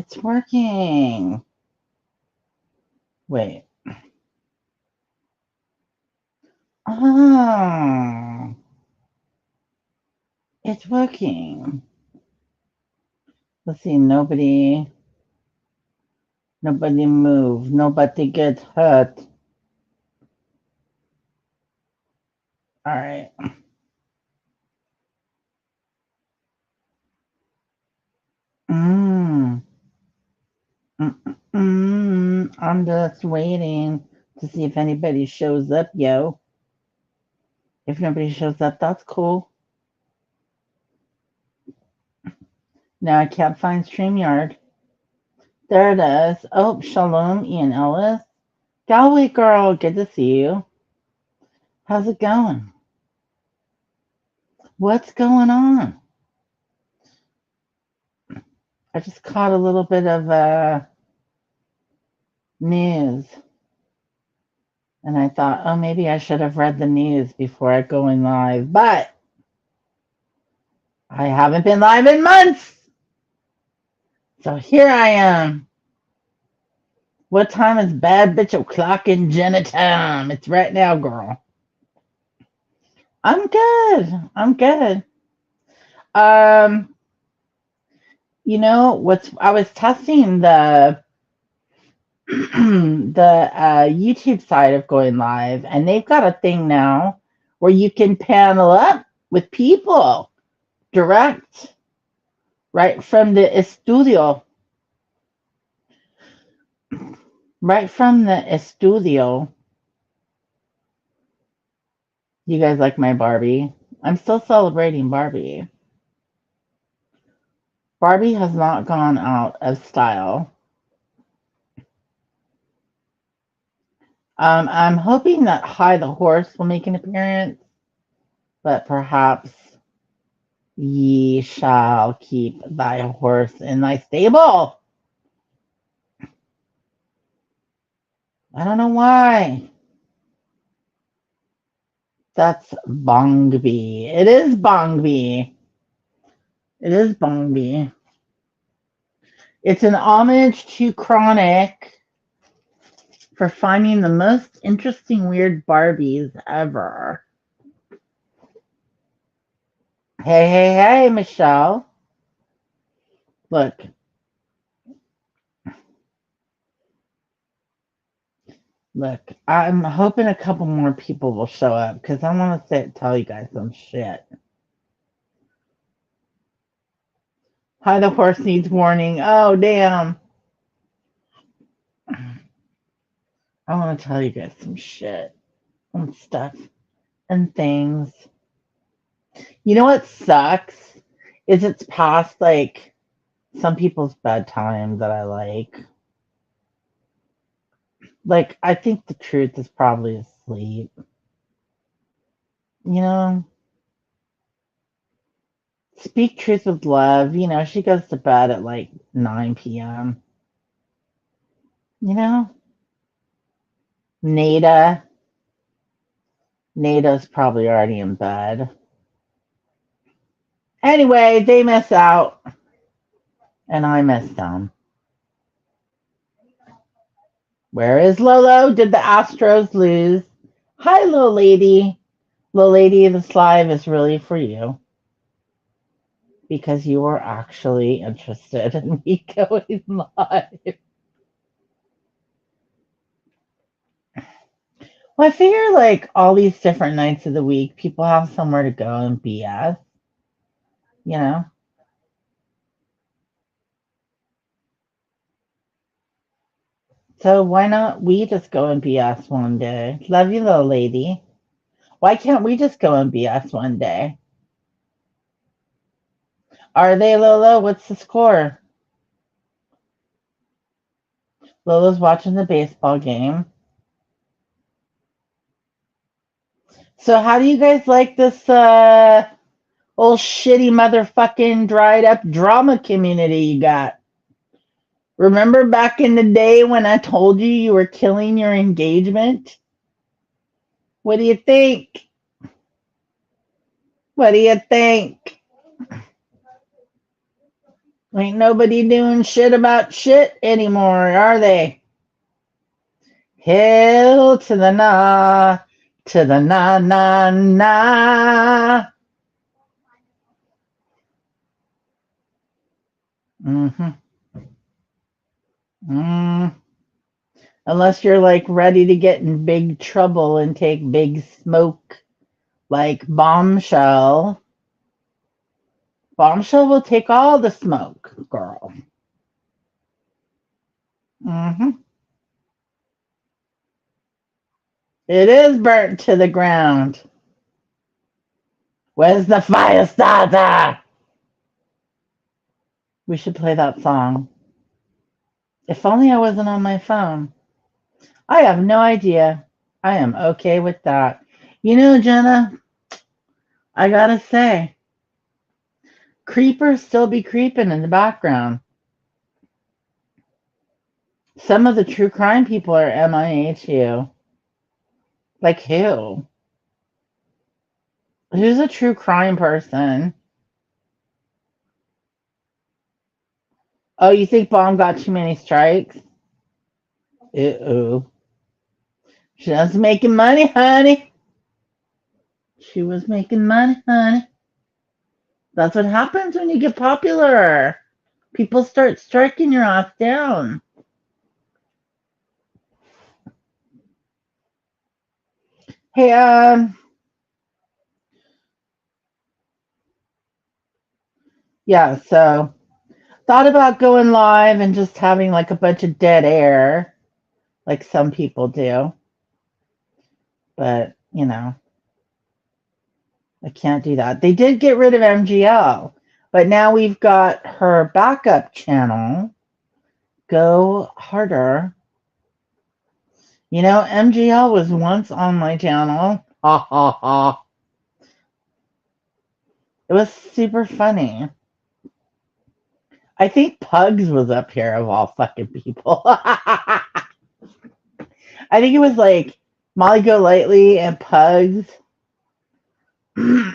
It's working. Wait. Oh, it's working. Let's see. Nobody move. Nobody get hurt. All right. I'm just waiting to see if anybody shows up, yo. If nobody shows up, that's cool. Now I can't find StreamYard. There it is. Oh, shalom, Ian Ellis. Galway girl, good to see you. How's it going? What's going on? I just caught a little bit of news. And I thought, oh, maybe I should have read the news before I go in live. But I haven't been live in months. So here I am. What time is bad bitch o'clock in Jenna time? It's right now, girl. I'm good. I'm good. You know I was testing the the YouTube side of going live, and they've got a thing now where you can panel up with people direct right from the studio. Right from the studio. You guys like my Barbie? I'm still celebrating Barbie. Barbie has not gone out of style. I'm hoping that High the Horse will make an appearance, but perhaps ye shall keep thy horse in thy stable. I don't know why. That's Bongby. It is Bongby. It is Bongby. It's an homage to Chronic for finding the most interesting weird Barbies ever. Hey, Michelle. Look. Look, I'm hoping a couple more people will show up because I want to tell you guys some shit. Hi, the horse needs warning. Oh, damn. I want to tell you guys some shit and stuff and things. You know what sucks? Is it's past like some people's bedtime that I like. Like, I think the truth is probably asleep. You know? Speak truth with love. You know, she goes to bed at like 9 p.m. You know? Nada's probably already in bed. Anyway, they miss out. And I miss them. Where is Lolo? Did the Astros lose? Hi, little lady. Little lady, this live is really for you. Because you were actually interested in me going live. Well, I figure like all these different nights of the week, people have somewhere to go and BS. You know? So why not we just go and BS one day? Love you, little lady. Why can't we just go and BS one day? Are they, Lolo? What's the score? Lolo's watching the baseball game. So how do you guys like this old shitty motherfucking dried up drama community you got? Remember back in the day when I told you you were killing your engagement? What do you think? What do you think? Ain't nobody doing shit about shit anymore, are they? Hell to the na, to the na na na. Mm-hmm. Mm. Unless you're like ready to get in big trouble and take big smoke, like Bombshell. Bombshell will take all the smoke, girl. Mm-hmm. It is burnt to the ground. Where's the fire starter? We should play that song. If only I wasn't on my phone. I have no idea. I am okay with that. You know, Jenna, I gotta say, creepers still be creeping in the background. Some of the true crime people are MIA too. Like who? Who's a true crime person? Oh, you think Bomb got too many strikes? Uh-oh. She was making money, honey. She was making money, honey. That's what happens when you get popular. People start striking your ass down. Hey, yeah, so thought about going live and just having like a bunch of dead air, like some people do. But, you know, I can't do that. They did get rid of MGL, but now we've got her backup channel, Go Harder. You know, MGL was once on my channel. Ha ha ha. It was super funny. I think Pugs was up here of all fucking people. I think it was like Molly Golightly and Pugs. All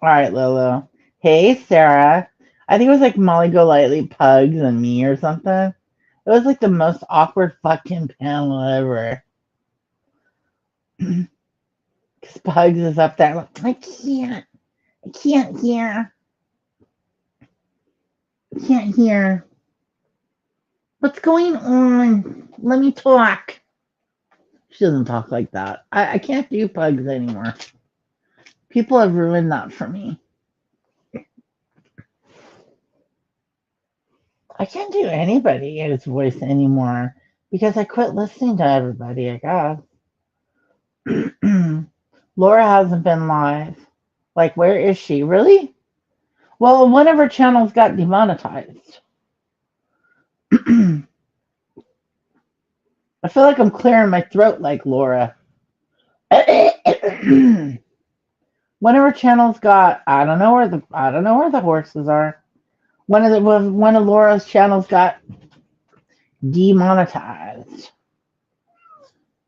right, Lolo. Hey, Sarah. I think it was like Molly Golightly, Pugs, and me or something. It was like the most awkward fucking panel ever. Because Pugs is up there. Like, I can't hear. I can't hear. What's going on? Let me talk. She doesn't talk like that. I can't do Pugs anymore. People have ruined that for me. I can't do anybody's voice anymore because I quit listening to everybody, I guess. Laura hasn't been live. Like, where is she? Really? Well, one of her channels got demonetized. I feel like I'm clearing my throat like Laura. One of her channels got I don't know where the horses are. One of Laura's channels got demonetized.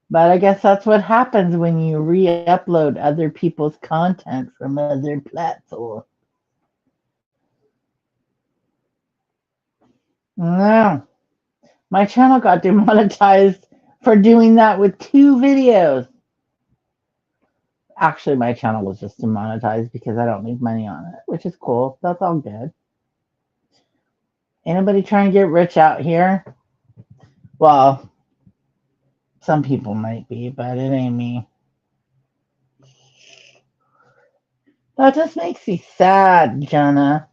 But I guess that's what happens when you re-upload other people's content from other platforms. No. My channel got demonetized for doing that with 2 videos. Actually, my channel was just demonetized because I don't make money on it, which is cool. That's all good. Anybody trying to get rich out here? Well, some people might be, but it ain't me. That just makes me sad, Jenna.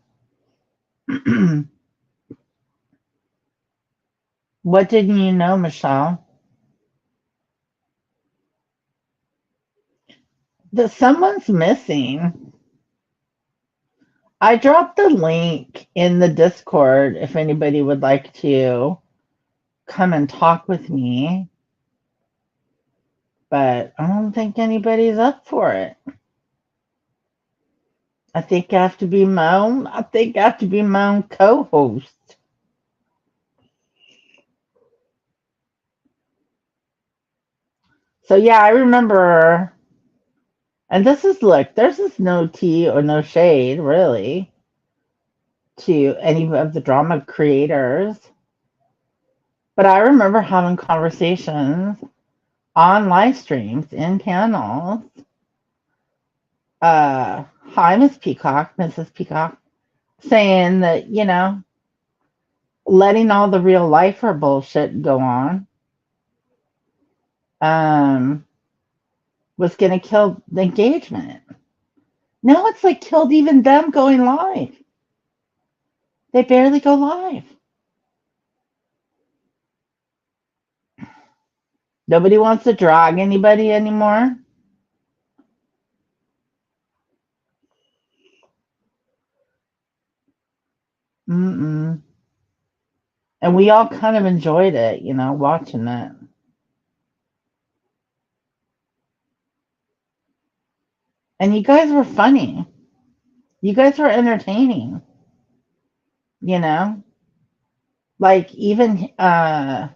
What didn't you know, Michelle? That someone's missing. I dropped the link in the Discord if anybody would like to come and talk with me, but I don't think anybody's up for it. I think I have to be my own co-host. So yeah, I remember, and this is, look, there's just no tea or no shade really to any of the drama creators, but I remember having conversations on live streams in panels. Hi, Miss Peacock, Mrs. Peacock, saying that, letting all the real lifer bullshit go on um, was going to kill the engagement. Now it's like killed even them going live. They barely go live. Nobody wants to drag anybody anymore. Mm-mm. And we all kind of enjoyed it, watching it. And you guys were funny. You guys were entertaining, you know? Like even what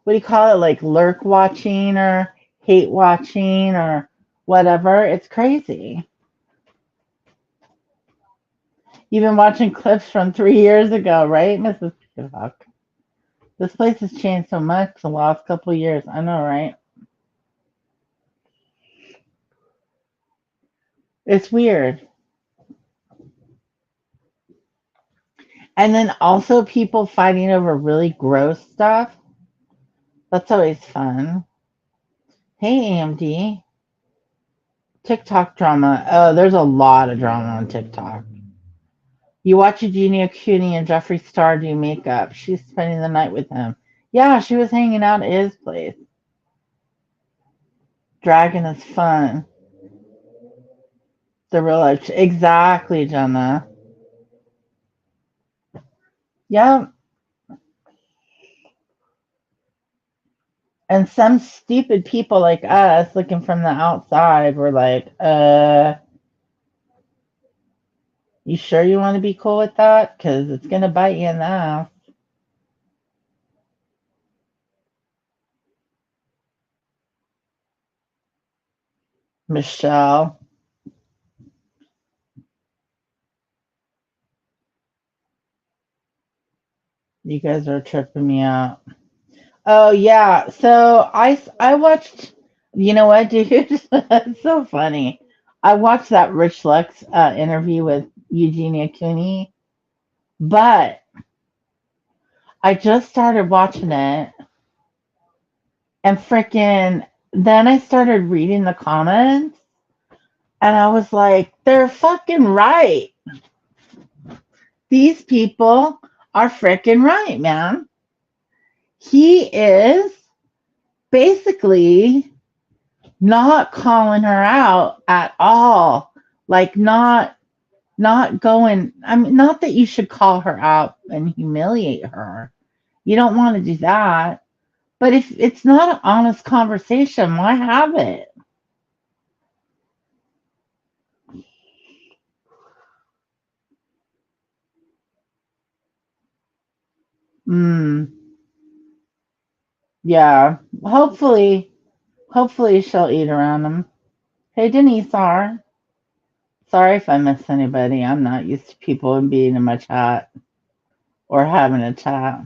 do you call it? Like lurk watching or hate watching or whatever. It's crazy. You've been watching clips from 3 years ago, right, Mrs. Peacock? This place has changed so much the last couple of years. I know, right? It's weird. And then also people fighting over really gross stuff. That's always fun. Hey, AMD. TikTok drama. Oh, there's a lot of drama on TikTok. You watch Eugenia Cooney and Jeffree Star do makeup. She's spending the night with him. Yeah, she was hanging out at his place. Dragon is fun. The real life. Exactly, Jenna. Yeah. And some stupid people like us looking from the outside were like, you sure you want to be cool with that? Because it's going to bite you in the ass. Michelle, you guys are tripping me out. Oh, yeah. So I watched, you know what, dude? It's so funny. I watched that Rich Lux interview with Eugenia Cooney, but I just started watching it and freaking then I started reading the comments and I was like, they're fucking right. These people are freaking right, man. He is basically not calling her out at all. Like not going, I mean, not that you should call her out and humiliate her. You don't want to do that. But if it's not an honest conversation, why have it? Mm, yeah. Hopefully she'll eat around him. Hey Denise R. Sorry if I miss anybody. I'm not used to people being in my chat or having a chat.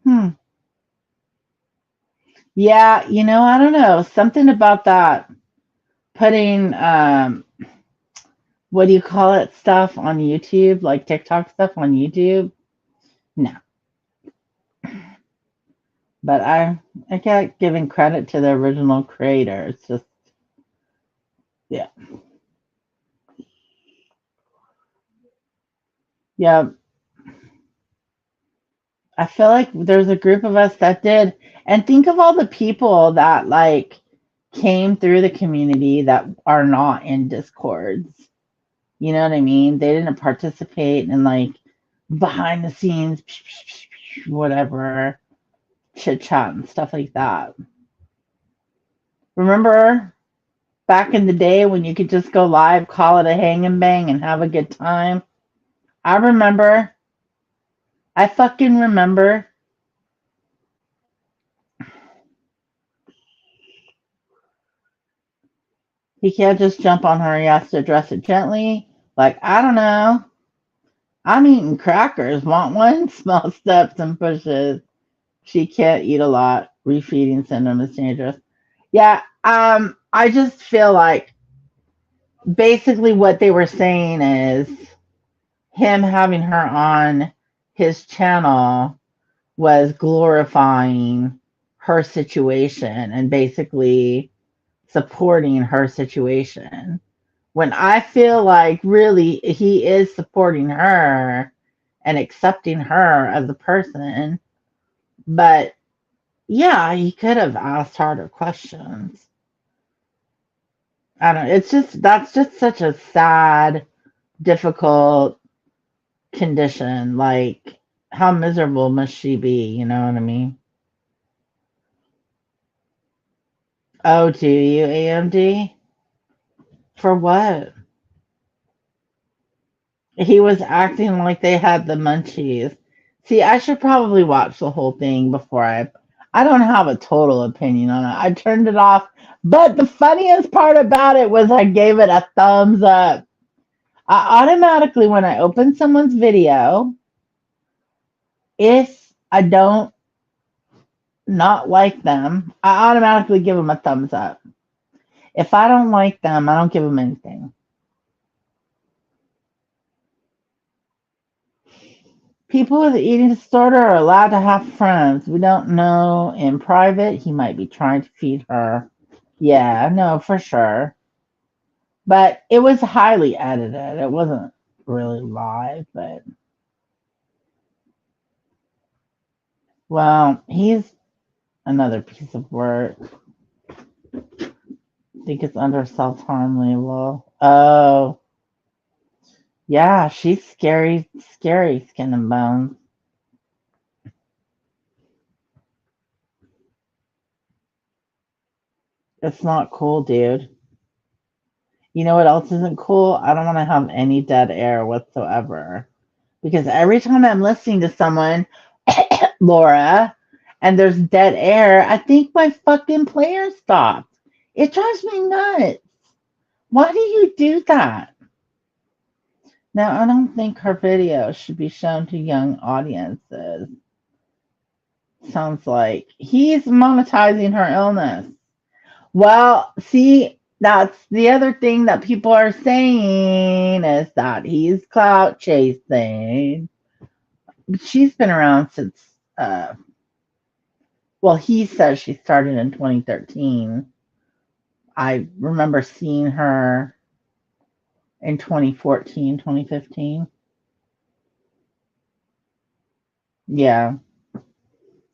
Hmm. Yeah, I don't know. Something about that putting what do you call it stuff on YouTube, like TikTok stuff on YouTube. No. But I get giving credit to the original creator. It's just yeah. Yeah. I feel like there's a group of us that did. And think of all the people that like came through the community that are not in discords. You know what I mean? They didn't participate in like behind the scenes, whatever, chit chat and stuff like that. Remember back in the day when you could just go live, call it a hang and bang, and have a good time? I remember. I fucking remember. He can't just jump on her. He has to address it gently. Like, I don't know. I'm eating crackers. Want one? Small steps and pushes. She can't eat a lot. Refeeding syndrome is dangerous. Yeah, I just feel like basically what they were saying is him having her on his channel was glorifying her situation and basically supporting her situation. When I feel like really he is supporting her and accepting her as a person, but yeah, he could have asked harder questions. I don't know. It's just that's just such a sad, difficult condition. Like, how miserable must she be? You know what I mean? Oh, do you AMD? For what? He was acting like they had the munchies. See, I should probably watch the whole thing before I don't have a total opinion on it. I turned it off. But the funniest part about it was I gave it a thumbs up. I automatically, when I open someone's video, if I don't not like them, I automatically give them a thumbs up. If I don't like them, I don't give them anything. People with an eating disorder are allowed to have friends. We don't know in private. He might be trying to feed her. Yeah, no, for sure. But it was highly edited. It wasn't really live, but well, he's another piece of work. I think it's under self harm label. Oh, yeah, she's scary, scary skin and bones. It's not cool, dude. You know what else isn't cool? I don't want to have any dead air whatsoever. Because every time I'm listening to someone, Laura, and there's dead air, I think my fucking player stopped. It drives me nuts. Why do you do that? Now, I don't think her video should be shown to young audiences. Sounds like he's monetizing her illness. Well, see, that's the other thing that people are saying is that he's clout chasing. She's been around since, well, he says she started in 2013. I remember seeing her in 2014, 2015. Yeah,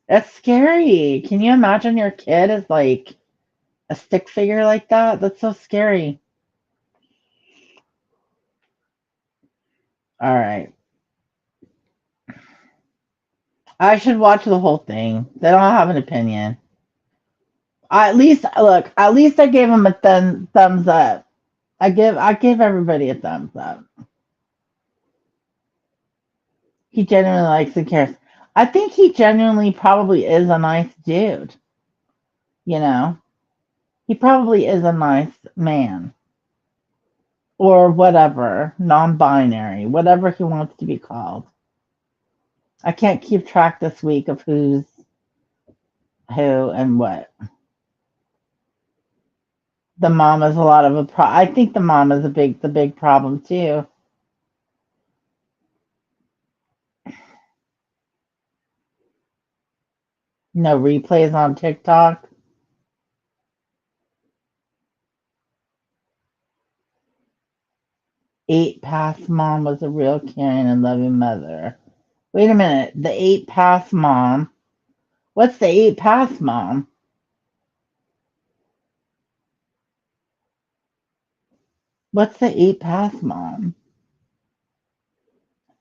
that's scary. Can you imagine your kid is like a stick figure like that? That's so scary. All right. I should watch the whole thing. Then I'll have an opinion. At least look. At least I gave him a thumbs up. I give everybody a thumbs up. He genuinely likes and cares. I think he genuinely probably is a nice dude. You know, he probably is a nice man or whatever, non-binary, whatever he wants to be called. I can't keep track this week of who's who and what. The mom is a lot of a I think the mom is the big problem too. No replays on TikTok. 8 past mom was a real caring and loving mother. Wait a minute. The 8 past mom. What's the 8 past mom? What's the 8 past mom?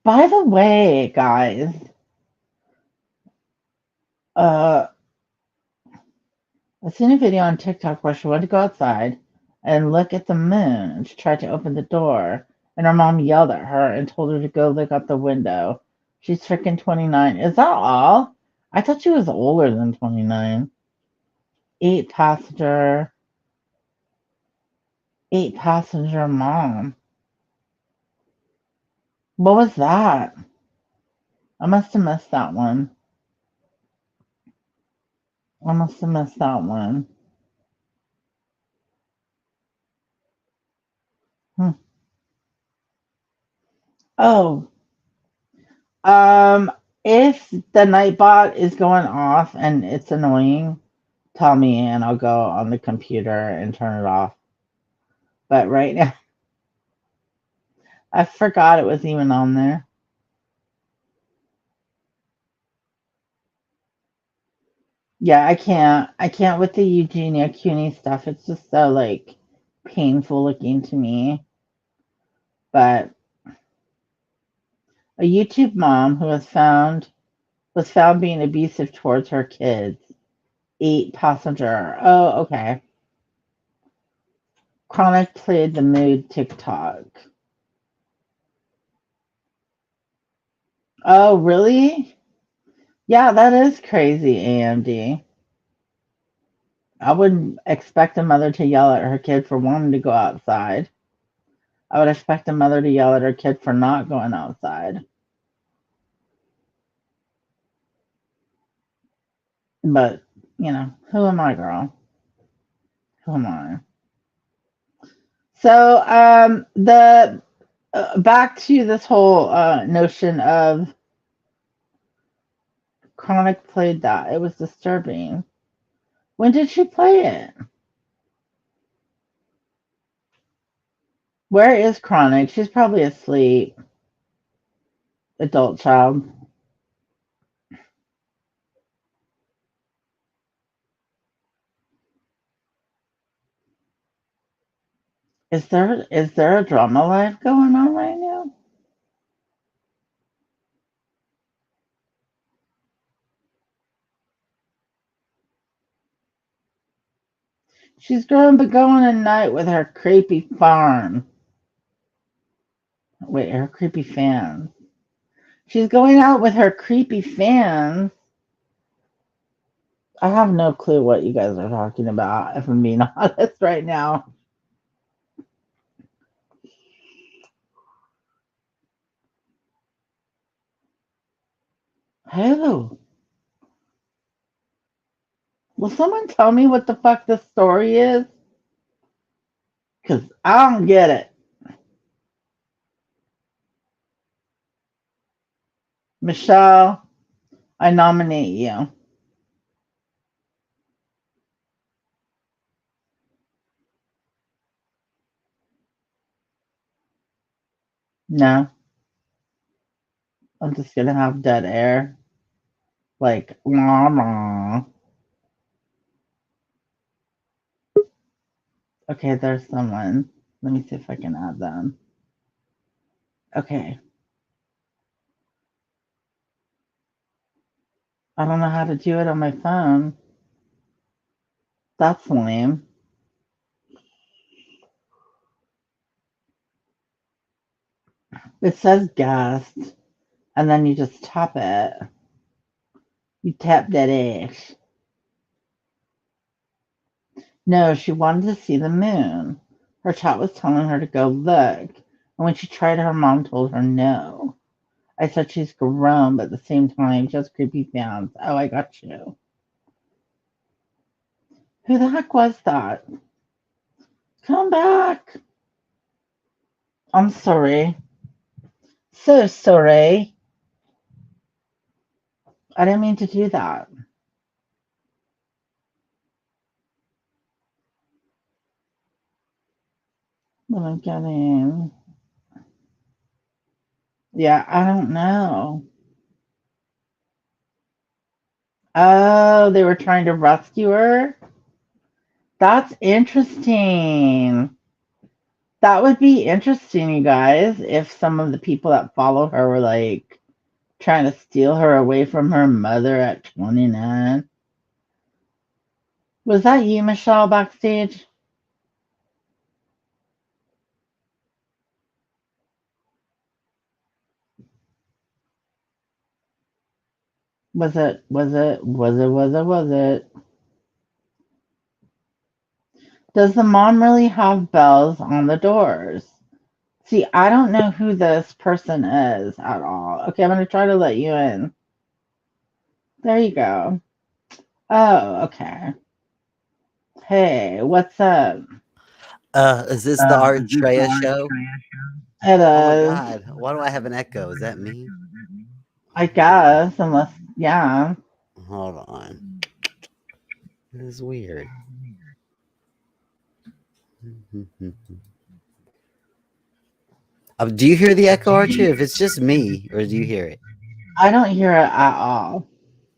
By the way, guys, uh, I seen a video on TikTok where she went to go outside and look at the moon, and she tried to open the door, and her mom yelled at her and told her to go look out the window. She's freaking 29. Is that all? I thought she was older than 29. Eight passenger, 8 passenger mom. What was that? I must have missed that one. I must have missed that one. Hmm. Oh, um, if the Nightbot is going off and it's annoying, tell me and I'll go on the computer and turn it off. But right now, I forgot it was even on there. Yeah, I can't. I can't with the Eugenia Cooney stuff. It's just so like painful looking to me. But a YouTube mom who was found being abusive towards her kids. 8 passenger. Oh, okay. Chronic played the mood TikTok. Oh, really? Yeah, that is crazy, AMD. I wouldn't expect a mother to yell at her kid for wanting to go outside. I would expect a mother to yell at her kid for not going outside. But, who am I, girl? Who am I? So, the back to this whole notion of Chronic played that. It was disturbing. When did she play it? Where is Chronic? She's probably asleep. Adult child. Is there a drama live going on right now? She's going to go on a night with her creepy farm. Wait, her creepy fans. She's going out with her creepy fans. I have no clue what you guys are talking about, if I'm being honest right now. Who? Will someone tell me what the fuck this story is? Because I don't get it. Michelle, I nominate you. No, I'm just gonna have dead air. Like, wah, wah. Okay, there's someone. Let me see if I can add them. Okay. I don't know how to do it on my phone. That's lame. It says guest, and then you just tap it. You tap that ass. No, she wanted to see the moon. Her chat was telling her to go look, and when she tried, her mom told her no. I said she's grown, but at the same time, just creepy fans. Oh, I got you. Who the heck was that? Come back. I'm sorry. So sorry. I didn't mean to do that. What am I getting? Yeah, I don't know. Oh, they were trying to rescue her? That's interesting. That would be interesting, you guys, if some of the people that follow her were like trying to steal her away from her mother at 29. Was that you, Michelle, backstage? Was it? Does the mom really have bells on the doors? See, I don't know who this person is at all. Okay, I'm gonna try to let you in. There you go. Oh, okay. Hey, what's up? Is this the Art Is this the Treya art show? It Oh my is, god, why do I have an echo? Is that me? I Hold on. guess, unless, yeah. Hold on. This is weird. Do you hear the echo, Archie? If it's just me, or do you hear it? I don't hear it at all.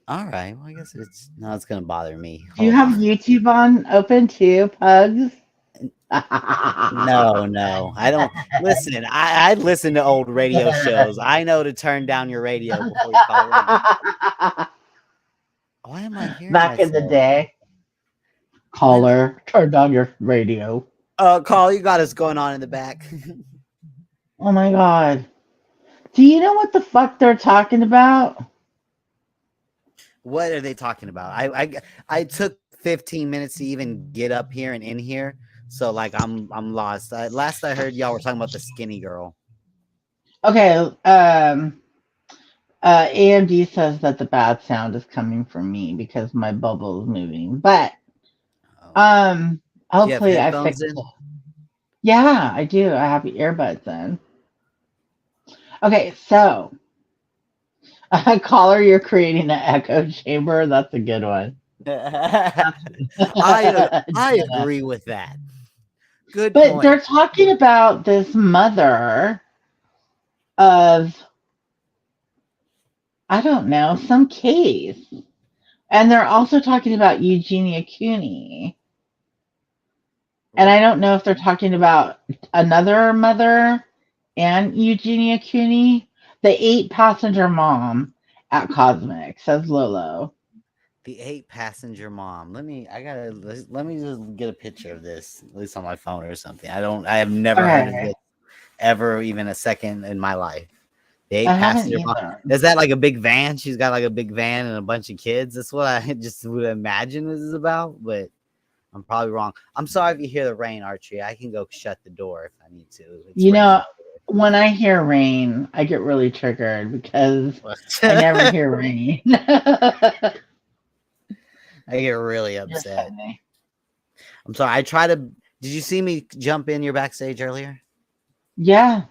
All right. Well, I guess it's no. It's gonna bother me. Do you Hold have on. YouTube on open too, Pugs? No, no, I don't listen. I listen to old radio shows. I know to turn down your radio before you call in. Why am I hearing Back in the myself? day, When caller, turn down your radio. Carl, you got us going on in the back. Oh my god. Do you know what the fuck they're talking about? What are they talking about? I took 15 minutes to even get up here and in here, so like I'm lost. Last I heard, y'all were talking about the skinny girl. Okay, AMD says that the bad sound is coming from me because my bubble is moving. But Oh. um Do you have hopefully I headphones fixed it. in? Yeah, I do. I have earbuds in. Okay, so caller, you're creating an echo chamber. That's a good one. I Jenna. agree with that. Good But point. they're talking about this mother of, I don't know, some case. And they're also talking about Eugenia Cooney. And I don't know if they're talking about another mother and Eugenia Cooney, the 8-passenger mom at Cosmic, says Lolo. The 8-passenger mom. Let me just get a picture of this, at least on my phone or something. I have never heard of Okay, this ever, even a second in my life. The I eight haven't passenger mom. either. Is that like a big van? She's got like a big van and a bunch of kids. That's what I just would imagine this is about, but I'm probably wrong. I'm sorry if you hear the rain, Archie. I can go shut the door if I need to. It's You raining. know, when I hear rain, I get really triggered because I never I hear rain. get really Just upset. funny. I'm sorry. I try to. Did you see me jump in your backstage earlier? Yeah,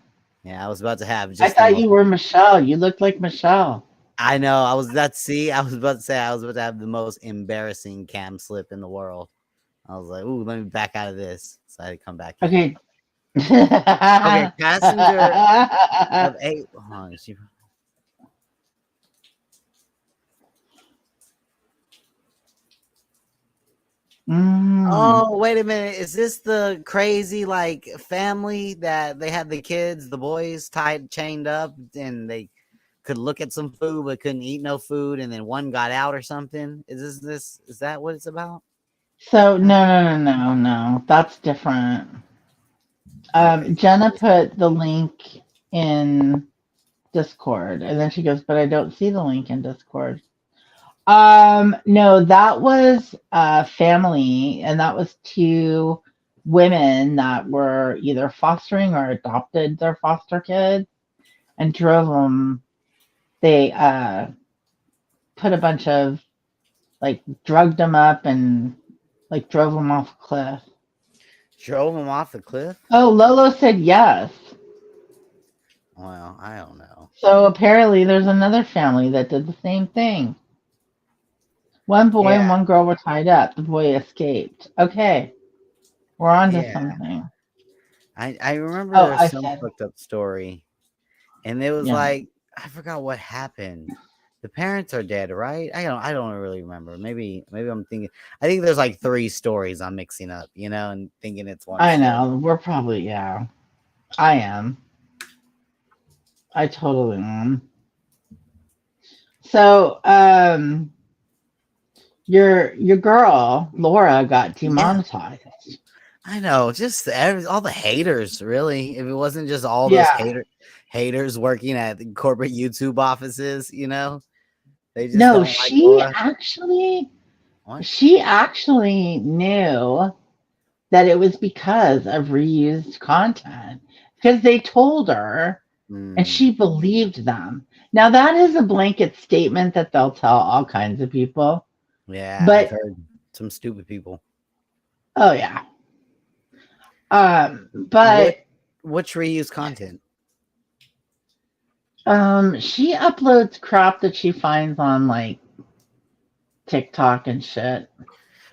Yeah, I was about to have I just the thought most. you were Michelle. You looked like Michelle. I know. I was that. See, I was about to say I was about to have the most embarrassing cam slip in the world. I was like, "Ooh, let me back out of this." So I had to come back in. Okay. Okay, passenger of 8. Hold on, Mm. oh, wait a minute. Is this the crazy like family that they had the kids, the boys tied, chained up, and they could look at some food but couldn't eat no food, and then one got out or something? Is that what it's about? So Huh? no. That's different. Okay. Jenna put the link in Discord, and then she goes, "But I don't see the link in Discord." No, that was family, and that was two women that were either fostering or adopted their foster kids and drove them. They put a bunch of like drugged them up and like drove them off a cliff. Drove them off the cliff? Oh, Lolo said yes. Well, I don't know. So apparently there's another family that did the same thing. One boy Yeah, and one girl were tied up. The boy escaped. Okay, we're on to yeah. something. I Oh, remember I some said, fucked up story, and it was yeah. like I forgot what happened. The parents are dead, right? I don't really remember. Maybe I'm thinking. I think there's like three stories I'm mixing up, and thinking it's one I story. know. We're probably, yeah. I am. I totally am. So, your girl Laura got Yeah, demonetized. I know. Just all the haters, really. If it wasn't just all those Yeah. haters working at the corporate YouTube offices, they just No, don't like Laura. What? she actually knew that it was because of reused content. because they told her and she believed them. Now, that is a blanket statement that they'll tell all kinds of people. Yeah, I've But, heard some stupid people. oh, yeah. What But what's reused content? she uploads crap that she finds on like TikTok and shit.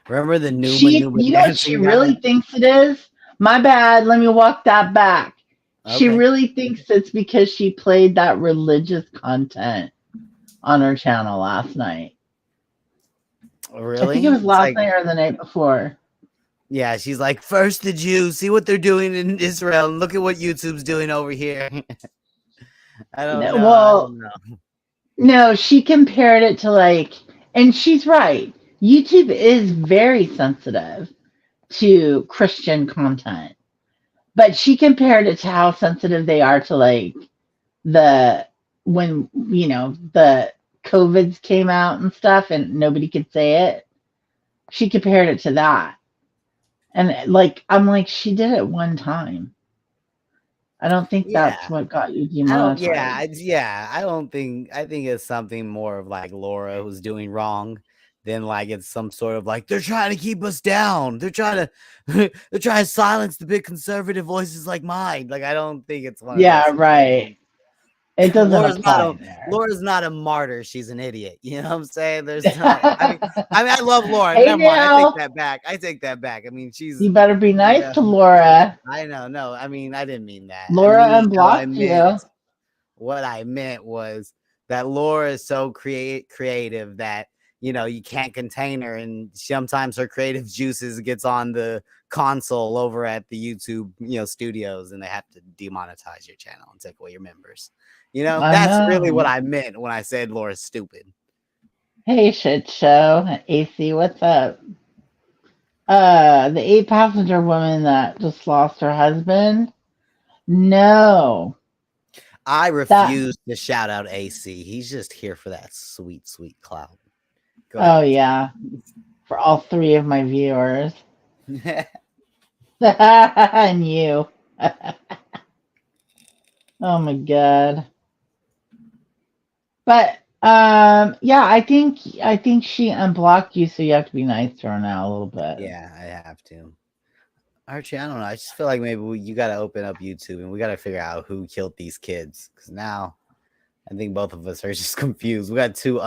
Remember the Numa She, Numa you know what she dancing really guy? thinks it is? My bad. Let me walk that back. She Okay. really thinks it's because she played that religious content on her channel last night. I think it Really? was It's last like, night or the night before. yeah, she's like, first the Jews, see what they're doing in Israel, and look at what YouTube's doing over here. I don't No, know. I well, don't know. no, she compared it to like, and she's right. YouTube is very sensitive to Christian content, but she compared it to how sensitive they are to like the when the COVIDs came out and stuff, and nobody could say it. She compared it to that, and like I'm like, she did it one time. I don't think that's Yeah. what got you I don't. Yeah, demonetized. yeah. I don't think. I think it's something more of like Laura who's doing wrong than like it's some sort of like they're trying to keep us down. They're trying to they're trying to silence the big conservative voices like mine. Like I don't think it's one of Yeah, those right. situations. It doesn't Laura's not a apply there. Laura's not a martyr. She's an idiot. You know what I'm saying? There's not. I mean, I love Laura. Hey Never mind. I take now, that back. I take that back. I mean, she's you better be you nice know. to Laura. I know. No, I mean, I didn't mean that. I Laura mean, no, I unblocked meant you. what I meant was that Laura is so creative that you can't contain her, and sometimes her creative juices gets on the console over at the YouTube studios, and they have to demonetize your channel and take away your members. I That's really what know. I meant when I said Laura's stupid. Hey, shit show. AC, what's up? The eight passenger woman that just lost her husband. No, I that. refuse to shout out AC. He's just here for that sweet, sweet clout. Go Oh ahead. yeah, for all three of my viewers and you. Oh my god. But yeah, I think she unblocked you, so you have to be nice to her now a little bit. Yeah, I have to. Archie, I don't know. I just feel like maybe you got to open up YouTube and we got to figure out who killed these kids. Because now I think both of us are just confused. We got two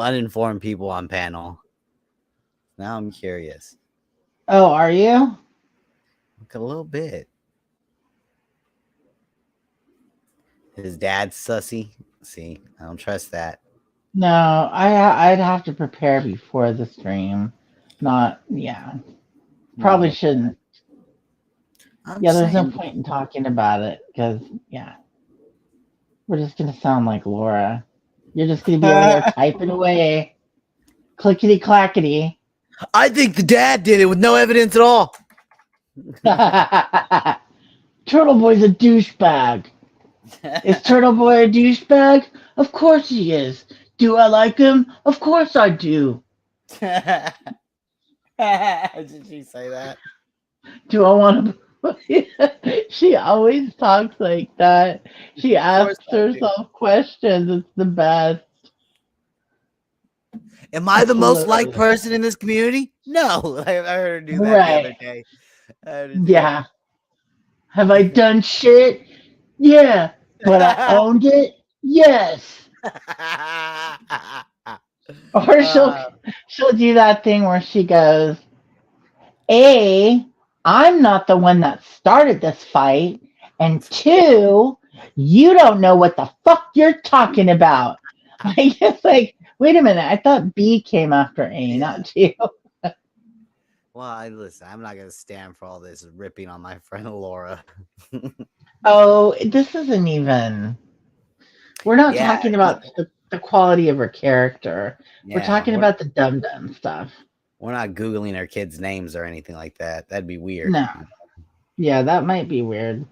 uninformed people on panel. Now I'm curious. Oh, are you? Like a little bit. His dad's sussy. See, I don't trust that. No, I'd have to prepare before the stream. Not, yeah. Probably No, shouldn't. I'm Yeah, just there's no saying. point in talking about it because, yeah, we're just gonna sound like Laura. You're just gonna be over there typing away, clickety clackety. I think the dad did it with no evidence at all. Turtle Boy's a douchebag. Is Turtle Boy a douchebag? Of course he is. Do I like him? Of course I do. Did she say that? Do I want to? She always talks like that. She Of course asks I do. herself questions. It's the best. Am I the It's most liked hilarious. person in this community? No. I heard her do that the other Right. day. I heard her do Yeah. Have I done shit? Yeah. But I that. owned it? Yes. Or she'll do that thing where she goes, A, I'm not the one that started this fight. And two, you don't know what the fuck you're talking about. Like, it's like, wait a minute. I thought B came after A, Yeah. not you. Well, listen, I'm not going to stand for all this ripping on my friend Laura. Oh, this isn't even. We're not Yeah. talking about the quality of her character. We're Yeah. talking about the dumb dumb stuff. We're not Googling our kids' names or anything like that. That'd be weird. No. Yeah, that might be weird.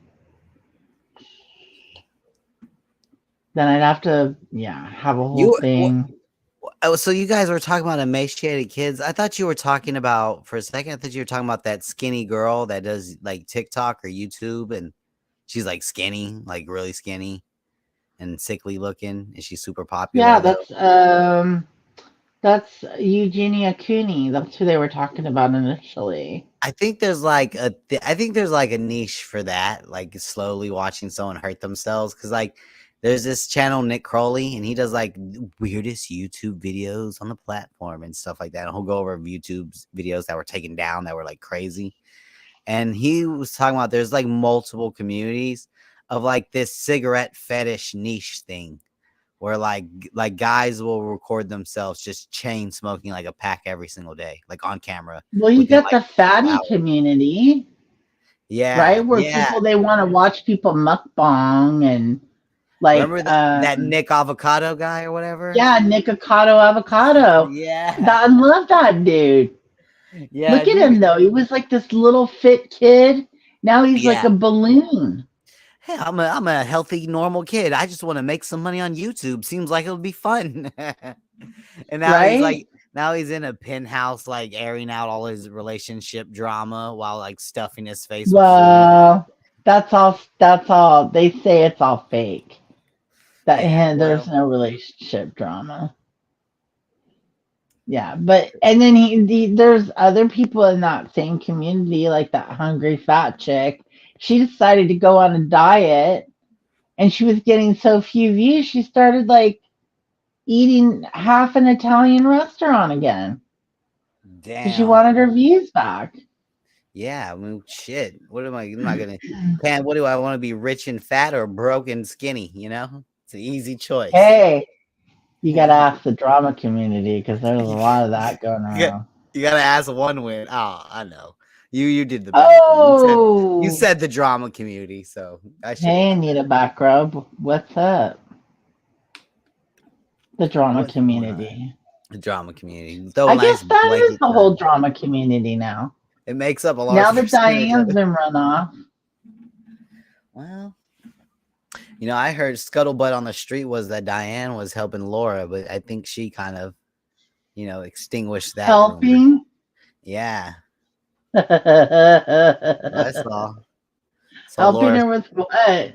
Then I'd have to, yeah, have a whole thing. Oh, so you guys were talking about emaciated kids. I thought you were talking about, for a second, I thought you were talking about that skinny girl that does like TikTok or YouTube. And She's like skinny, like really skinny and sickly looking. And she's super Yeah, popular though. that's Eugenia Cooney. That's who they were talking about initially. I think there's like I think there's like a niche for that, like slowly watching someone hurt themselves. Cause like there's this channel, Nick Crowley, and he does like weirdest YouTube videos on the platform and stuff like that. And he'll go over YouTube's videos that were taken down that were like crazy. And he was talking about there's like multiple communities of like this cigarette fetish niche thing where like guys will record themselves just chain smoking like a pack every single day, like on camera Well, you within got like the fatty 2 hours. community, Yeah, right? Where yeah. people they want to watch people mukbang and like Remember that Nick Avocado guy or whatever? yeah, Nikocado Avocado. Yeah, I love that dude. yeah, Look at him though. He was like this little fit kid. Now he's like yeah. a balloon, Hey, I'm a healthy, normal kid. I just want to make some money on YouTube. Seems like it'll be fun. And right? now he's in a penthouse, like airing out all his relationship drama while like stuffing his face with food. Well, that's all. They say it's all fake. That Yeah, there's well, no relationship drama. Yeah, but and then there's other people in that same community, like that hungry fat chick. She decided to go on a diet, and she was getting so few views, she started like eating half an Italian restaurant again because she damn. wanted her views back. Yeah, I mean, shit. What am I? I'm not gonna. Pan, what do I want to be? Rich and fat or broke and skinny? You know, it's an easy choice. Hey, you gotta ask the drama community because there's a lot of that going you, got, around. you gotta ask one win. Oh, I know. You did the banter. You Oh, said the drama community, so I should have hey, done Anita Backrub, what's up? The that. drama What's going on? community. The drama community. Throw a I nice guess that is blanket the whole term. drama community now. It makes up a Now large that percentage of Diane's it. been run off. Well, I heard scuttlebutt on the street was that Diane was helping Laura, but I think she kind of, extinguished that rumor. Helping. Yeah, I Helping saw Laura her with what?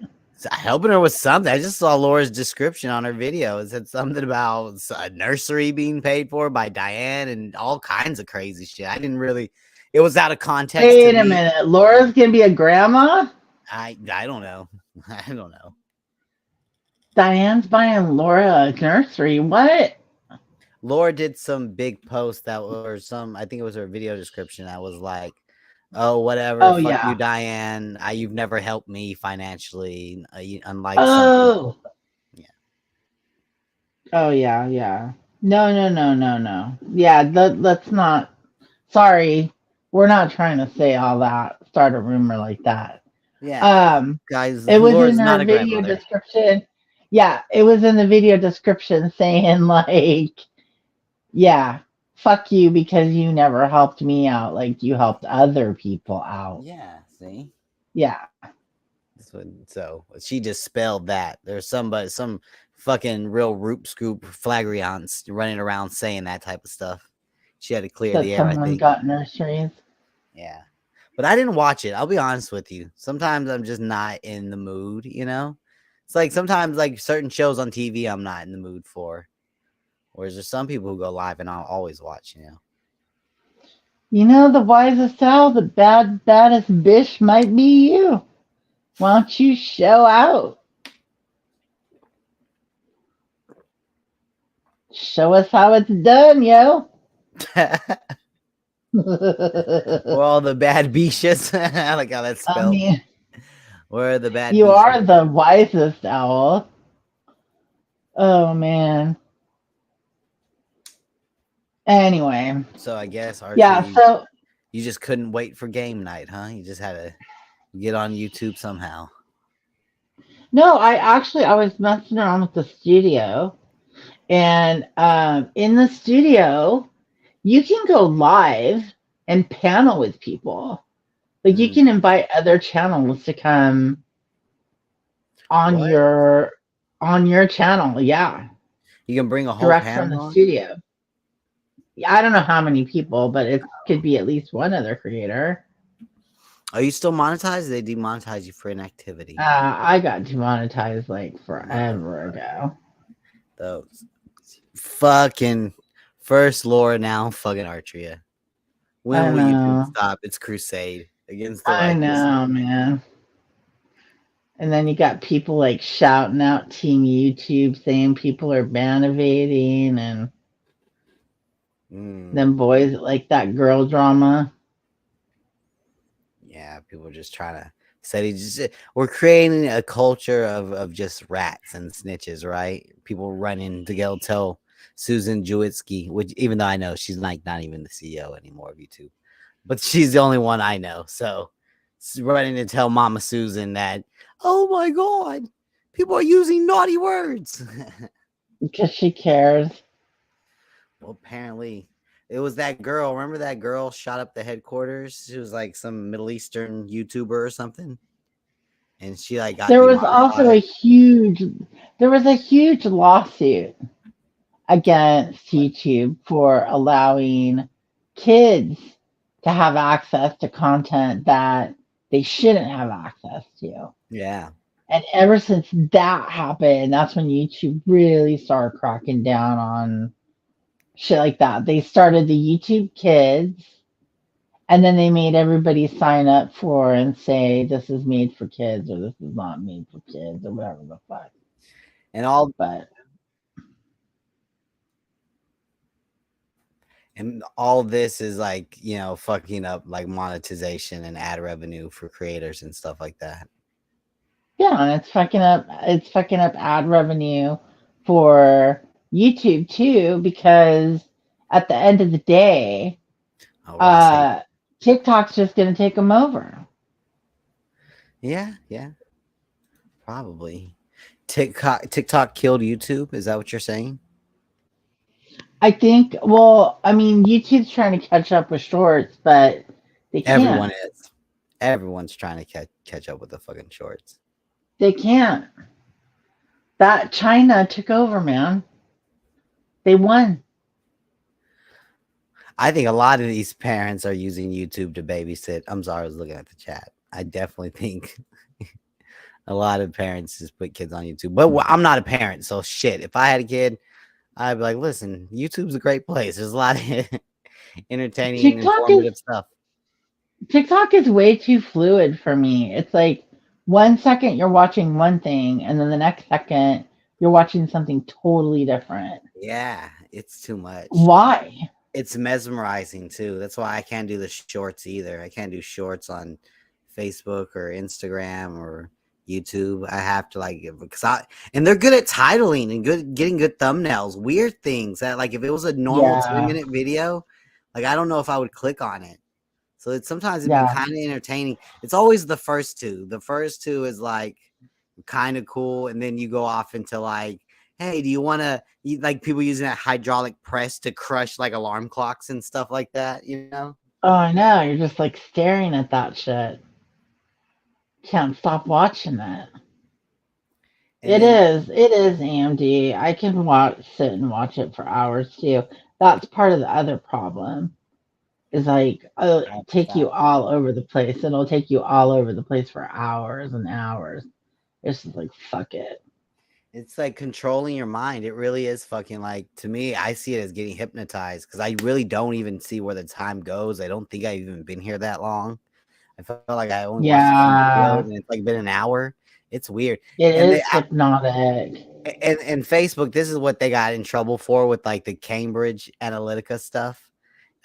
helping her with something. I just saw Laura's description on her video. It said something about a nursery being paid for by Diane and all kinds of crazy shit. I didn't really. It was out of context to Wait a me. minute. Laura's gonna be a grandma? I don't know. I don't know. Diane's buying Laura a nursery. What? Laura did some big post that or some. I think it was her video description that was like, "Oh, whatever. Oh Fuck you, yeah. Diane. You've never helped me financially, unlike some Oh. people." Yeah. Oh yeah, yeah. No, no, no, no, no. Yeah, let's not. Sorry, we're not trying to say all that. Start a rumor like that. Yeah, Um, guys. it was in Laura's not her a video grandmother. description. Yeah, it was in the video description saying like, yeah, fuck you because you never helped me out like you helped other people out. Yeah. See. Yeah. So she just spelled that. There's some fucking real root scoop flagrants running around saying that type of stuff. She had to clear That the air, I someone think. got nurseries. Yeah. But I didn't watch it. I'll be honest with you. Sometimes I'm just not in the mood, It's like sometimes like certain shows on TV I'm not in the mood for. Whereas there's some people who go live and I'll always watch. You know the wisest owl, the baddest bitch might be you. Why don't you show out? Show us how it's done, yo. We're all the bad beaches. I like how that's I spelled. mean, We're the bad you beaches. are the wisest owl. Oh man. Anyway, So I guess Archie, yeah. So you just couldn't wait for game night, huh? You just had to get on YouTube somehow. no, I was messing around with the studio, and in the studio, you can go live and panel with people. Like you can invite other channels to come on What? your channel. Yeah, You can bring a whole direct from panel the on? studio. Yeah, I don't know how many people, but it could be at least one other creator. Are you still monetized? They demonetize you for inactivity. I got demonetized like forever Motherfucker. ago. Those fucking first lore now fucking Artria. When I will YouTube know. stop its crusade against the I righteous? know, man. And then you got people like shouting out Team YouTube saying people are ban evading and Mm, them boys like that girl drama. yeah, people are just trying to say we're creating a culture of just rats and snitches, right? People running to go tell Susan Jewitsky, which even though I know she's like not even the CEO anymore of YouTube, but she's the only one I know. So running to tell Mama Susan that, oh my God, people are using naughty words. Because she cares. Well, apparently it was that girl. Remember that girl shot up the headquarters? She was like some Middle Eastern YouTuber or something, and she like got There was also demonetized. a huge lawsuit against YouTube for allowing kids to have access to content that they shouldn't have access to. Yeah, And ever since that happened, that's when YouTube really started cracking down on shit like that. They started the YouTube Kids, and then they made everybody sign up for and say this is made for kids or this is not made for kids or whatever the fuck. and all But and all this is like fucking up like monetization and ad revenue for creators and stuff like that. yeah, and it's fucking up ad revenue for YouTube too, because at the end of the day, Oh, Ross hate. uh, TikTok's just gonna take them over. Yeah, yeah, probably. TikTok killed YouTube. Is that what you're saying? I think. Well, I mean, YouTube's trying to catch up with Shorts, but they Everyone can't. is. Everyone's trying to catch up with the fucking shorts. They can't. That China took over, man. They won. I think a lot of these parents are using YouTube to babysit. I'm sorry, I was looking at the chat. I definitely think a lot of parents just put kids on YouTube. But I'm not a parent, so shit. If I had a kid, I'd be like, listen, YouTube's a great place. There's a lot of entertaining and TikTok is informative stuff. TikTok is way too fluid for me. It's like 1 second you're watching one thing, and then the next second you're watching something totally different. Yeah, it's too much. Why? It's mesmerizing too. That's why I can't do the shorts either. I can't do shorts on Facebook or Instagram or YouTube. I have to like because and they're good at titling and getting good thumbnails, weird things that like if it was a normal Yeah, 3-minute video, like I don't know if I would click on it. So it's sometimes it'd be yeah. kind of entertaining. It's always the first two. The first two is like kind of cool, and then you go off into like, hey, do you want to like people using that hydraulic press to crush like alarm clocks and stuff like that, you know? Oh, I know. You're just like staring at that shit. Can't stop watching that. And then It is AMD. I can sit and watch it for hours too. That's part of the other problem. Is like take 100%. you all over the place. It'll take you all over the place for hours and hours. It's just like fuck it. It's like controlling your mind. It really is fucking like to me, I see it as getting hypnotized because I really don't even see where the time goes. I don't think I've even been here that long. I felt like I only watched a few videos Yeah, and it's like been an hour. It's weird. it And they is hypnotic. and Facebook, this is what they got in trouble for with like the Cambridge Analytica stuff.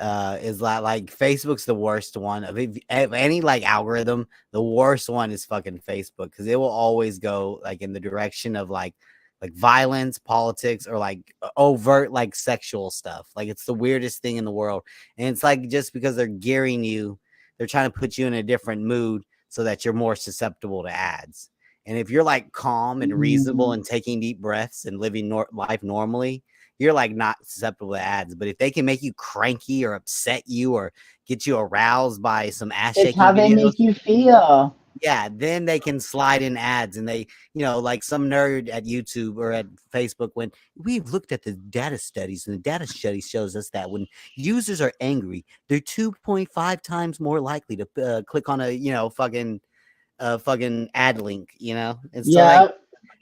Is that like Facebook's the worst one of any like algorithm. The worst one is fucking Facebook because it will always go like in the direction of like violence, politics, or like overt like sexual stuff. Like it's the weirdest thing in the world, and it's like just because they're gearing you, they're trying to put you in a different mood so that you're more susceptible to ads. And if you're like calm and reasonable Mm, and taking deep breaths and living life normally, you're like not susceptible to ads. But if they can make you cranky or upset you or get you aroused by some ass it's shaking how they videos, make you feel. Yeah, then they can slide in ads, and they, like some nerd at YouTube or at Facebook, when we've looked at the data studies, and the data study shows us that when users are angry, they're 2.5 times more likely to click on a, fucking ad link, and so like Yeah.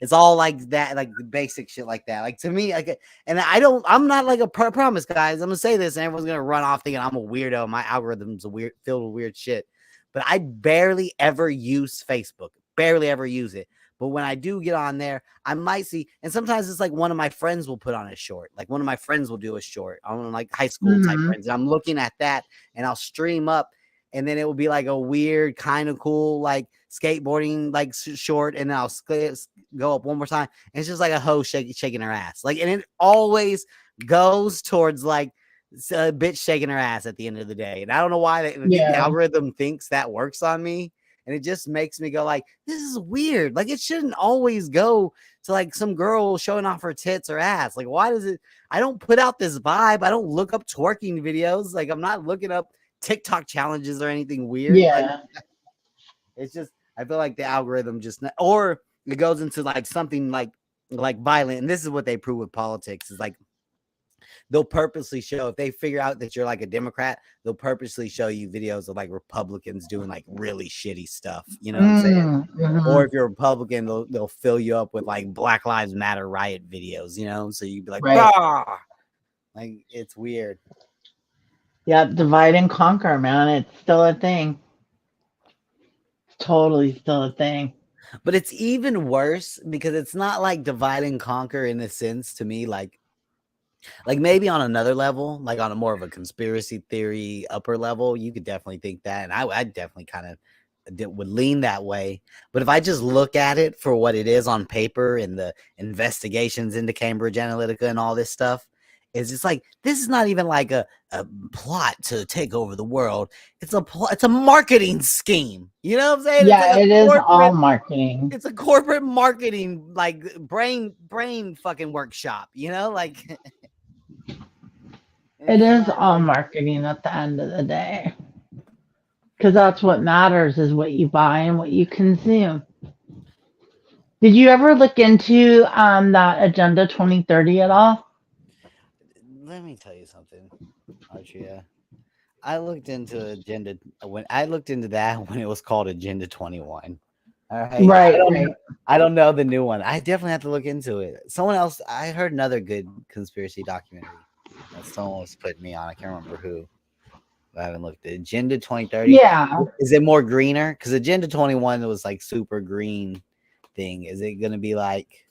it's all like that, like the basic shit like that. Like to me, like, and I'm not like a promise, guys. I'm gonna say this, and everyone's gonna run off thinking I'm a weirdo. My algorithm's filled with weird shit. But I barely ever use Facebook. Barely ever use it. But when I do get on there, I might see, and sometimes it's like one of my friends will put on a short. Like one of my friends will do a short on like high school type Mm-hmm. friends. And I'm looking at that, and I'll stream up, and then it will be like a weird, kind of cool, like skateboarding, like short, and then I'll go up one more time, and it's just like a hoe shaking her ass, like, and it always goes towards like a bitch shaking her ass at the end of the day, and I don't know why. I think the Yeah. algorithm thinks that works on me, and it just makes me go like, this is weird. Like it shouldn't always go to like some girl showing off her tits or ass. Like why does it? I don't put out this vibe. I don't look up twerking videos. Like I'm not looking up TikTok challenges or anything weird. Like Yeah. it's just, I feel like the algorithm just, or it goes into like something like violent. And this is what they prove with politics is like they'll purposely show, if they figure out that you're like a Democrat, they'll purposely show you videos of like Republicans doing like really shitty stuff. You know what I'm saying? Or Mm-hmm. if you're a Republican, they'll fill you up with like Black Lives Matter riot videos. So you'd be like, Right. bah! Like it's weird. Yeah. Divide and conquer, man. It's still a thing. Totally still a thing. But it's even worse because it's not like divide and conquer in a sense to me, like maybe on another level, like on a more of a conspiracy theory upper level, you could definitely think that, and I definitely kind of would lean that way. But if I just look at it for what it is on paper and the investigations into Cambridge Analytica and all this stuff, it's just like this is not even like a plot to take over the world. It's a marketing scheme. You know what I'm saying? It's like Yeah, a it is all corporate. marketing. It's a corporate marketing like brain fucking workshop. Like. It It's is not all like marketing at the end of the day. Because that's what matters is what you buy and what you consume. Did you ever look into that Agenda 2030 at all? let me tell you something, Archia. I looked into I looked into that when it was called Agenda 21. All right. I Right, don't right. I don't know the new one. I definitely have to look into it. Someone else, I heard another good conspiracy documentary that someone was putting me on. I can't remember who. I haven't looked at Agenda 2030. Yeah. Is it more greener? Because Agenda 21 was like super green thing. Is it gonna be like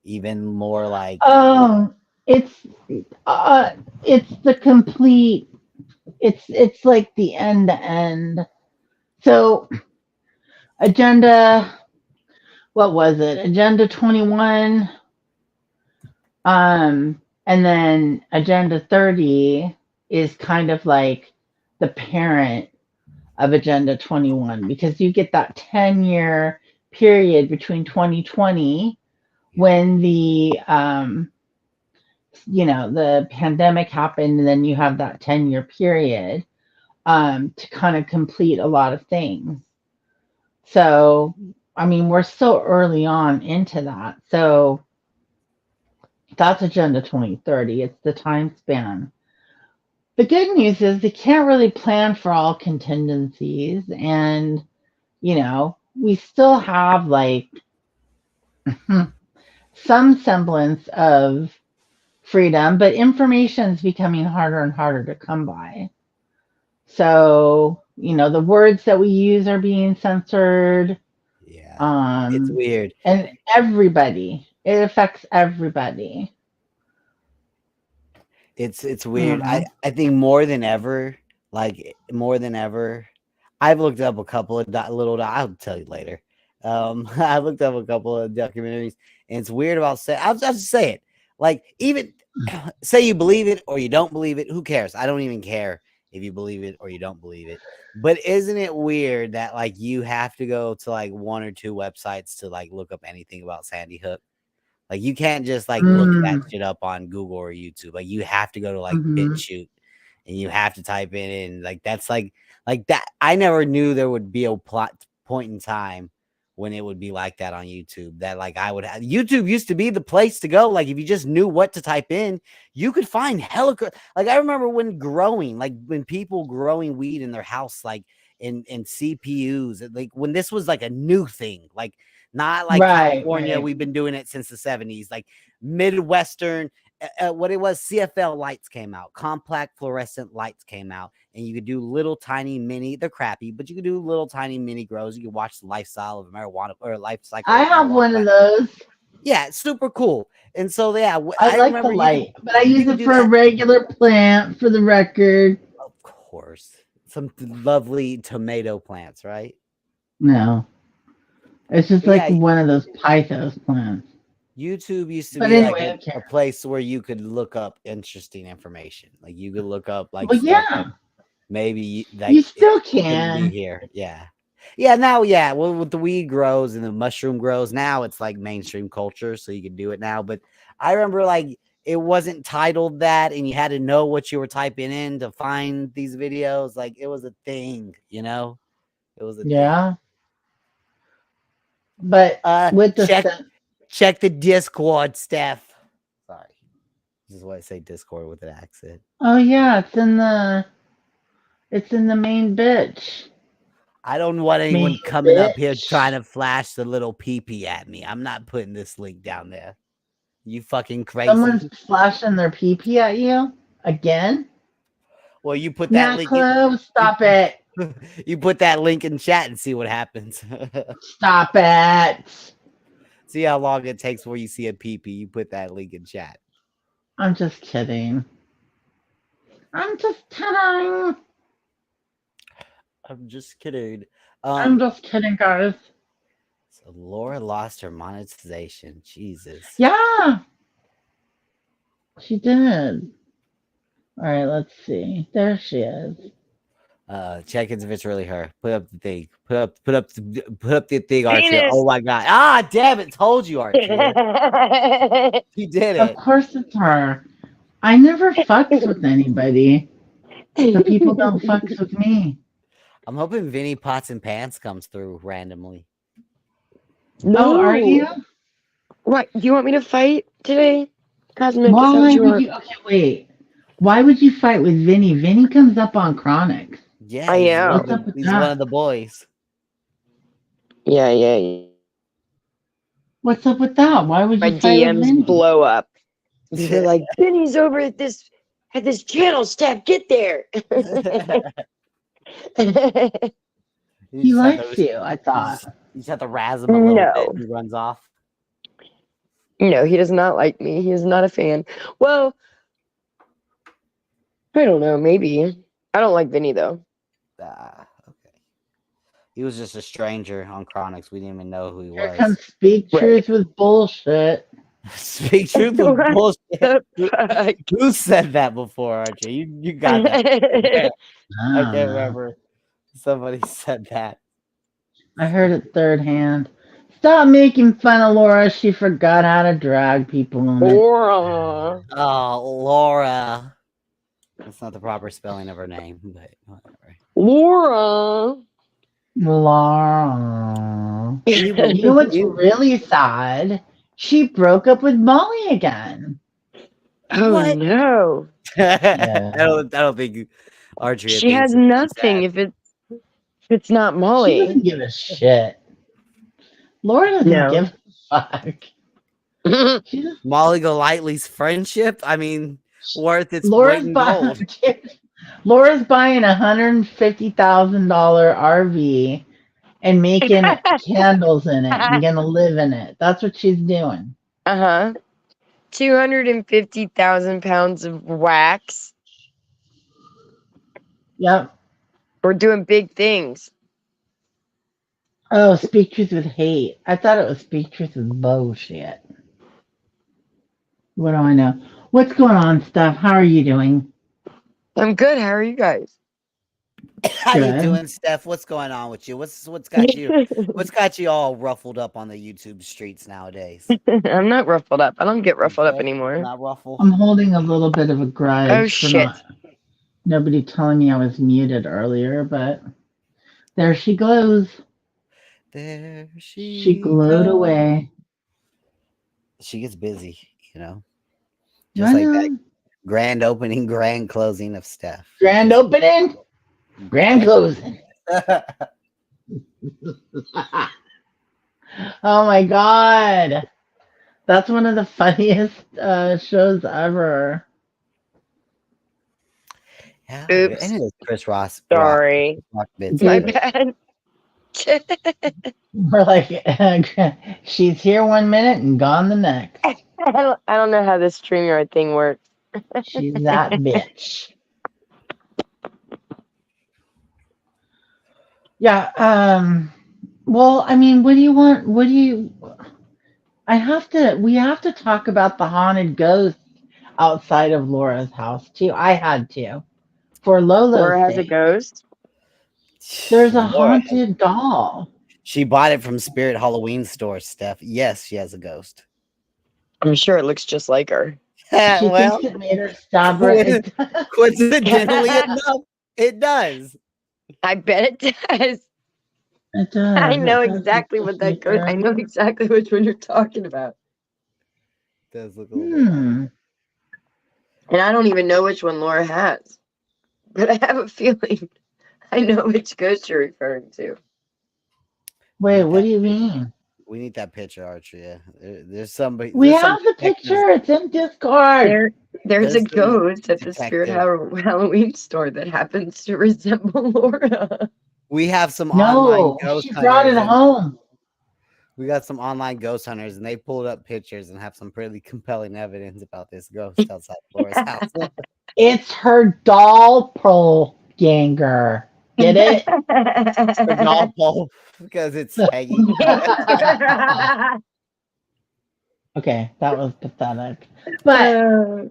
even more like Um, it's uh, it's the complete. It's like the end to end. So agenda. What was it? Agenda 21. And then Agenda 30 is kind of like the parent of Agenda 21 because you get that 10-year period between 2020 when the pandemic happened, and then you have that 10-year period to kind of complete a lot of things. So, I mean, we're so early on into that. So that's Agenda 2030. It's the time span. The good news is they can't really plan for all contingencies, and we still have like some semblance of freedom, but information is becoming harder and harder to come by. So, the words that we use are being censored. yeah. It's Um, weird. and everybody, it affects everybody. It's You weird. I know? I think more than ever, like more than ever, I've looked up a couple of I'll tell you later. I looked up a couple of documentaries, and it's weird about say. I'll just say it. Like even say you believe it or you don't believe it. Who cares? I don't even care if you believe it or you don't believe it. But isn't it weird that like you have to go to like one or two websites to like look up anything about Sandy Hook? Like you can't just like look that Mm, shit up on Google or YouTube. Like you have to go to like hmm. BitChute and you have to type it in. Like that's like that. I never knew there would be a point in time when it would be like that on YouTube. That like I would have YouTube used to be the place to go. Like if you just knew what to type in, you could find hella. Like I remember when people growing weed in their house, like in CPUs, like when this was like a new thing, like not like California. Right. We've been doing it since the 70s, like Midwestern. What it was, CFL lights came out, compact fluorescent lights came out, and you could do little tiny mini. They're crappy, but you could do little tiny mini grows. You could watch the lifestyle of marijuana or life cycle. I Of have marijuana one of plant. those. Yeah, it's super cool. And so yeah, I I like the remember light, but I use you could it do for a that. regular plant, for the record. Of course, some lovely tomato plants, right? No, it's just But like yeah, one of those pythos plants. YouTube used to But be like anyway, who a cares? place where you could look up interesting information. Like you could look up like Well, stuff yeah, that maybe you like it still couldn't be can. here. Yeah. Yeah, now well with the weed grows and the mushroom grows, now it's like mainstream culture, so you can do it now. But I remember like it wasn't titled that and you had to know what you were typing in to find these videos. Like it was a thing, you know? It was a thing. Yeah, but with the Check the Discord, Steph. Sorry. This is why I say Discord with an accent. oh yeah, it's in the main bitch. I don't want anyone Main coming up here trying bitch. to flash the little pee at me. I'm not putting this link down there. You fucking Someone's crazy. flashing their pee at you again. Well, you put that Nah, link in. Chloe, stop it. You put that link in chat and see what happens. Stop it. See how long it takes before you see a pee. You put that link in chat. I'm just kidding. I'm just kidding. I'm just kidding. I'm just kidding, guys. So Laura lost her monetization. Jesus. Yeah, she did. All right, let's see. There she is. Check if it's really her. Put up the thing. Put up the thing, Archie. Penis. Oh my god. Ah, damn it. Told you, Archie. He did Of it. course it's her. I never fucks with anybody. So people don't fucks with me. I'm hoping Vinny Pots and Pants comes through randomly. No. Oh, are you? What? Do you want me to fight today? Cosmic, Why would you? Okay, wait. Why would you fight with Vinny? Vinny comes up on Chronics. Yeah, I he's, am. one, What's up with he's that? one of the boys. Yeah. What's up with that? Why would My you fight with DMs Vinny? blow up. They're like, Vinny's over at this channel, Steph, get there. He likes you, I thought. You just have to razz him a little No. bit. He runs off. No, he does not like me. He is not a fan. Well, I don't know. Maybe. I don't like Vinny, though. Okay. He was just a stranger on Chronics. We didn't even know who he Here was. comes Speak Truth with bullshit. Speak truth with What bullshit. the fuck? Who said that before, Archie? You got that. I can't remember. Somebody said that. I heard it third hand. Stop making fun of Laura. She forgot how to drag people on it. Laura. Oh, Laura. That's not the proper spelling of her name, but whatever. Laura. Laura. You know what's really sad? She broke up with Molly again. Oh, What? no. Yeah. I don't think Archie. She has nothing if it's not She Molly. doesn't give a shit. Laura doesn't No. give a fuck. She just, Molly Golightly's friendship. I mean, worth its weight Laura's in buying. gold. Laura's buying $150,000 RV and making candles in it and gonna live in it. That's what she's doing. 250,000 pounds of wax. Yep. We're doing big things. Oh, Speak Truth with Hate. I thought it was Speak Truth with bullshit. What do I know? What's going on, Steph? How are you doing? I'm good. How are you guys? How you Good. doing, Steph? What's going on with you? What's got you? What's got you all ruffled up on the YouTube streets nowadays? I'm not ruffled up. I don't get ruffled up Okay, anymore. Not ruffled. I'm holding a little bit of a grudge Oh, for shit. nobody telling me I was muted earlier, but there she goes. There She she glowed goes. away. She gets busy, you know, I just like that know. grand opening, grand closing of Steph. Grand opening, grand closing. Oh my god. That's one of the funniest shows ever. Yeah, Oops. and it was Chris Ross. Sorry. Rock bits My of it. bad. We're like, she's here 1 minute and gone the next. I don't know how this StreamYard thing works. She's that bitch. Yeah. Well, I mean, what do you want? What do you? We have to talk about the haunted ghost outside of Laura's house too. I had to for Lolo's Laura has a sake. ghost. There's a Laura, haunted doll. she bought it from Spirit Halloween store, Steph. Yes, she has a ghost. I'm sure it looks just like her. She Well, thinks it made her stab her. It does. coincidentally enough, it does. I bet it does. It does. I know It does look exactly just what that like goes. her. I know exactly which one you're talking about. It does look a little bit like. And I don't even know which one Laura has. But I have a feeling I know which ghost you're referring to. Wait, what do you mean? We need that picture, Archie. There's somebody. We There's some have the detectives- picture. It's in Discord. There's a There's some ghost at the Spirit detective. Halloween store that happens to resemble Laura. We have some online No, ghost she brought hunters, it and home. we got some online ghost hunters, and they pulled up pictures and have some pretty compelling evidence about this ghost outside Laura's house. It's her doppelganger. Get it? For doll because it's hanging. Okay, that was pathetic. But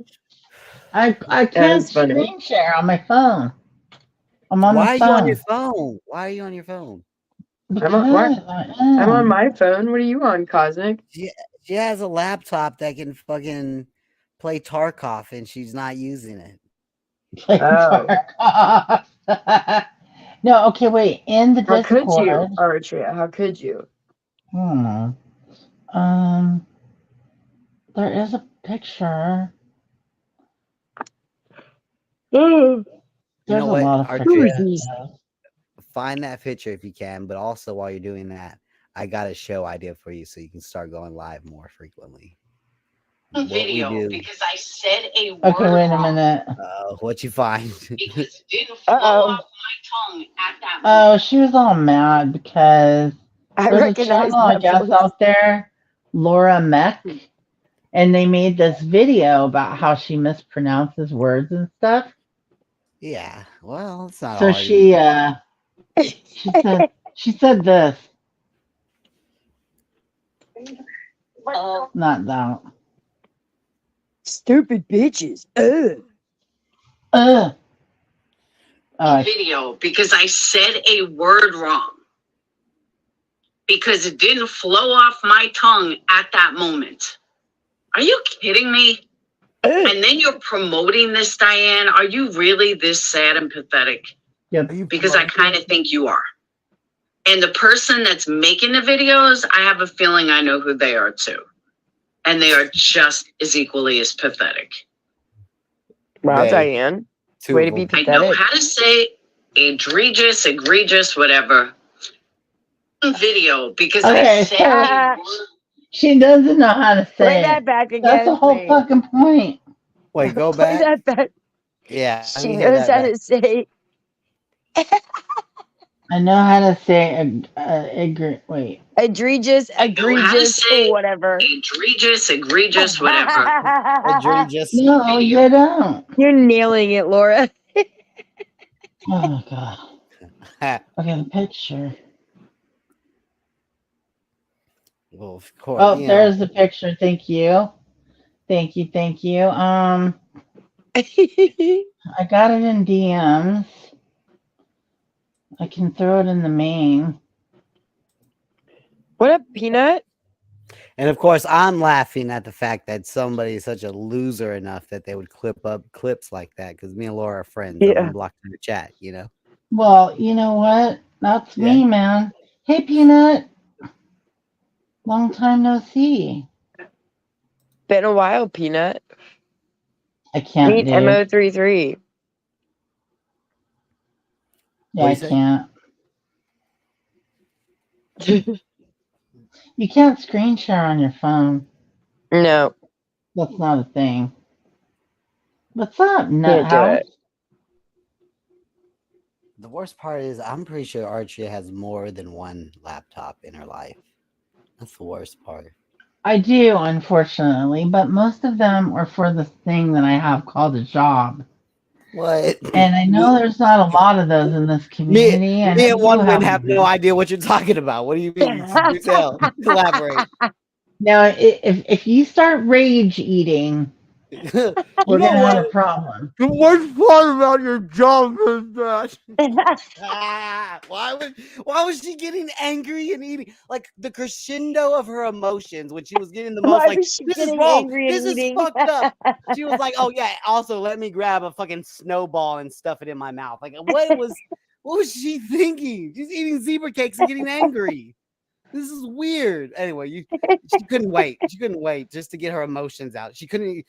I can't was funny. screen share on my phone. I'm on Why the are you on your phone. phone? Why are you on your phone? Because I'm on my phone. What are you on, Cosmic? She has a laptop that can fucking play Tarkov, and she's not using it. Oh. No, okay, wait. In the How could you, Discord. Artria? How could you? There is a picture. Oh, There's a what, lot of Artria? pictures. Find that picture if you can, but also while you're doing that, I got a show idea for you so you can start going live more frequently. Video because I said a word. Okay, wait a minute. What you find? Because it didn't flow off my tongue at that Oh, moment. she was all mad because I there's a recognize channel, I that guess, voice. out there, Laura Mech, and they made this video about how she mispronounces words and stuff. Yeah, well, it's not So hard. she said this. Oh, Not that. Stupid bitches. Ugh. video because I said a word wrong. Because it didn't flow off my tongue at that moment. Are you kidding me? Ugh. And then you're promoting this, Diane. Are you really this sad and pathetic? Yep. Because I kind of think you are. And the person that's making the videos, I have a feeling I know who they are too. And they are just as equally as pathetic. Wow, Diane. Way to be pathetic. I know how to say egregious, whatever. Video because I said a word. She doesn't know how to say Play it. that back again. That's the whole fucking point. Wait, go Play back. that back. Yeah, She knows how to say. I know how to say wait. Egregious, whatever. Egregious, whatever. Egregious. No, you don't. You're nailing it, Laura. Oh my god. Okay, the picture. Well, of course. Oh, there's the picture. Thank you. Thank you. I got it in DMs. I can throw it in the main. What up, Peanut? And of course, I'm laughing at the fact that somebody is such a loser enough that they would clip up clips like that because me and Laura are friends. Yeah. I'm unblocked in the chat, you know? Well, you know what? That's me, man. Hey, Peanut. Long time no see. Been a while, Peanut. I can't, Meet dude. Mo33. Yeah, What'd I you say? can't. You can't screen share on your phone. No, That's not a thing. What's up, Nut can't do House? it. The worst part is I'm pretty sure Archie has more than one laptop in her life. That's the worst part. I do, unfortunately, but most of them are for the thing that I have called a job. What? And I know there's not a lot of those in this Me, community. I know me and you one win have have no idea what you're talking about. What do you mean? Do tell. Elaborate. Now, if you start rage eating, You we're know gonna have what? a problem. The worst part about your job is that why was she getting angry and eating like the crescendo of her emotions when she was getting the most Why like was she this is getting wrong, angry this and is eating? fucked up. She was like, oh yeah, also let me grab a fucking snowball and stuff it in my mouth. Like what was she thinking? She's eating zebra cakes and getting angry. This is weird. Anyway, she couldn't wait. She couldn't wait just to get her emotions out. She couldn't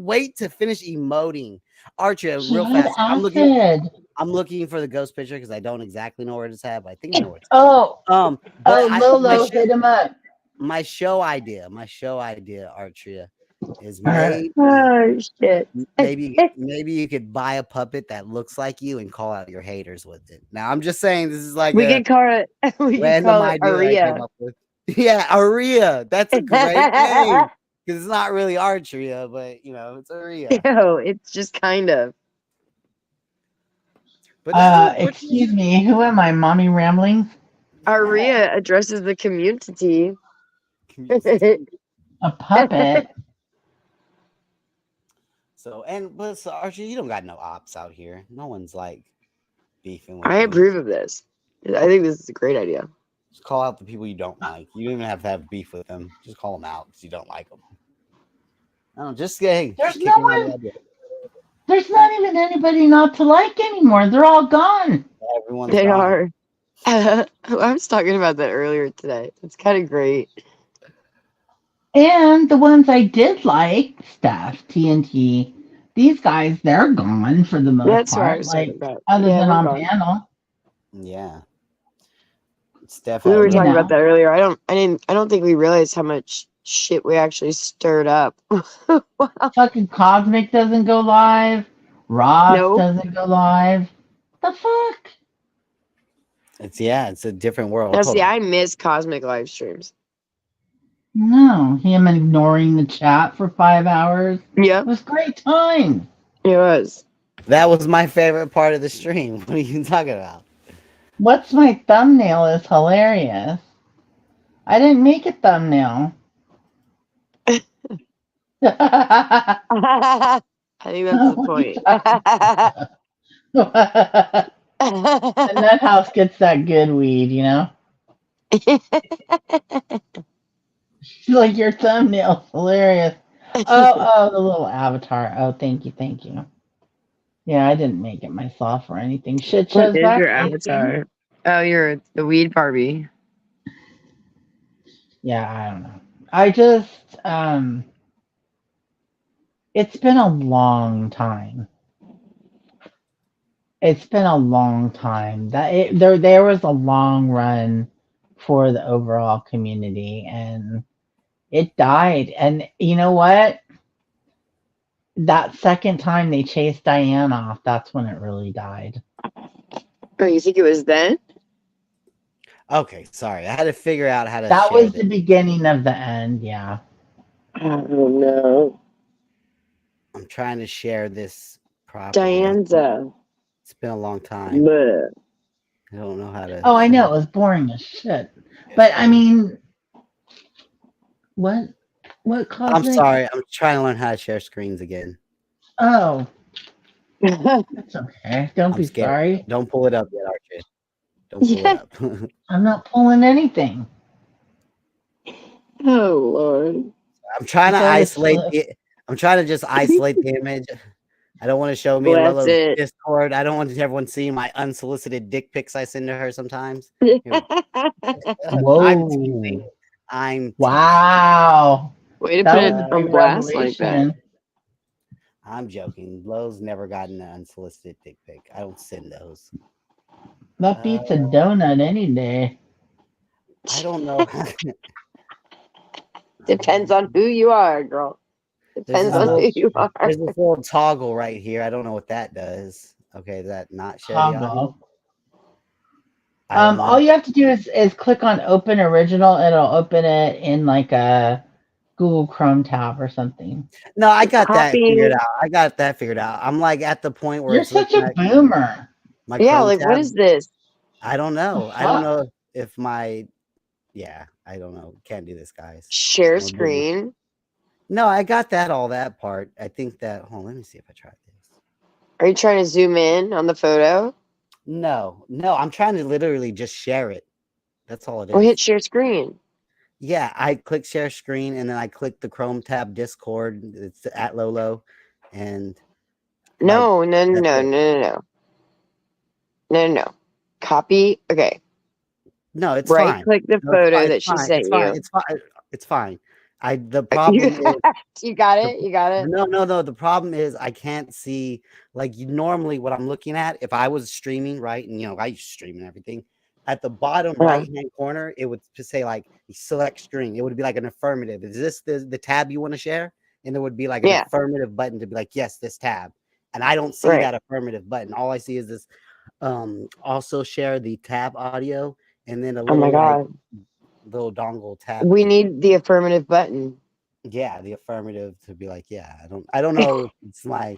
wait to finish emoting. Archer, She real had fast. acid. I'm looking for the ghost picture because I don't exactly know where it's at, but I think I know where it's at. Oh, But Lolo, hit him up. my show idea, Archer, is All right. Oh shit. maybe you could buy a puppet that looks like you and call out your haters with it. Now I'm just saying this is like We a could call it. We could random call it idea that I came Aria. up with. Yeah, Aria. That's a great name because it's not really Archeria, but you know, it's Aria. No, it's just kind of. But unfortunately, Excuse me, who am I, Mommy Ramblings? Aria addresses the community. A puppet? so Archie, you don't got no ops out here. No one's like beefing with I you. approve of this. I think this is a great idea. Just call out the people you don't like. You don't even have to have beef with them. Just call them out because you don't like them. No, just kidding. There's Just no kicking out one. the idea. There's not even anybody not to like anymore. They're all gone. Everyone's They gone. are. I was talking about that earlier today. It's kind of great. And the ones I did like, Steph, TNT, these guys, they're gone for the most That's what I part. was Like, talking about. other Yeah, than they're on gone. panel. Yeah. Steph We had were a talking know. about that earlier. I don't think we realized how much shit we actually stirred up. Wow. Fucking Cosmic doesn't go live. Ross No. doesn't go live. The fuck? it's a different world. Now, Hold see, on. I miss Cosmic live streams. No, him ignoring the chat for 5 hours. Yep, It was great time. it was. That was my favorite part of the stream. What are you talking about? What's my thumbnail is hilarious. I didn't make a thumbnail. I think that's the point. And that house gets that good weed, you know? Like your thumbnail's hilarious. Oh, the little avatar. Oh, thank you, thank you. Yeah, I didn't make it myself or anything. Shit What shows is back. your Casey. avatar? Oh, you're the weed Barbie. Yeah, I don't know. I just it's been a long time. It's been a long time. There was a long run for the overall community and it died. And you know what? That second time they chased Diane off, that's when it really died. Oh, you think it was then? Okay, sorry. I had to figure out how to That share was this. the beginning of the end, yeah. Oh no, I'm trying to share this properly. Dianza. It's been a long time. Bleh. I don't know how to. Oh, I share know, it was boring as shit. But I mean, what I'm Cosmic? sorry. I'm trying to learn how to share screens again. Oh, that's okay. Don't I'm be scared. sorry. Don't pull it up yet, Archie. Don't pull it up. I'm not pulling anything. Oh Lord. I'm trying to It's all isolate this- the. I'm trying to just isolate the image. I don't want to show me and Bless Lolo's it. Discord. I don't want everyone seeing my unsolicited dick pics I send to her sometimes. I'm teasing. Whoa. I'm teasing. Wow. Way to That put was it a on big blast like that. revelation. I'm joking. Lo's never gotten an unsolicited dick pic. I don't send those. That beats a donut any day. I don't know. Depends on who you are, girl. Depends on who you are. There's this little toggle right here. I don't know what that does. Okay, does that not share the audio? Toggle. I don't know. All you have to do is click on open original. It'll open it in like a Google Chrome tab or something. No, I got that Copy. figured out. I got that figured out. I'm like at the point where You're it's such looking a at boomer. my Yeah, Chrome like tab. what is this? I don't know. The I don't fuck? know if my I don't know. Can't do this, guys. Share I'm a boomer. screen. No, I got that part. I think that let me see if I tried this. Are you trying to zoom in on the photo? No, I'm trying to literally just share it. That's all it is. Or hit share screen. Yeah, I click share screen and then I click the Chrome tab Discord. It's at Lolo, and No. Copy. Okay. No, it's Right fine. click the No, photo that it's she fine. sent It's fine. you. It's fine. It's fine. The problem is You got it? You got it? no. The problem is I can't see normally what I'm looking at. If I was streaming, right, and I used to stream and everything, at the bottom right hand corner, it would just say select screen. It would be like an affirmative. Is this the tab you want to share? And there would be like an affirmative button to be like, yes, this tab. And I don't see that affirmative button. All I see is this also share the tab audio and then a little little dongle tab. We need the affirmative button. Yeah, the affirmative to be like, I don't know if it's my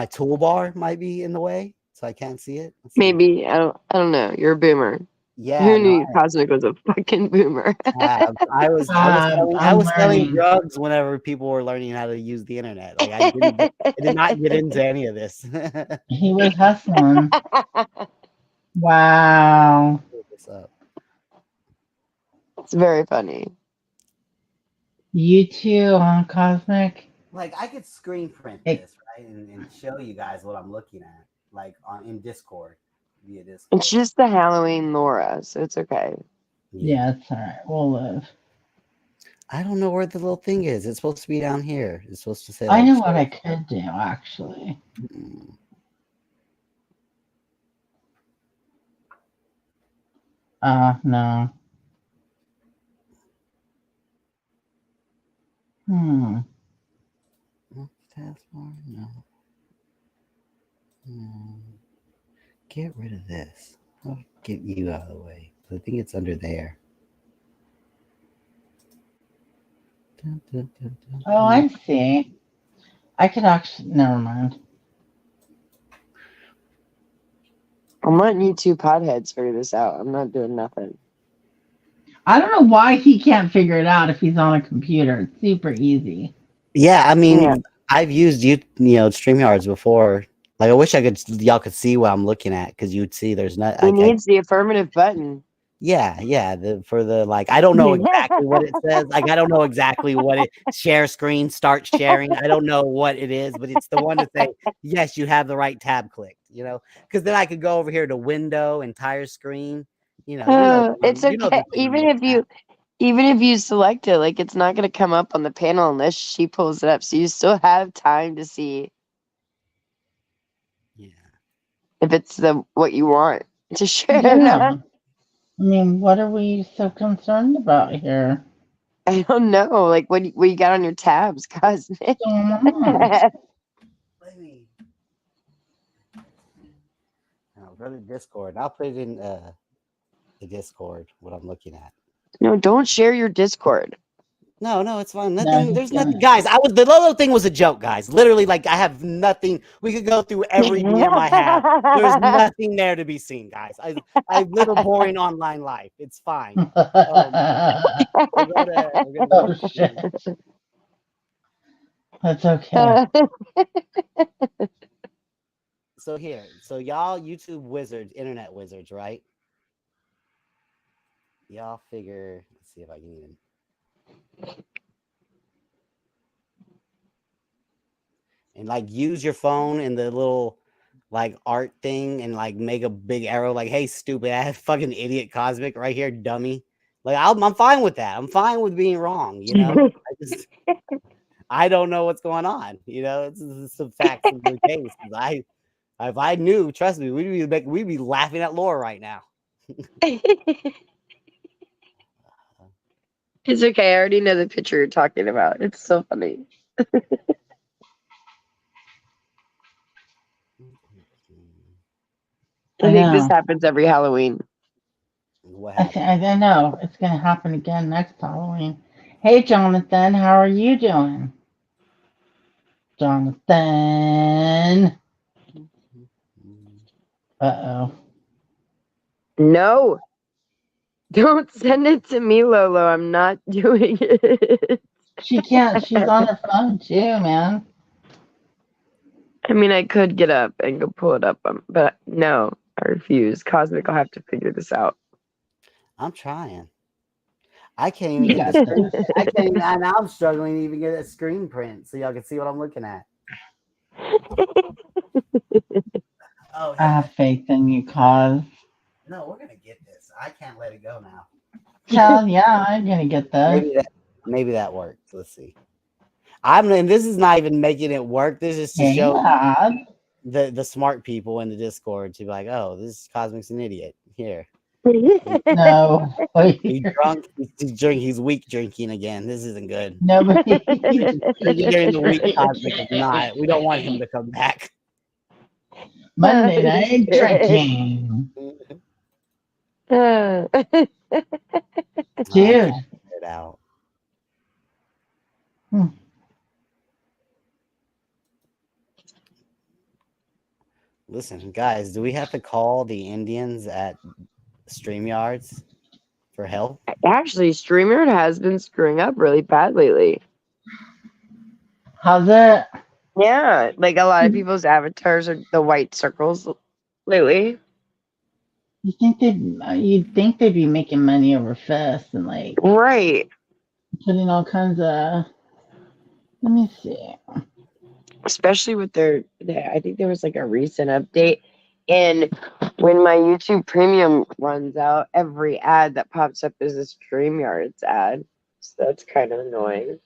toolbar might be in the way, so I can't see it. Maybe. I don't know. You're a boomer. Yeah. Who knew Cosmic was a fucking boomer? I was selling drugs whenever people were learning how to use the internet. Like I did not get into any of this. He was hustling. Wow. What's up? It's very funny. You too, Cosmic? Like I could screen print this, right? And show you guys what I'm looking at, like in Discord. Via Discord. It's just the Halloween Laura, so it's okay. Yeah, it's all right. We'll live. I don't know where the little thing is. It's supposed to be down here. It's supposed to say. I know what I could do, actually. No. No. Get rid of this. I'll get you out of the way. I think it's under there. Oh, I see. I could actually. Never mind. I'm letting you two potheads figure this out. I'm not doing nothing. I don't know why he can't figure it out if he's on a computer. It's super easy. Yeah, I mean, I've used StreamYards before. Like, I wish y'all could see what I'm looking at because you'd see there's not. He needs the affirmative button. Yeah. I don't know exactly what it says. Like, I don't know exactly what it share screen, start sharing. I don't know what it is, but it's the one to say, yes, you have the right tab clicked, because then I could go over here to window, entire screen, it's okay. Even if you select it, like it's not going to come up on the panel unless she pulls it up. So you still have time to see. Yeah. If it's what you want to share. Yeah. I mean, what are we so concerned about here? I don't know. Like, what you got on your tabs, Cosmic? Let me. I'll go to Discord. I'll put it in the Discord, what I'm looking at. No, don't share your Discord. No, it's fine. Nothing. There's nothing, guys. The Lolo thing was a joke, guys. Literally, like I have nothing. We could go through every DM I have. There's nothing there to be seen, guys. I live a boring online life. It's fine. Shit. That's okay. So y'all YouTube wizards, internet wizards, right? Y'all figure. Let's see if I can even. and like use your phone and the little like art thing and like make a big arrow like, hey, stupid ass fucking idiot cosmic right here, dummy. Like I'm fine with that. I'm fine with being wrong, you know. I don't know what's going on, you know. It's the facts of the case. If I knew, trust me, we'd be laughing at Laura right now. It's okay. I already know the picture you're talking about. It's so funny. I think this happens every Halloween. What I know it's gonna happen again next Halloween. Hey, Jonathan, how are you doing? Jonathan. Uh-oh. No. Don't send it to me, Lolo. I'm not doing it. She can't. She's on her phone too, man. I mean, I could get up and go pull it up, but no, I refuse. Cosmic, I'll have to figure this out. I'm trying. I can't even get the screen. I can't even. Now I'm struggling to even get a screen print so y'all can see what I'm looking at. Oh, I have faith in you, Cos. No, we're gonna get this. I can't let it go now. Hell yeah, I'm gonna get this. Maybe that works. Let's see. And this is not even making it work. This is to show the smart people in the Discord to be like, oh, this Cosmic's an idiot. Here. No. He's drunk. He's weak drinking again. This isn't good. Nobody. During the week, Cosmic is not. We don't want him to come back. Monday night drinking. Dude. It out. Listen, guys, do we have to call the Indians at StreamYards for help? Actually, StreamYard has been screwing up really bad lately. How's it? Yeah, like a lot of people's avatars are the white circles lately. You'd think they'd be making money over Fist and like right, putting all kinds of. Let me see. Especially with I think there was like a recent update, and when my YouTube Premium runs out, every ad that pops up is a StreamYards ad. So that's kind of annoying.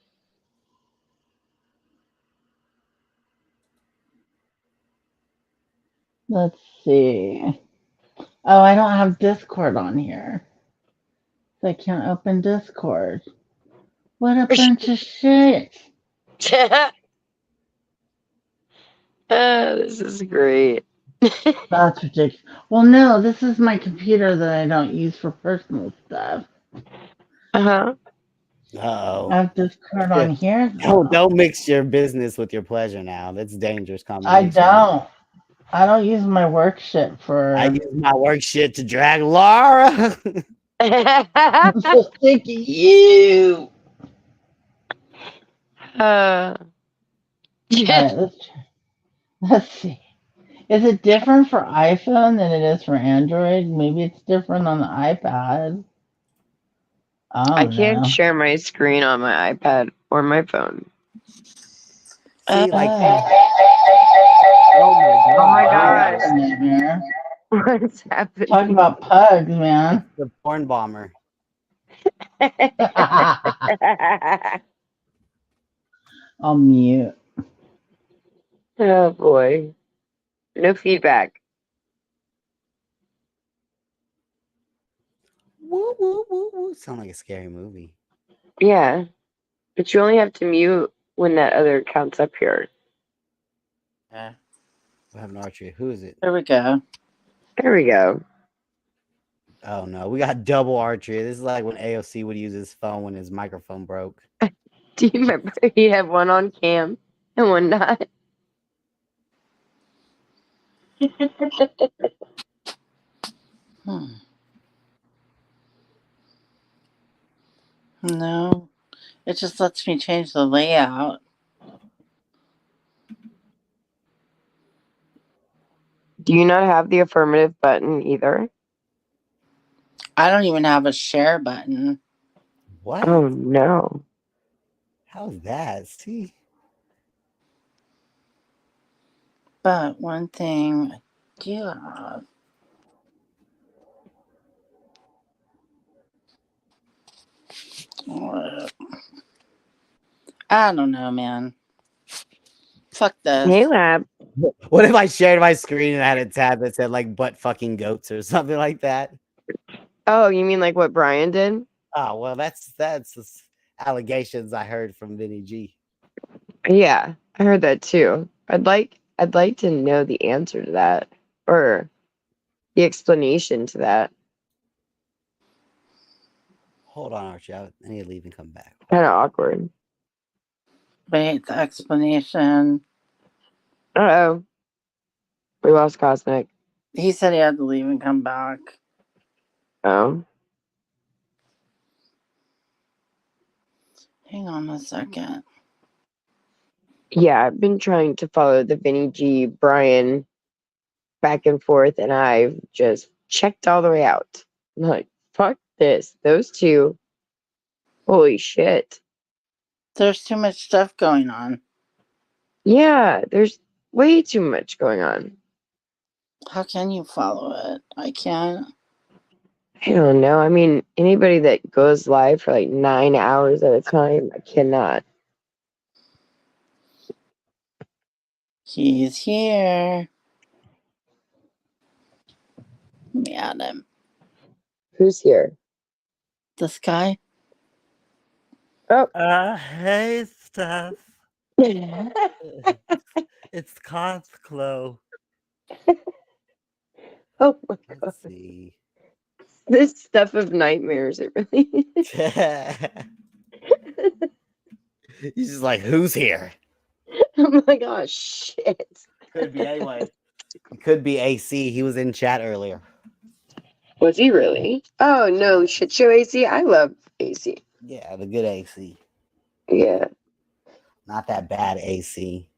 Let's see. Oh, I don't have Discord on here. So I can't open Discord. What a bunch of shit. This is great. That's ridiculous. Well, no, this is my computer that I don't use for personal stuff. Uh-huh. Uh-oh. I have Discord on here. Don't mix your business with your pleasure now. That's dangerous combination. I don't use my work shit for. I use my work shit to drag Laura. I'm so sick of you. Yeah. All right, let's see. Is it different for iPhone than it is for Android? Maybe it's different on the iPad. I can't share my screen on my iPad or my phone. See, like, oh my god. What's happening? Talk about pugs, man. The porn bomber. I'll mute. Oh boy. No feedback. Woo, woo, woo, woo. Sound like a scary movie. Yeah. But you only have to mute when that other account's up here. Yeah. We have an archery. Who is it? There we go. There we go. Oh no, we got double archery. This is like when AOC would use his phone when his microphone broke. Do you remember he had one on cam and one not? No, it just lets me change the layout. Do you not have the affirmative button either? I don't even have a share button. What? Oh no. How's that? See? But one thing I do have. I don't know, man. Fuck this. Hey, Lab. What if I shared my screen and I had a tab that said like butt fucking goats or something like that? Oh, you mean like what Brian did? Oh well, that's just allegations I heard from Vinny G. Yeah, I heard that too. I'd like to know the answer to that, or the explanation to that. Hold on, Archie. I need to leave and come back. Kind of awkward. Wait, the explanation. Uh-oh. We lost Cosmic. He said he had to leave and come back. Oh. Hang on a second. Yeah, I've been trying to follow the Vinny G, Brian back and forth, and I've just checked all the way out. I'm like, fuck this. Those two. Holy shit. There's too much stuff going on. Yeah, there's way too much going on. How can you follow it? I can't. I don't know. I mean, anybody that goes live for like 9 hours at a time, I cannot. He's here. Let me add him. Who's here? This guy? Oh. Hey, Steph. It's Cosclo. Oh my god. Let's see. This stuff of nightmares, it really is. He's just like, who's here? Oh my gosh, shit. Could be anyway. It could be AC. He was in chat earlier. Was he really? Oh no, shit show AC. I love AC. Yeah, the good AC. Yeah. Not that bad AC.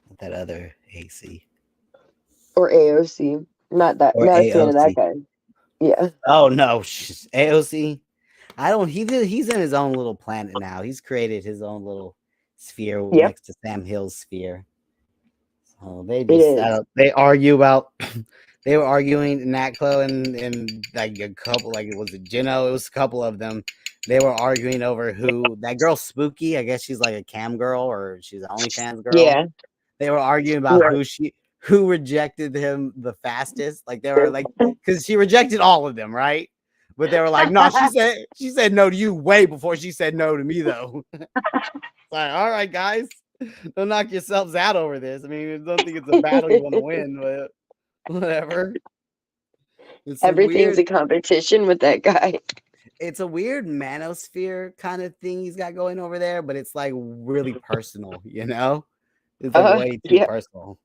Not that other AC. Or AOC. Not Or a fan of that AOC. guy. Yeah. Oh no, AOC. He's in his own little planet now. He's created his own little sphere next to Sam Hill's sphere. So they they argue about they were arguing Natclo and like a couple, like it was a Gino, it was a couple of them. They were arguing over who that girl Spooky, I guess she's like a cam girl or she's an OnlyFans girl. Yeah. They were arguing about who rejected him the fastest. Like they were like, because she rejected all of them, right? But they were like, no, she said no to you way before she said no to me, though. Like, all right, guys, don't knock yourselves out over this. I mean, I don't think it's a battle you want to win, but whatever. Everything's a competition with that guy. It's a weird manosphere kind of thing he's got going over there, but it's like really personal, you know? It's like way too personal.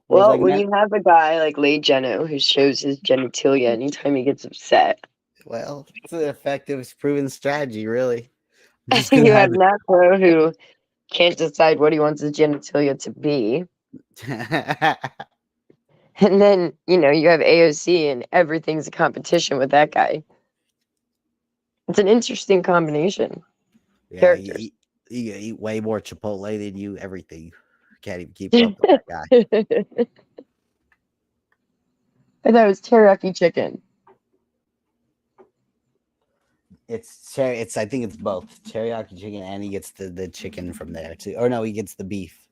Well, like, when you have a guy like Lay Geno who shows his genitalia anytime he gets upset. Well, it's an effective, proven strategy, really. You have Natclo who can't decide what he wants his genitalia to be. And then, you have AOC and everything's a competition with that guy. It's an interesting combination. Yeah, characters. You eat way more Chipotle than you everything. Can't even keep up with that guy. I thought it was teriyaki chicken. It's I think it's both teriyaki chicken and he gets the chicken from there too. Or no, he gets the beef.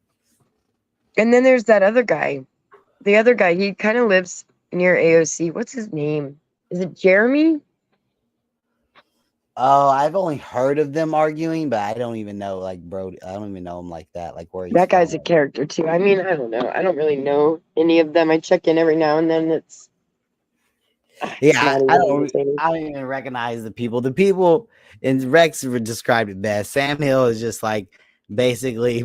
And then there's that other guy. The other guy, he kind of lives near AOC. What's his name? Is it Jeremy? Oh, I've only heard of them arguing, but I don't even know, like, bro, I don't even know him like that. Like, where he's that guy's a character too. I mean, I don't know. I don't really know any of them. I check in every now and then. I don't even recognize the people. The people, and Rex described it best. Sam Hill is just like basically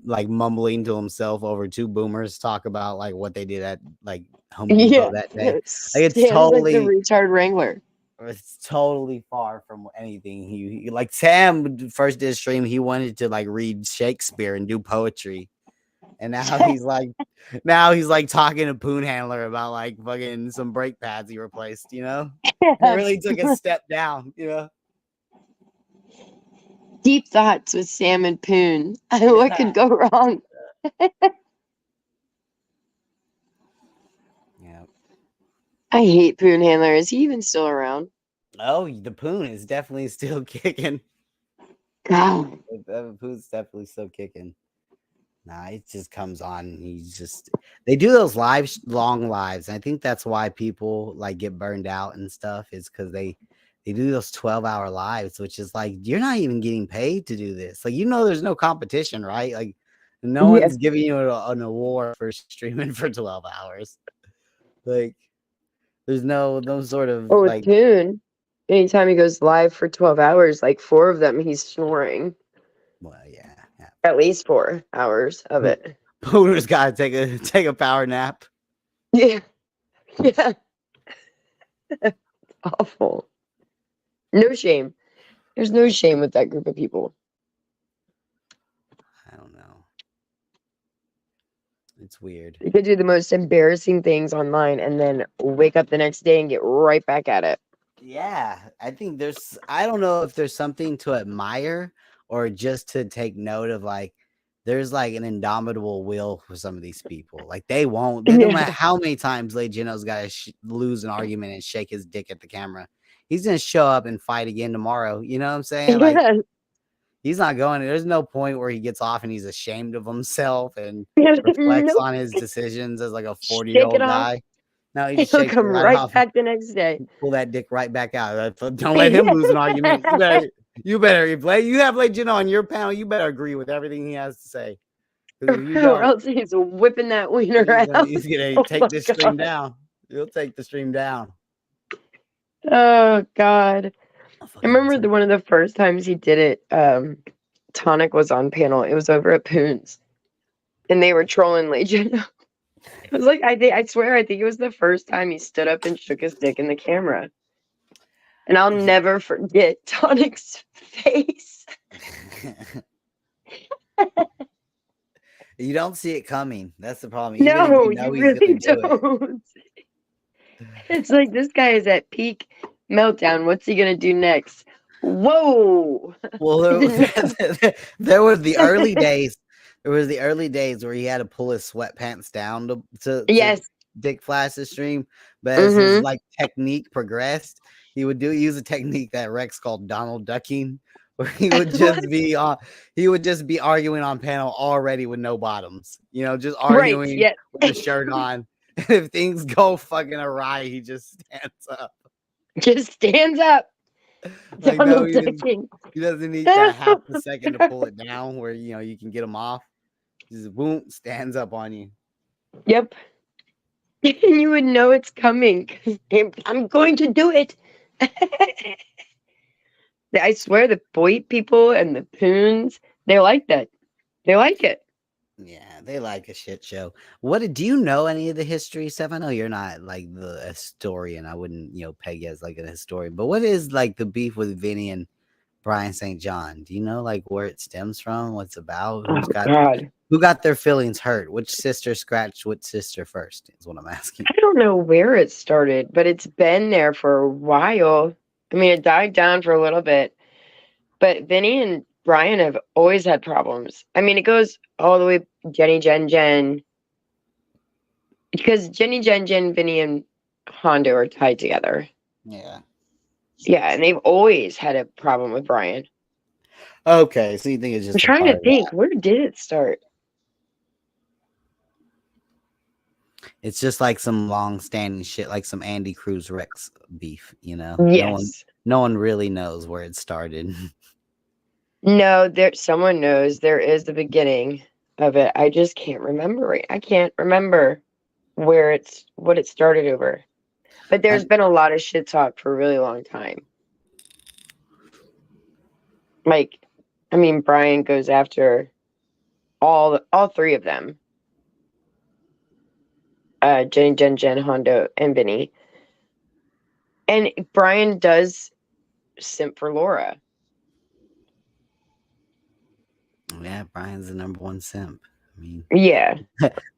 like mumbling to himself over two boomers talk about like what they did at like Home Depot that day. Like it's totally like the retard wrangler. It's totally far from anything he like. Sam first did a stream, he wanted to like read Shakespeare and do poetry, and now he's like talking to Poon Handler about like fucking some brake pads he replaced. He really took a step down. Deep thoughts with Sam and Poon. What could go wrong? Yeah. I hate Poon Handler. Is he even still around? Oh, the Poon is definitely still kicking. God. Poon's definitely still kicking. Nah, it just comes on. And he's just they do those long lives. And I think that's why people like get burned out and stuff. Is because they do those 12-hour lives, which is like you're not even getting paid to do this. Like there's no competition, right? Like no Yeah. one's giving you an award for streaming for 12 hours. Like there's no sort of Oh, with like Poon, anytime he goes live for 12 hours, like 4 of them, he's snoring. well, yeah. At least 4 hours of it. Pooner's got to take a power nap. Yeah. Yeah. Awful. No shame. There's no shame with that group of people. I don't know. It's weird. They could do the most embarrassing things online and then wake up the next day and get right back at it. Yeah, I think I don't know if there's something to admire or just to take note of there's like an indomitable will for some of these people. Like they no matter how many times Legeno's got to lose an argument and shake his dick at the camera. He's going to show up and fight again tomorrow. You know what I'm saying? Like Yeah. he's not going. There's no point where he gets off and he's ashamed of himself and Yeah, reflects nope. on his decisions as like a Shake 40-year-old it off. guy. No, he just He'll shakes it come right right off. back the next day. Pull that dick right back out. Don't let him lose an argument. You better if you have Legeno on your panel, you better agree with everything he has to say. Because if you Or don't, else he's whipping that wiener out. he's gonna Oh take my this stream God. down. He'll take the stream down. Oh God. I remember one of the first times he did it, Tonic was on panel. It was over at Poon's. And they were trolling Legion. It was like I swear, I think it was the first time he stood up and shook his dick in the camera. And I'll never forget Tonic's face. You don't see it coming. That's the problem. No, Even if you he's really gonna do it. don't. It's like this guy is at peak meltdown. What's he gonna do next? Whoa! Well, there was the early days. There was the early days where he had to pull his sweatpants down to Yes. Dick Flash the stream. But as his technique progressed, he would use a technique that Rex called Donald ducking, where he would just be arguing on panel already with no bottoms. Just arguing with the shirt on. And if things go fucking awry, he just stands up. Just stands up. Like Donald no, ducking. he doesn't need that half a second to pull it down where you can get him off. Just boom, stands up on you. Yep. And you would know it's coming. I'm going to do it. I swear the Boyd people and the Poons, they like that. They like it. Yeah, they like a shit show. Do you know any of the history stuff? I know you're not like the historian. I wouldn't, peg you as like a historian. But what is like the beef with Vinny and Brian St. John? Do you know like where it stems from? What's about? Who got their feelings hurt? Which sister scratched which sister first? Is what I'm asking. I don't know where it started, but it's been there for a while. I mean, it died down for a little bit, but Vinny and Brian have always had problems. I mean, it goes all the way Jenny Jen, because Jenny Jen, Vinny, and Hondo are tied together. Yeah. Yeah, and they've always had a problem with Brian. Okay, so you think it's just? I'm trying to think. Where did it start? It's just like some long-standing shit, like some Andy Cruz Rex beef, Yes. No one really knows where it started. No, someone knows. There is the beginning of it. I just can't remember it. I can't remember what it started over. But there's been a lot of shit talk for a really long time. Like, I mean, Brian goes after all 3 of them. Jenny, Jen, Hondo, and Vinny. And Brian does simp for Laura. Yeah, Brian's the number one simp. I mean, yeah.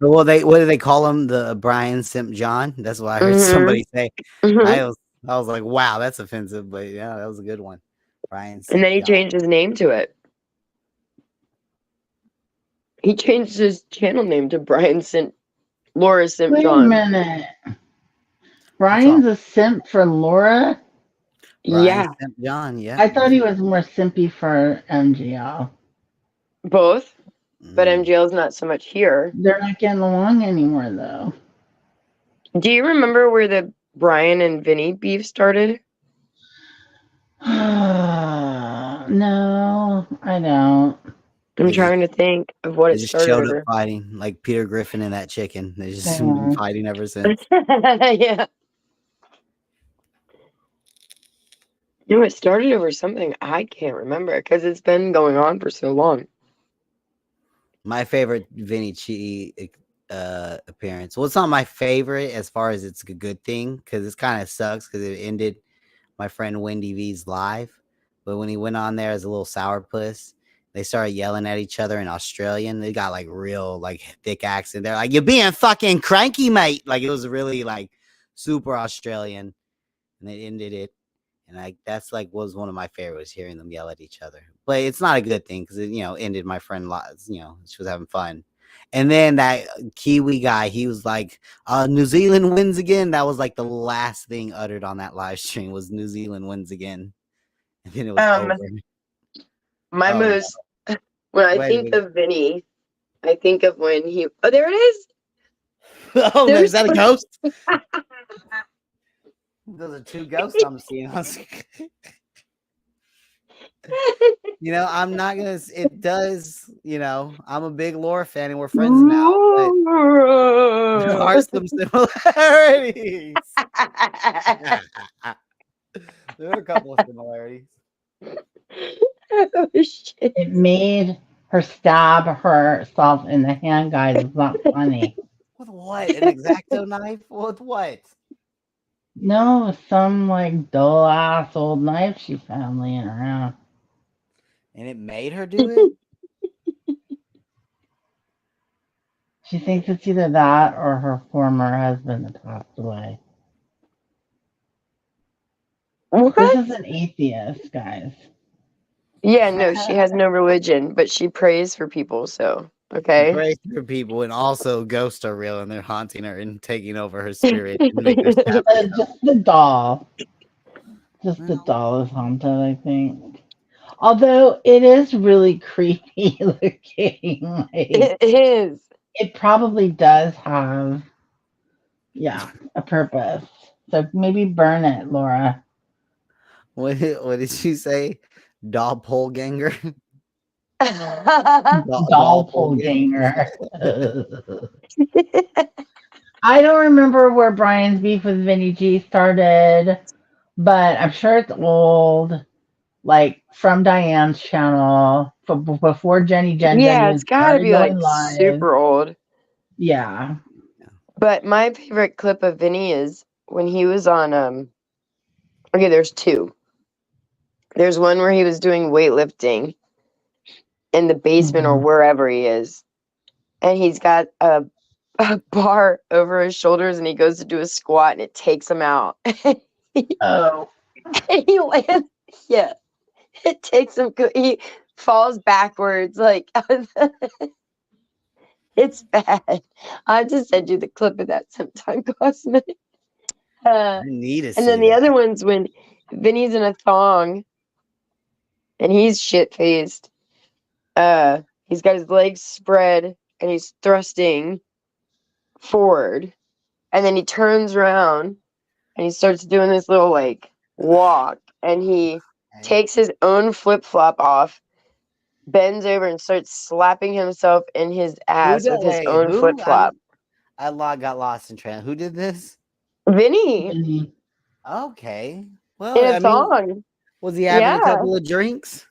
Well, what do they call him? The Brian Simp John? That's what I heard somebody say. I was like, wow, that's offensive, but yeah, that was a good one. Brian Simp And then he John. changed his name to it. He changed his channel name to Brian St. Laura St. Wait a John. minute. Brian's a simp for Laura? Brian Yeah, St. John, yeah. I thought he was more simpy for MGL. both. But Mm. MGL's not so much here. They're not getting along anymore, though. Do you remember where the Brian and Vinny beef started? No, I don't. I'm They just, trying to think of what they it just started showed up over. fighting, like Peter Griffin and that chicken. They just Yeah. been fighting ever since. Yeah. No, it started over something I can't remember because it's been going on for so long. My favorite Vinny Chi appearance. Well, it's not my favorite as far as it's a good thing because it kind of sucks because it ended my friend Wendy V's live. But when he went on there as a little sourpuss, they started yelling at each other in Australian. They got like real like thick accent. They're like, "You're being fucking cranky, mate." Like it was really like super Australian, and they ended it. And that's like was one of my favorites, hearing them yell at each other. But it's not a good thing because it, ended my friend. She was having fun. And then that Kiwi guy, he was like, New Zealand wins again. That was like the last thing uttered on that live stream was New Zealand wins again. And then it was over. My Oh, moose. When I Wait a think minute. of Vinny, I think of when he. Oh, there it is. Oh, There's is that a ghost? Those are two ghosts I'm seeing on screen. I'm not gonna. It does. I'm a big Laura fan, and we're friends now. But there are some similarities. There are a couple of similarities. Oh, shit. It made her stab herself in the hand, guys. It's not funny. With what? An X-Acto knife? With what? No, some like dull ass old knife she found laying around. And it made her do it? She thinks it's either that or her former husband that passed away. This What? is an atheist, guys. Yeah, no, she has no religion, but she prays for people, so okay. Prays for people, and also ghosts are real and they're haunting her and taking over her spirit and make her stab herself. Just the doll. Just the Well. doll is haunted, I think. Although it is really creepy looking. Like, It is. it probably does have, a purpose. So maybe burn it, Laura. What did you say? Doppelganger? Doppelganger. I don't remember where Brian's beef with Vinny G started, but I'm sure it's old, like from Diane's channel, before Jenny Jen Yeah, it's even gotta started be like going live. super old. Yeah. But my favorite clip of Vinny is when he was on okay, there's two. There's one where he was doing weightlifting in the basement or wherever he is. And he's got a bar over his shoulders and he goes to do a squat and it takes him out. Oh. And he lands, yeah. It takes him, he falls backwards. Like, it's bad. I'll just send you the clip of that sometime, Cosmic. I need to see And then the that. other one's when Vinny's in a thong and he's shit faced. He's got his legs spread and he's thrusting forward. And then he turns around and he starts doing this little like walk and he takes his own flip flop off, bends over and starts slapping himself in his ass with his own flip flop. I got lost in trend. Who did this? Vinny. Okay. Well, In a thong. Was he having a couple of drinks?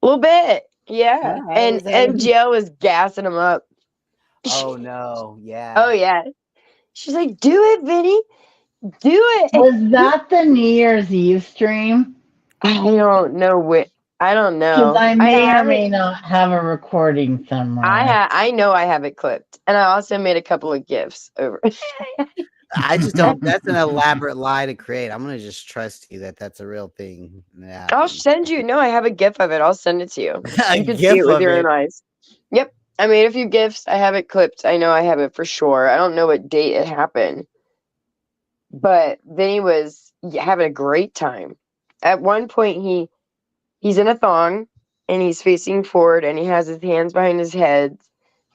A little bit. Yeah. Right, And MGL was gassing him up. Oh no, yeah. Oh yeah. She's like, do it, Vinny. Do it. Was that the New Year's Eve stream? I don't know I don't know. Because I may or may not have a recording somewhere. I know I have it clipped. And I also made a couple of GIFs over. I just don't. That's an elaborate lie to create. I'm gonna just trust you that that's a real thing. Yeah. I'll send you. No, I have a GIF of it. I'll send it to you. A You can GIF see it with of your it? own eyes. Yep. I made a few GIFs. I have it clipped. I know I have it for sure. I don't know what date it happened. But Vinny was having a great time. At one point, he's in a thong and he's facing forward and he has his hands behind his head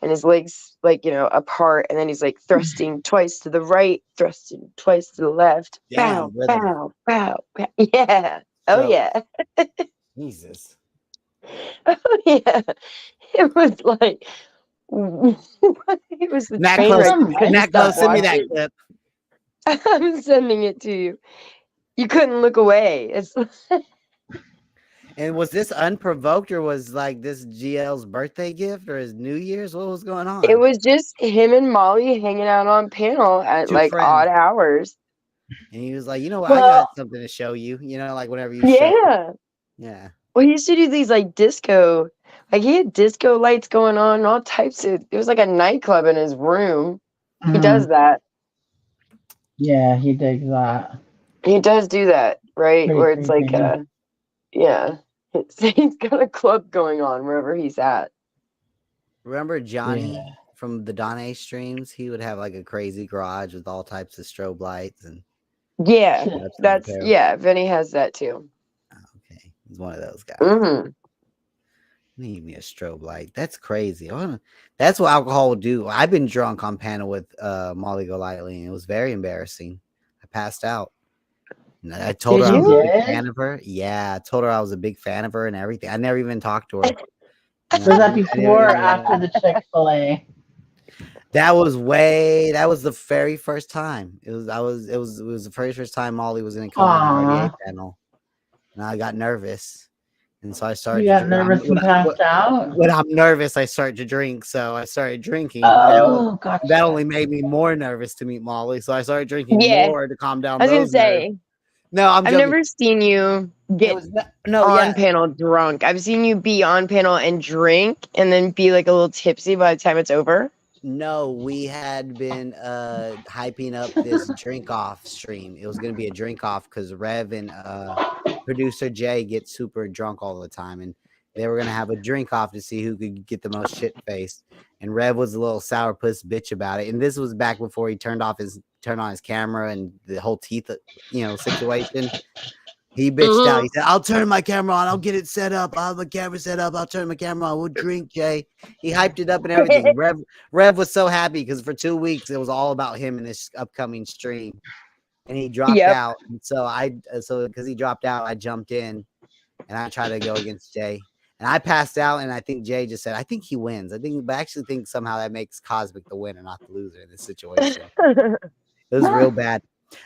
and his legs apart, and then he's like thrusting twice to the right, thrusting twice to the left. Damn, Bow, rhythm. bow, bow, bow. Yeah. Oh So- yeah. Jesus. Oh yeah. It was like it was the Nat train Close, wreck. You couldn't Nat stop Close, send me that watching. clip. I'm sending it to you. You couldn't look away. It's And was this unprovoked, or was like this GL's birthday gift or his New Year's? What was going on? it was just him and Molly hanging out on panel at Two like friends. odd hours. And he was like, you know what? Well- I got something to show you. You know, like whenever you show. Yeah. Yeah. Well, he used to do these like disco, like he had disco lights going on and all types of. It was like a nightclub in his room. He does that. Yeah, he digs that. He does do that, right? Pretty Where it's like, creepy. yeah, he's got a club going on wherever he's at. Remember Johnny Yeah. from the Donne streams? He would have like a crazy garage with all types of strobe lights and Yeah, Shit. types of that's apparel. yeah. Vinny has that too. Okay, he's one of those guys. Mm-hmm. Need me a strobe light. That's crazy. That's what alcohol will do. I've been drunk on panel with Molly Golightly, and it was very embarrassing. I passed out. And I told Did her I was you? a big Did? fan of her. Yeah, I told her I was a big fan of her and everything. I never even talked to her. Was that I didn't before or even- after the Chick-fil-A? That was the very first time. It was the very first time Molly was gonna come on the RDA Aw. panel. And I got nervous. And so I started You got to nervous and passed out? when I'm nervous, I start to drink. So I started drinking. Oh, gotcha. That only made me more nervous to meet Molly. So I started drinking Yeah. more to calm down I was gonna those nerves. say, No, I'm I've joking. never seen you It get was no, on yeah. panel drunk. I've seen you be on panel and drink and then be like a little tipsy by the time it's over. No, we had been hyping up this drink off stream. It was gonna be a drink off because Rev and producer Jay get super drunk all the time, and they were gonna have a drink off to see who could get the most shit faced. And Rev was a little sourpuss bitch about it. And this was back before he turned on his camera and the whole teeth, situation. He bitched out. He said, I'll turn my camera on. I'll get it set up. I'll have my camera set up. I'll turn my camera on. We'll drink, Jay. He hyped it up and everything. Rev was so happy because for 2 weeks, it was all about him in this upcoming stream. And he dropped out. And so because he dropped out, I jumped in and I tried to go against Jay. And I passed out. And I think Jay just said, I think he wins. But I actually think somehow that makes Cosmic the winner, not the loser in this situation. It was real bad.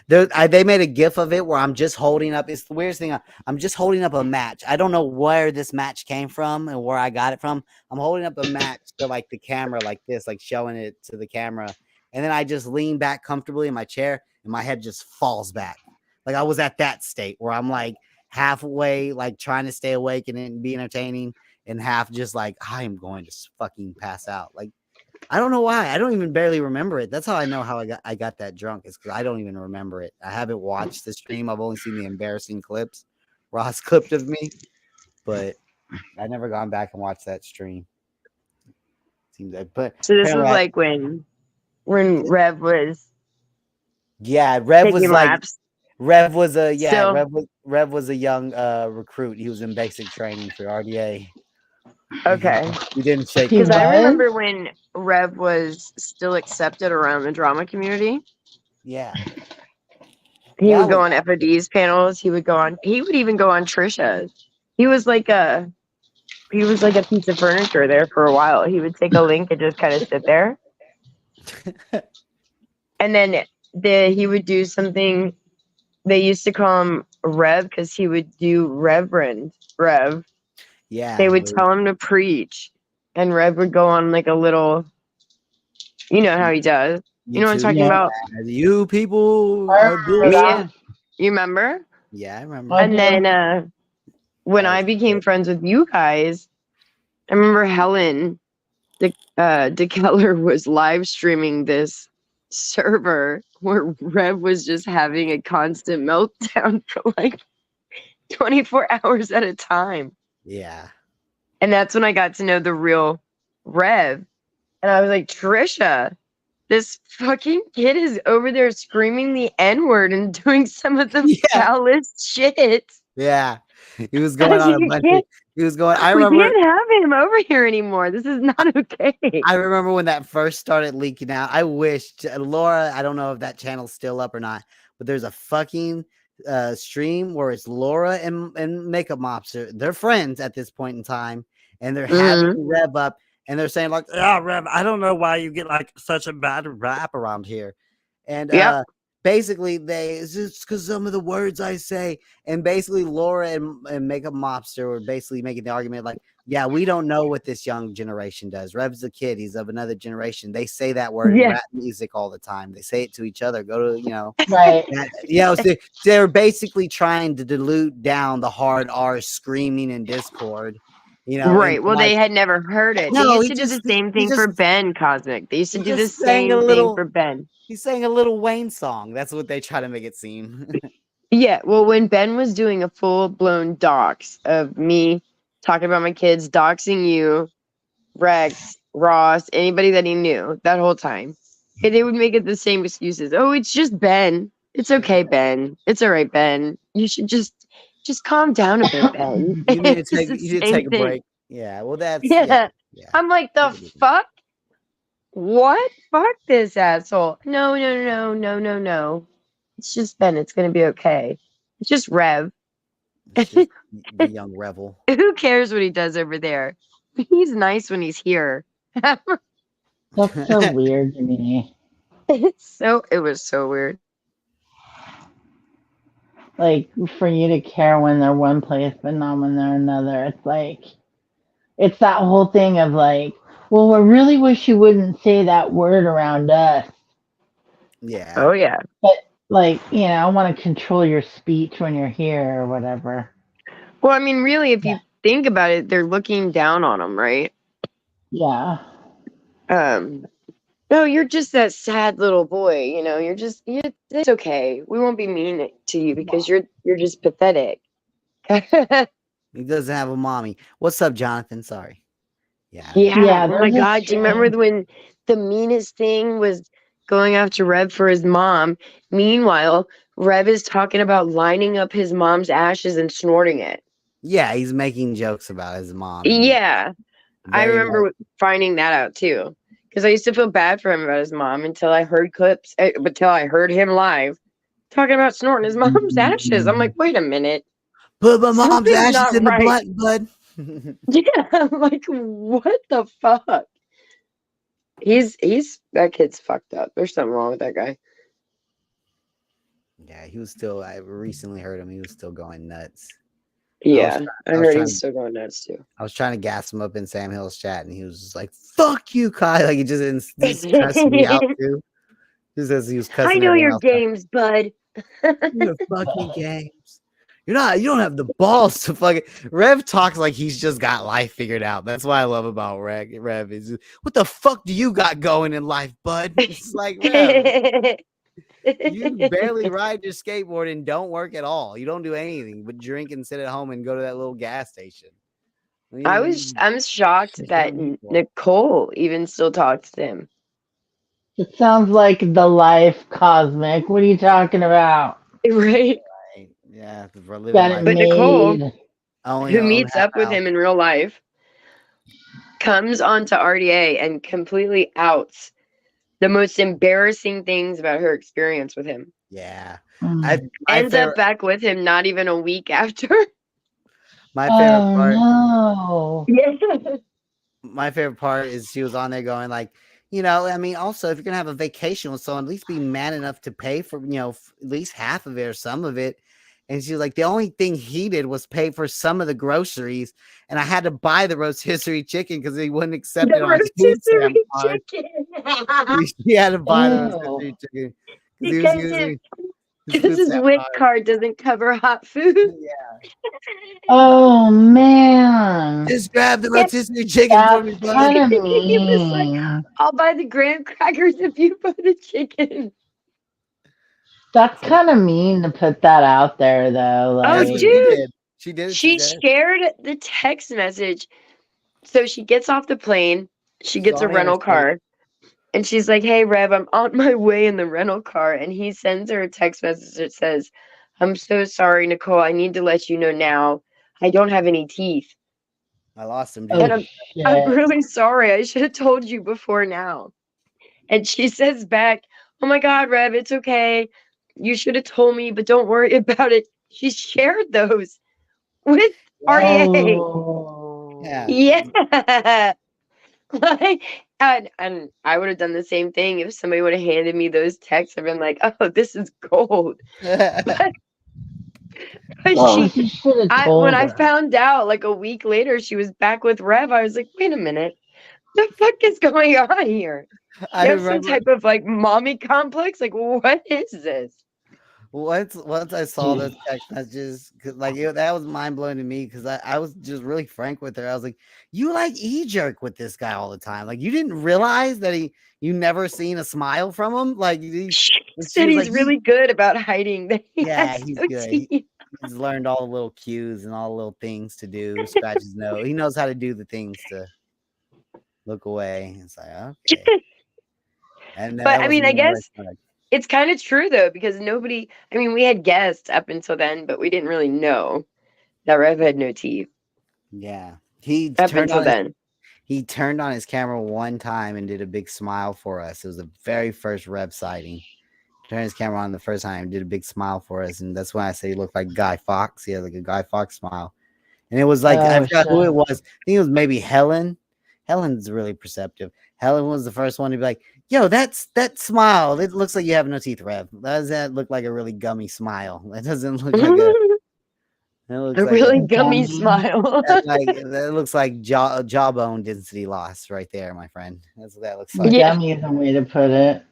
They made a gif of it where I'm just holding up. It's the weirdest thing. I'm just holding up a match. I don't know where this match came from and where I got it from. I'm holding up a match to like the camera, like this, like showing it to the camera. And then I just lean back comfortably in my chair and my head just falls back. Like I was at that state where I'm like halfway, like trying to stay awake and be entertaining, and half just like, I am going to fucking pass out. Like, I don't know why. I don't even barely remember it. That's how I know how I got that drunk. Is because I don't even remember it. I haven't watched the stream. I've only seen the embarrassing clips Ross clipped of me, but I never gone back and watched that stream. Seems like, but So this was like when Rev was Rev was taking like laps. Rev was a Still. Rev was a young recruit. He was in basic training for RDA. Okay. He didn't shake. Because I was? remember when Rev was still accepted around the drama community. Yeah. He That would go was- on FOD's panels. He would even go on Trisha's. He was like a piece of furniture there for a while. He would take a link and just kind of sit there. And then he would do something. They used to call him Rev because he would do Reverend Rev. Yeah. They would tell him to preach, and Rev would go on like a little, you know how he does. You know what I'm talking about? You people I are remember good. that. You remember? Yeah, I remember. I And do. then when That I was became good. friends with you guys, I remember Helen DeKeller was live streaming this server where Rev was just having a constant meltdown for like 24 hours at a time. Yeah. And that's when I got to know the real Rev. And I was like, Trisha, this fucking kid is over there screaming the N-word and doing some of the Yeah. foulest shit. Yeah. He was going on a You bunch of, can't- he was going, I We remember, can't have him over here anymore. This is not okay. I remember when that first started leaking out. I wished Laura, I don't know if that channel's still up or not, but there's a fucking stream where it's Laura and Makeup Mobster. They're friends at this point in time, and they're having Rev up, and they're saying like, "Yeah, Rev, I don't know why you get like such a bad rap around here," and basically it's just because some of the words I say, and basically Laura and Makeup Mobster were basically making the argument like, yeah, we don't know what this young generation does. Rev's a kid. He's of another generation. They say that word in rap music all the time. They say it to each other. Go to, Right. So they're basically trying to dilute down the hard R screaming in Discord. Right. Well, they had never heard it. No, they used to do the same thing for Ben Cosmic. They used to do the same thing for Ben. He sang a little Wayne song. That's what they try to make it seem. Yeah. Well, when Ben was doing a full-blown dox of me talking about my kids, doxing you, Rex, Ross, anybody that he knew that whole time, they would make it the same excuses. Oh, it's just Ben. It's okay, Ben. It's all right, Ben. You should just calm down a bit, Ben. You need to take a break. Yeah. Well, that's yeah. I'm like, the fuck? What? Fuck this asshole. No. It's just Ben. It's going to be okay. It's just Rev. It's just the young Revel. Who cares what he does over there? He's nice when he's here. That's so weird to me. It was so weird. Like, for you to care when they're one place but not when they're another. It's like, it's that whole thing of like, well, I really wish you wouldn't say that word around us. Yeah. Oh, yeah. But, like, I want to control your speech when you're here or whatever. Well, I mean, really, if you think about it, they're looking down on them, right? Yeah. No, you're just that sad little boy, it's okay. We won't be mean to you because you're just pathetic. He doesn't have a mommy. What's up, Jonathan? Sorry. Yeah. Yeah. Oh my God. Do you remember when the meanest thing was going after Rev for his mom? Meanwhile, Rev is talking about lining up his mom's ashes and snorting it. Yeah, he's making jokes about his mom. Yeah. I remember finding that out too. Because I used to feel bad for him about his mom until I heard clips, until I heard him live talking about snorting his mom's ashes. I'm like, wait a minute. Put my mom's ashes in the blunt, bud. Yeah, I'm like, what the fuck? That kid's fucked up. There's something wrong with that guy. Yeah, he was still, I recently heard him, he was still going nuts. Yeah, I heard he's still going nuts too. I was trying to gas him up in Sam Hill's chat, and he was just like, "Fuck you, Kai!" Like he just cussing me out too. Just as he was cussing. I know your games, bud. Your fucking games. You don't have the balls to fucking. Rev talks like he's just got life figured out. That's what I love about Rev. Is just, what the fuck do you got going in life, bud? It's like, Rev, you barely ride your skateboard and don't work at all. You don't do anything but drink and sit at home and go to that little gas station. I'm shocked that Nicole even still talks to him. It sounds like the life Cosmic. What are you talking about? Right. Yeah, but Nicole, who meets up with him in real life, comes onto RDA and completely outs the most embarrassing things about her experience with him. Yeah. Ends up back with him not even a week after. My favorite part. No. Yeah. My favorite part is she was on there going like, I mean, also if you're gonna have a vacation with someone, at least be man enough to pay for, at least half of it or some of it. And she was like, the only thing he did was pay for some of the groceries, and I had to buy the rotisserie chicken because he wouldn't accept it on his food stamp card. He had to buy the rotisserie chicken because his WIC card doesn't cover hot food. Yeah. Oh man! Just grab the rotisserie chicken for me, buddy. He was like, "I'll buy the graham crackers if you buy the chicken." That's kind of mean to put that out there, though. Like, oh, dude, she did. She shared the text message. So she gets off the plane. She gets a Saw her rental car. And she's like, "Hey, Rev, I'm on my way in the rental car." And he sends her a text message that says, "I'm so sorry, Nicole. I need to let you know now. I don't have any teeth. I lost him, Oh And dude. I'm shit. really sorry. I should have told you before now." And she says back, "Oh my God, Rev, it's okay. You should have told me, but don't worry about it." She shared those with Yeah. REA. Oh. Yeah. Like, and I would have done the same thing if somebody would have handed me those texts. I've been like, "Oh, this is gold." But, but Oh, she, you should have when told I her. found out like a week later she was back with Rev, I was like, "Wait a minute, the fuck is going on here? I You have some remember type of like mommy complex? Like, what is this?" once I saw those text messages, because that was mind blowing to me because I was just really frank with her. I was like, "You like jerk with this guy all the time. Like you didn't realize that you never seen a smile from him. Like She she said was he's like, really good about hiding that he yeah, has he's no good. teeth. He's learned all the little cues and all the little things to do. Scratch his nose. He knows how to do the things to look away. It's like okay, and But that I was mean, I never. guess it's kind of true though, because nobody, I mean, we had guests up until then, but we didn't really know that Rev had no teeth Yeah, he up turned until on his then. He turned on his camera one time and did a big smile for us. It was the very first Rev sighting. Turned his camera on the first time, did a big smile for us, and that's when I say he looked like Guy Fawkes. He had like a Guy Fawkes smile, and it was like I Oh forgot who shit. it was. I think it was maybe Helen. Helen's really perceptive. Helen was the first one to be like, "Yo, that smile. It looks like you have no teeth, Rev. Does that look like a really gummy smile? That doesn't look like a. That looks A like really a gummy Gummy. smile. that looks like jawbone density loss right there, my friend. That's what that looks like. Yeah. Gummy is a way to put it.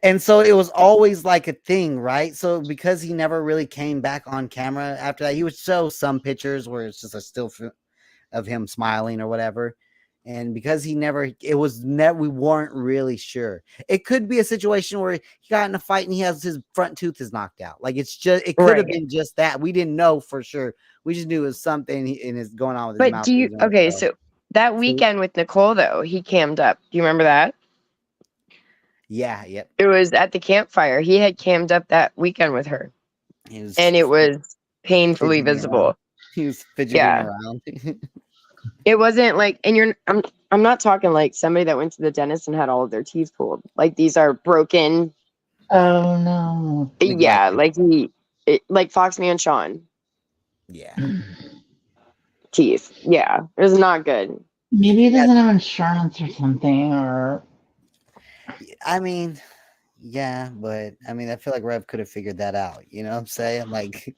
And so it was always like a thing, right? So because he never really came back on camera after that, he would show some pictures where it's just a still of him smiling or whatever. And because he never, it was never, we weren't really sure. It could be a situation where he got in a fight and he has his front tooth is knocked out. Like it's just, it could have Right. been just that. We didn't know for sure. We just knew it was something in his going on with his But mouth. do He you, was okay, show. so that So, weekend with Nicole, though, he cammed up. Do you remember that? yeah, yep. It was at the campfire. He had cammed up that weekend with her, He was and it was painfully fidgeting around. visible. He was fidgeting Yeah. around. It wasn't like, and I'm not talking like somebody that went to the dentist and had all of their teeth pulled. Like these are broken. Oh no. Yeah, Neglected. like like Foxman Sean Yeah. teeth. Yeah, it was not good. Maybe he Yeah. doesn't have insurance or something, or I mean, yeah, but I mean, I feel like Rev could have figured that out. You know what I'm saying? Like,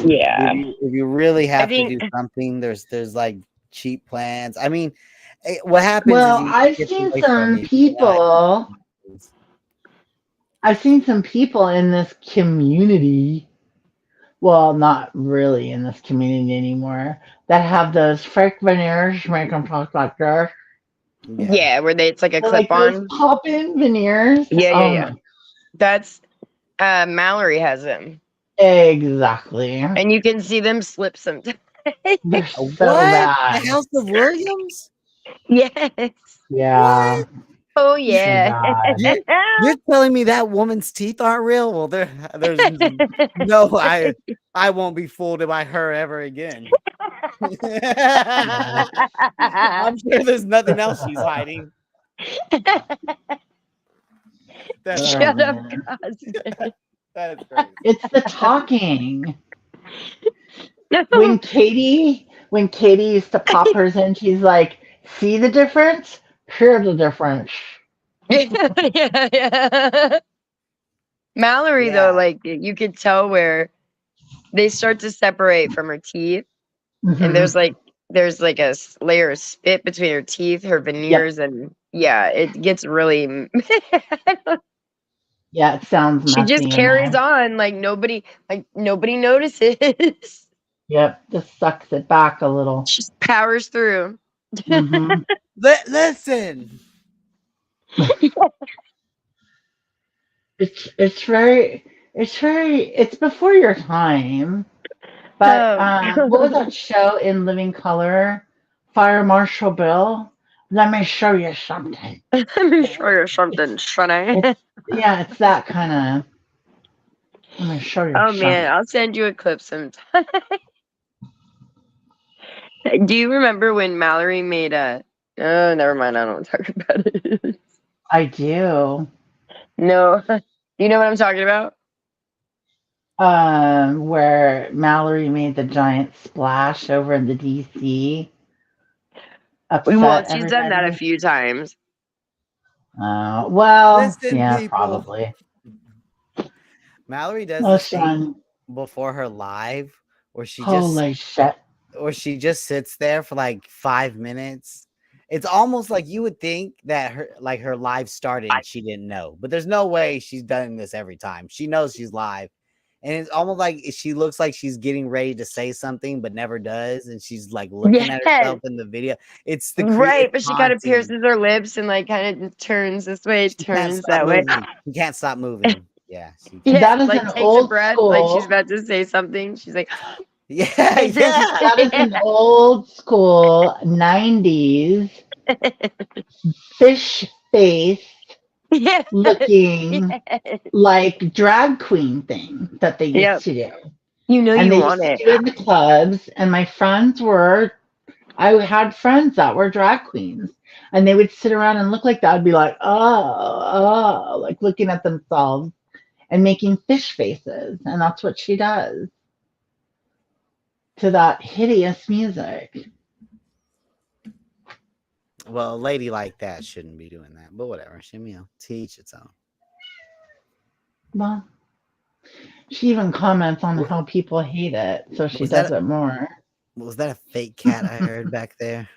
Yeah, if you really I have to think. do something, there's like cheap plans. I mean, what happens is well, he I've gets seen away from some you. You know, people. I've seen some people in this community. Well, not really in this community anymore. That have those fake veneers make them talk like this. yeah, Yeah, where it's like a They're clip like those on. pop-in veneers. Yeah, yeah, Oh yeah. my, That's Mallory has them, exactly. and you can see them slip sometimes. They're so what? The bad. House of Williams? Yes. Yeah, What? Oh so yeah. bad. You're telling me that woman's teeth aren't real? Well, there's no, I won't be fooled by her ever again. Yeah. I'm sure there's nothing else she's hiding. That's Oh, Shut up, man. Cosmo. that is crazy. It's the talking. No. When Katie used to pop hers in, she's like, "See the difference? Hear the difference." Yeah, yeah. Mallory, though, Yeah. like you could tell where they start to separate from her teeth, and Hmm. there's like a layer of spit between her teeth, her Yep. veneers, and yeah, it gets really. Yeah, it sounds She just messy in carries there. on like nobody notices. Yep, just sucks it back a little. She just powers through. Hmm. Listen. It's before your time. But Oh, what was that show in Living Color? Fire Marshal Bill. Let me show you something. Let me show you something, Shanae. Yeah, it's that kind of. Let me show you Oh something. man, I'll send you a clip sometime. Do you remember when Mallory made a? Oh, never mind. I don't want to talk about it. I do. No, you know what I'm talking about? Where Mallory made the giant splash over in the DC, Well, upset she's done that a everybody. few times. Well, Listen, yeah, people. probably. Mallory does this Most thing before her live where Holy shit. she just sits there for like 5 minutes. It's almost like you would think that her live started and she didn't know, but there's no way she's done this every time. She knows she's live, and it's almost like she looks like she's getting ready to say something but never does, and she's like looking at Yes, herself in the video. It's the right. it's But she kind of haunting. pierces her lips and like kind of just turns this way, She can't turns stop that way. moving. She can't stop moving. Yeah, she Yeah, That is like an takes a old breath, like she's school. about to say something. She's like, yeah, and just- yeah. That is an old school 90s fish face yeah, looking yes. like drag queen thing that they Yep. used to do. You know And you they want used to it. do it in the clubs, and my friends were, I had friends that were drag queens, and they would sit around and look like that. I'd be like, oh, like looking at themselves and making fish faces. And that's what she does to that hideous music. Well, a lady like that shouldn't be doing that, but whatever. She, to each its own. Well, she even comments on how people hate it, so she does it more. Was that a fake cat I heard back there?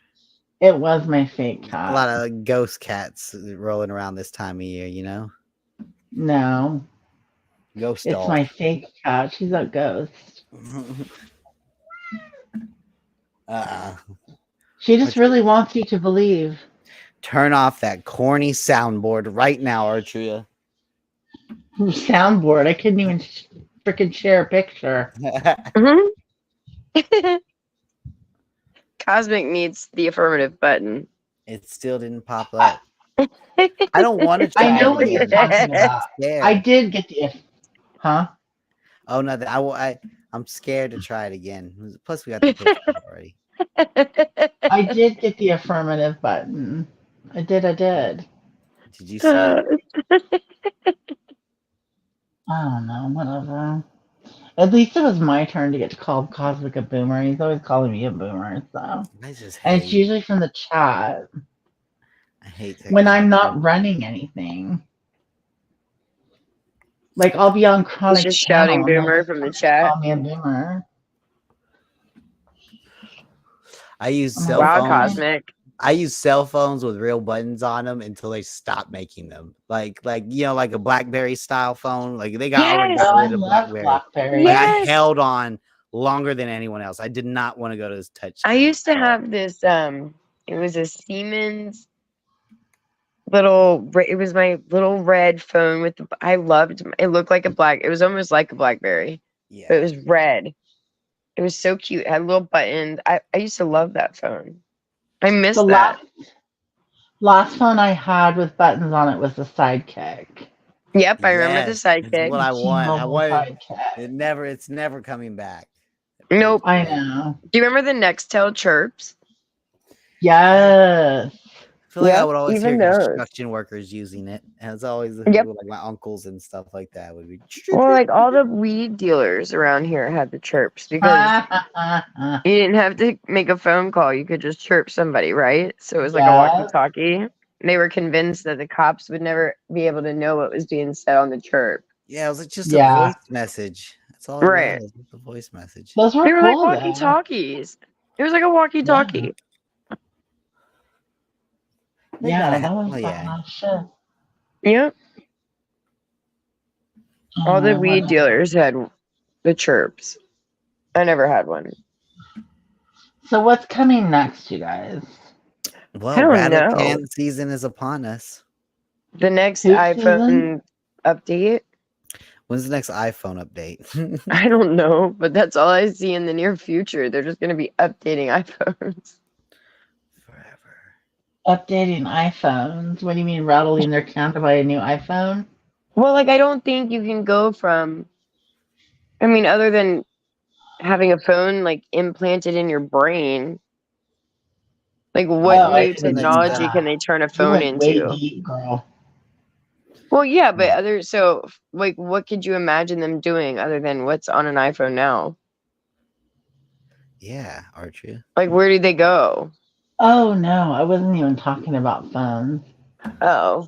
It was my fake cat. A lot of ghost cats rolling around this time of year, you know? No, Ghost it's doll. my fake cat. She's a ghost. She just really wants you to believe. Turn off that corny soundboard right now, Artria. Soundboard. I couldn't even freaking share a picture. Cosmic needs the affirmative button. It still didn't pop up. I don't want to try I know it what you're again. talking about. I did get the, huh? Oh no, I'm scared to try it again. Plus, we got the picture already. I did get the affirmative button. I did. Did you see it? I don't know. Whatever. At least it was my turn to get to call Cosmic a boomer. He's always calling me a boomer, so. I just And it's hate. usually from the chat I hate when I'm not technology. running anything. Like I'll be on He's chronic just channel shouting and they'll boomer just from the chat. call me a boomer. I use I'm cell like, Wow, phones. Cosmic. I use cell phones with real buttons on them until they stop making them. Like like a BlackBerry style phone. Like they already Yes. got Oh, I rid of love BlackBerry. BlackBerry. Like I Yes. held on longer than anyone else. I did not want to go to this touch. I used to have this, it was a Siemens it was my little red phone with I loved it. Looked like it was almost like a BlackBerry, Yeah. but it was red. It was so cute. It had little buttons. I used to love that phone. I miss The that. last phone I had with buttons on it was the Sidekick. Yep, I remember the It's Sidekick. what I want. I T-Mobile wanted Sidekick. it's never coming back. Nope. I know. Do you remember the Nextel chirps? Yes. I feel like I Yep, would always hear even those. construction workers using it. And it's always Yep. like my uncles and stuff like that would be. Well, like all the weed dealers around here had the chirps because you didn't have to make a phone call. You could just chirp somebody, right? So it was like a walkie-talkie. They were convinced that the cops would never be able to know what was being said on the chirp. Yeah, it was just a voice message. That's all it Right. was. A voice message. Those were They were cool, like walkie-talkies. It was like a walkie-talkie. Yeah, that was badass shit. Yep. All the Oh, weed whatever. dealers had the chirps. I never had one. So what's coming next, you guys? Well, I don't Rattle know. season is upon us. The next Who's iPhone update? When's the next iPhone update? I don't know, but that's all I see in the near future. They're just going to be updating iPhones. Forever. Updating iPhones. What do you mean rattling their can to buy a new iPhone? Well, like I don't think you can go from. I mean, other than having a phone like implanted in your brain, like what Oh, I new didn't That's mean technology can that. they turn a You phone went way into? deep, girl. Well, yeah, but yeah, like what could you imagine them doing other than what's on an iPhone now? yeah, aren't you? Like where do they go? Oh no, I wasn't even talking about phones. Oh.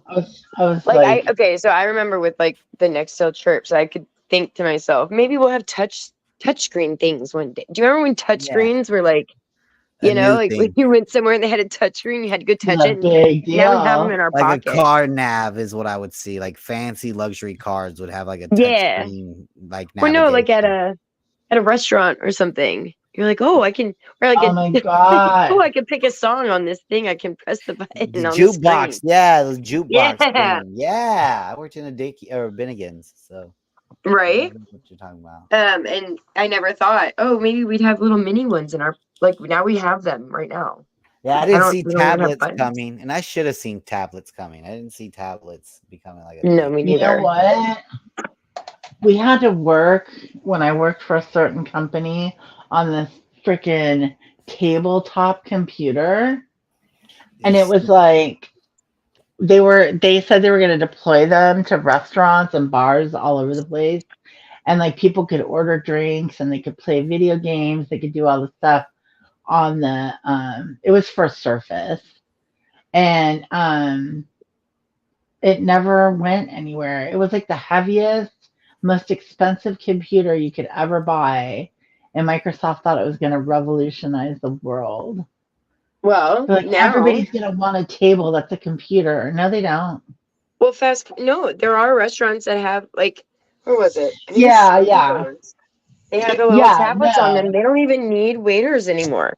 I was Like like, okay, so I remember with like the Nextel chirps, I could think to myself, maybe we'll have touchscreen things one day. Do you remember when Yeah, touchscreens were like, a new like when thing. you went somewhere and they had a touchscreen, you had to go it was touch a it, and big now we have them deal. in our Like a pocket. car nav is what I would see. Like fancy luxury cars would have like a touch Yeah. screen like Well, no, like navigation. at a restaurant or something. You're like, oh, I can, or like, Oh my oh, god. I can pick a song on this thing. I can press the The button on the jukebox, screen. yeah, the jukebox Yeah, thing. Yeah, I worked in a Dick or Bennigan's, so I know right. what you're talking about. And I never thought, oh, maybe we'd have little mini ones in our like. Now we have them right now. Yeah, I I didn't don't. see We don't even have tablets buttons. coming, and I should have seen tablets coming. I didn't see tablets becoming like a No, thing. me You know neither. what? We had to work when I worked for a certain company on this freaking tabletop computer. And it was like they said they were going to deploy them to restaurants and bars all over the place. And like people could order drinks and they could play video games, they could do all the stuff on the it was for Surface. And it never went anywhere. It was like the heaviest, most expensive computer you could ever buy. And Microsoft thought it was going to revolutionize the world. Well, They're like, now, everybody's going to want a table that's a computer. No, they don't. well, no, there are restaurants that have like, where was it? I think it's Yeah, Shane yeah. Jones. They have the little Yeah, tablets on them. no. They don't even need waiters anymore.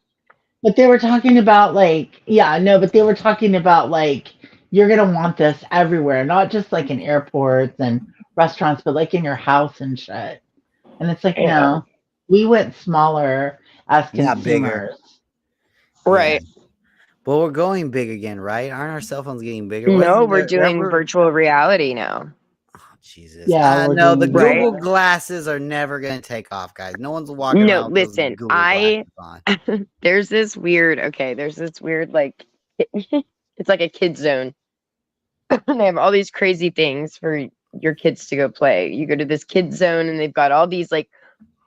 But they were talking about like, yeah, no, but they were talking about like, you're going to want this everywhere, not just like in airports and restaurants, but like in your house and shit. And it's like, Yeah. no, we went smaller as Not bigger. consumers. Yeah, Right. but we're going big again, right? Aren't our cell phones getting bigger? No, Wasn't we're there doing ever? virtual reality now. Oh, Jesus, Yeah, we're no, the doing Right. Google VR. glasses are never gonna take off, guys. No one's walking No, around with those listen, Google glasses on. there's this weird, like, it's like a kid zone. They have all these crazy things for your kids to go play. You go to this kid zone and they've got all these like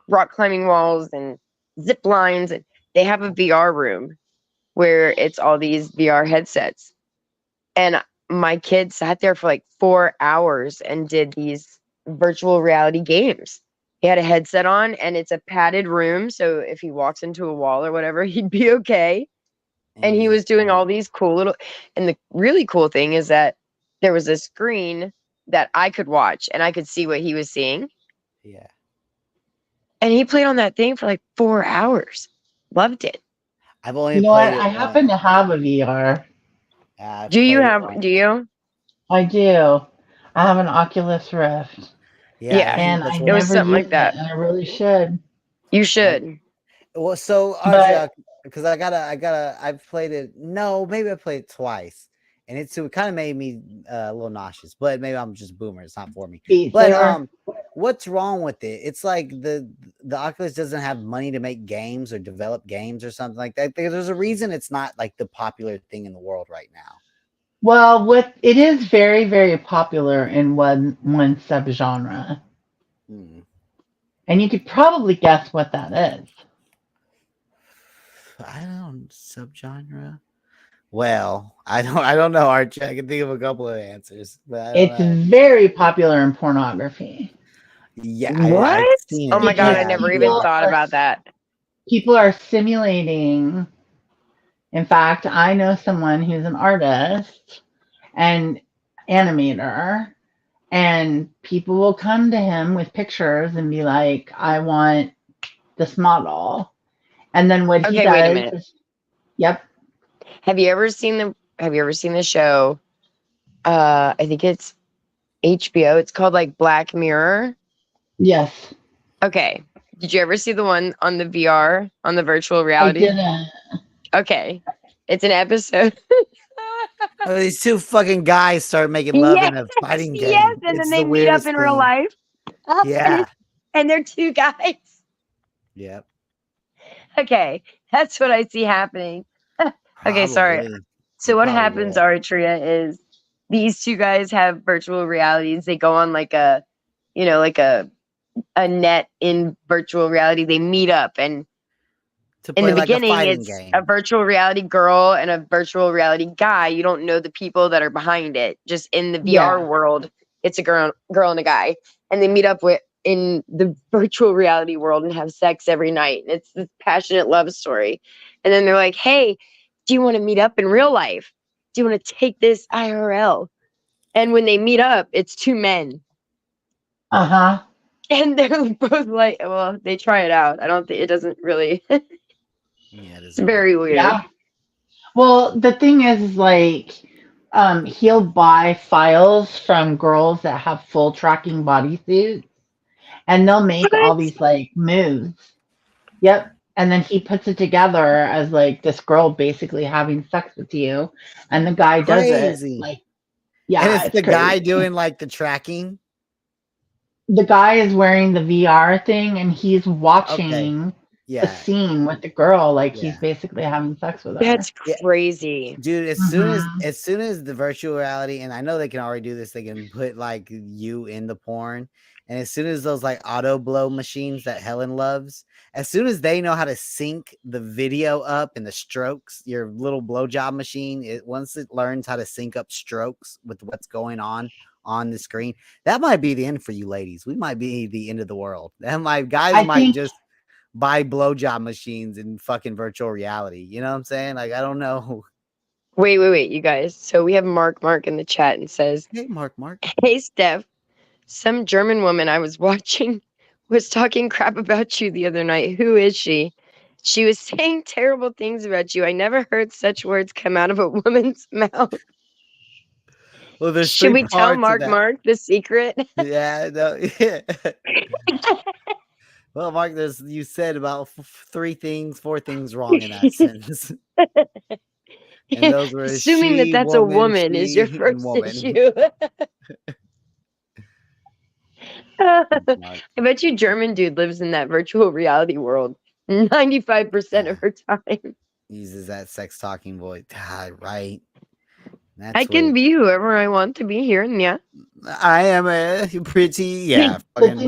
rock climbing walls and zip lines. And they have a VR room where it's all these VR headsets. And my kid sat there for like 4 hours and did these virtual reality games. He had a headset on and it's a padded room. So if he walks into a wall or whatever, he'd be okay. And And you he just was doing all these cool little, and the really cool thing is that there was a screen that I could watch and I could see what he was seeing. yeah. And he played on that thing for like 4 hours. Loved it. I've only You know played what? it I once. happen to have a VR. I've Do you played it have, once. do you? I do. I have an Oculus Rift, Yeah, I Yeah. think and that's I It what. was never something use like it, that. and I really should. You I, should. well, so But RJ, because I've played it. No, maybe I played it twice, and it kind of made me a little nauseous. But maybe I'm just boomer. It's not for me. Beat But Saber. what's wrong with it? It's like the Oculus doesn't have money to make games or develop games or something like that. There's a reason it's not like the popular thing in the world right now. Well, what it is very, very popular in one subgenre, Hmm. and you could probably guess what that is. I don't subgenre. Well, I don't know, Archie. I can think of a couple of answers, but I don't It's know. very popular in pornography Yeah, I've What? seen Oh it. my God, I because Yeah, never even people thought are about that. people are simulating. In fact, I know someone who's an artist and animator, and people will come to him with pictures and be like, I want this model. And then what he Okay, wait a does minute. is, yep, Have you ever seen the show? I think it's HBO. It's called like Black Mirror. yes, Okay. Did you ever see the one on the VR, on the virtual I reality? didn't. Okay. It's an episode. Oh, these two fucking guys start making love in a fighting game. and then It's they the meet up weirdest in real thing. life. Yeah. And they're two guys. Yep. Okay, that's what I see happening. Okay, sorry. Probably. So It what probably happens, will. Artria, is these two guys have virtual realities. They go on like a, like a net in virtual reality. They meet up, and To in play the like a beginning, fighting it's a game. virtual reality girl and a virtual reality guy. You don't know the people that are behind it. Just in the VR Yeah. world, it's a girl and a guy, and they meet up in the virtual reality world and have sex every night. And it's this passionate love story. And then they're like, "Hey, do you want to meet up in real life? Do you want to take this IRL?" And when they meet up, it's two men. Uh-huh. And they're both like, well, they try it out. I don't think it doesn't really. It's Yeah, it doesn't work. very weird. Yeah. Well, the thing is, like, he'll buy files from girls that have full tracking bodysuits, and they'll make all What? these like moves. Yep. And then he puts it together as like this girl basically having sex with you, and the guy does it. Crazy. Like, And yeah, it's it's the guy crazy. doing like the tracking. The guy is wearing the VR thing, and he's Okay. watching the Yeah. scene with the girl, like he's Yeah. basically having sex with her. That's Yeah. crazy. Dude, Mhm. as soon as the virtual reality, and I know they can already do this, they can put like you in the porn. And as soon as those like auto blow machines that Helen loves, as soon as they know how to sync the video up and the strokes, your little blowjob machine, once it learns how to sync up strokes with what's going on the screen, that might be the end for you ladies. We might be the end of the world. That might guys I might think just buy blowjob machines in fucking virtual reality. You know what I'm saying? Like, I don't know. Wait, you guys. So we have Mark in the chat and says, Hey, Mark. "Hey, Steph, some German woman I was watching was talking crap about you the other night. Who is she? She was saying terrible things about you. I never heard such words come out of a woman's mouth. Well, there's Should three we tell parts of that. Mark the secret?" Yeah, no, yeah. Well, Mark, you said about four things wrong in that sentence, and those were Assuming that she, that's a woman, woman is your she, and first woman. issue. I Mark, bet you German dude lives in that virtual reality world 95% of her time. uses that sex talking voice. Ah, right. I That's can what be whoever I want to be here and yeah. I am a pretty. Yeah, the fucking.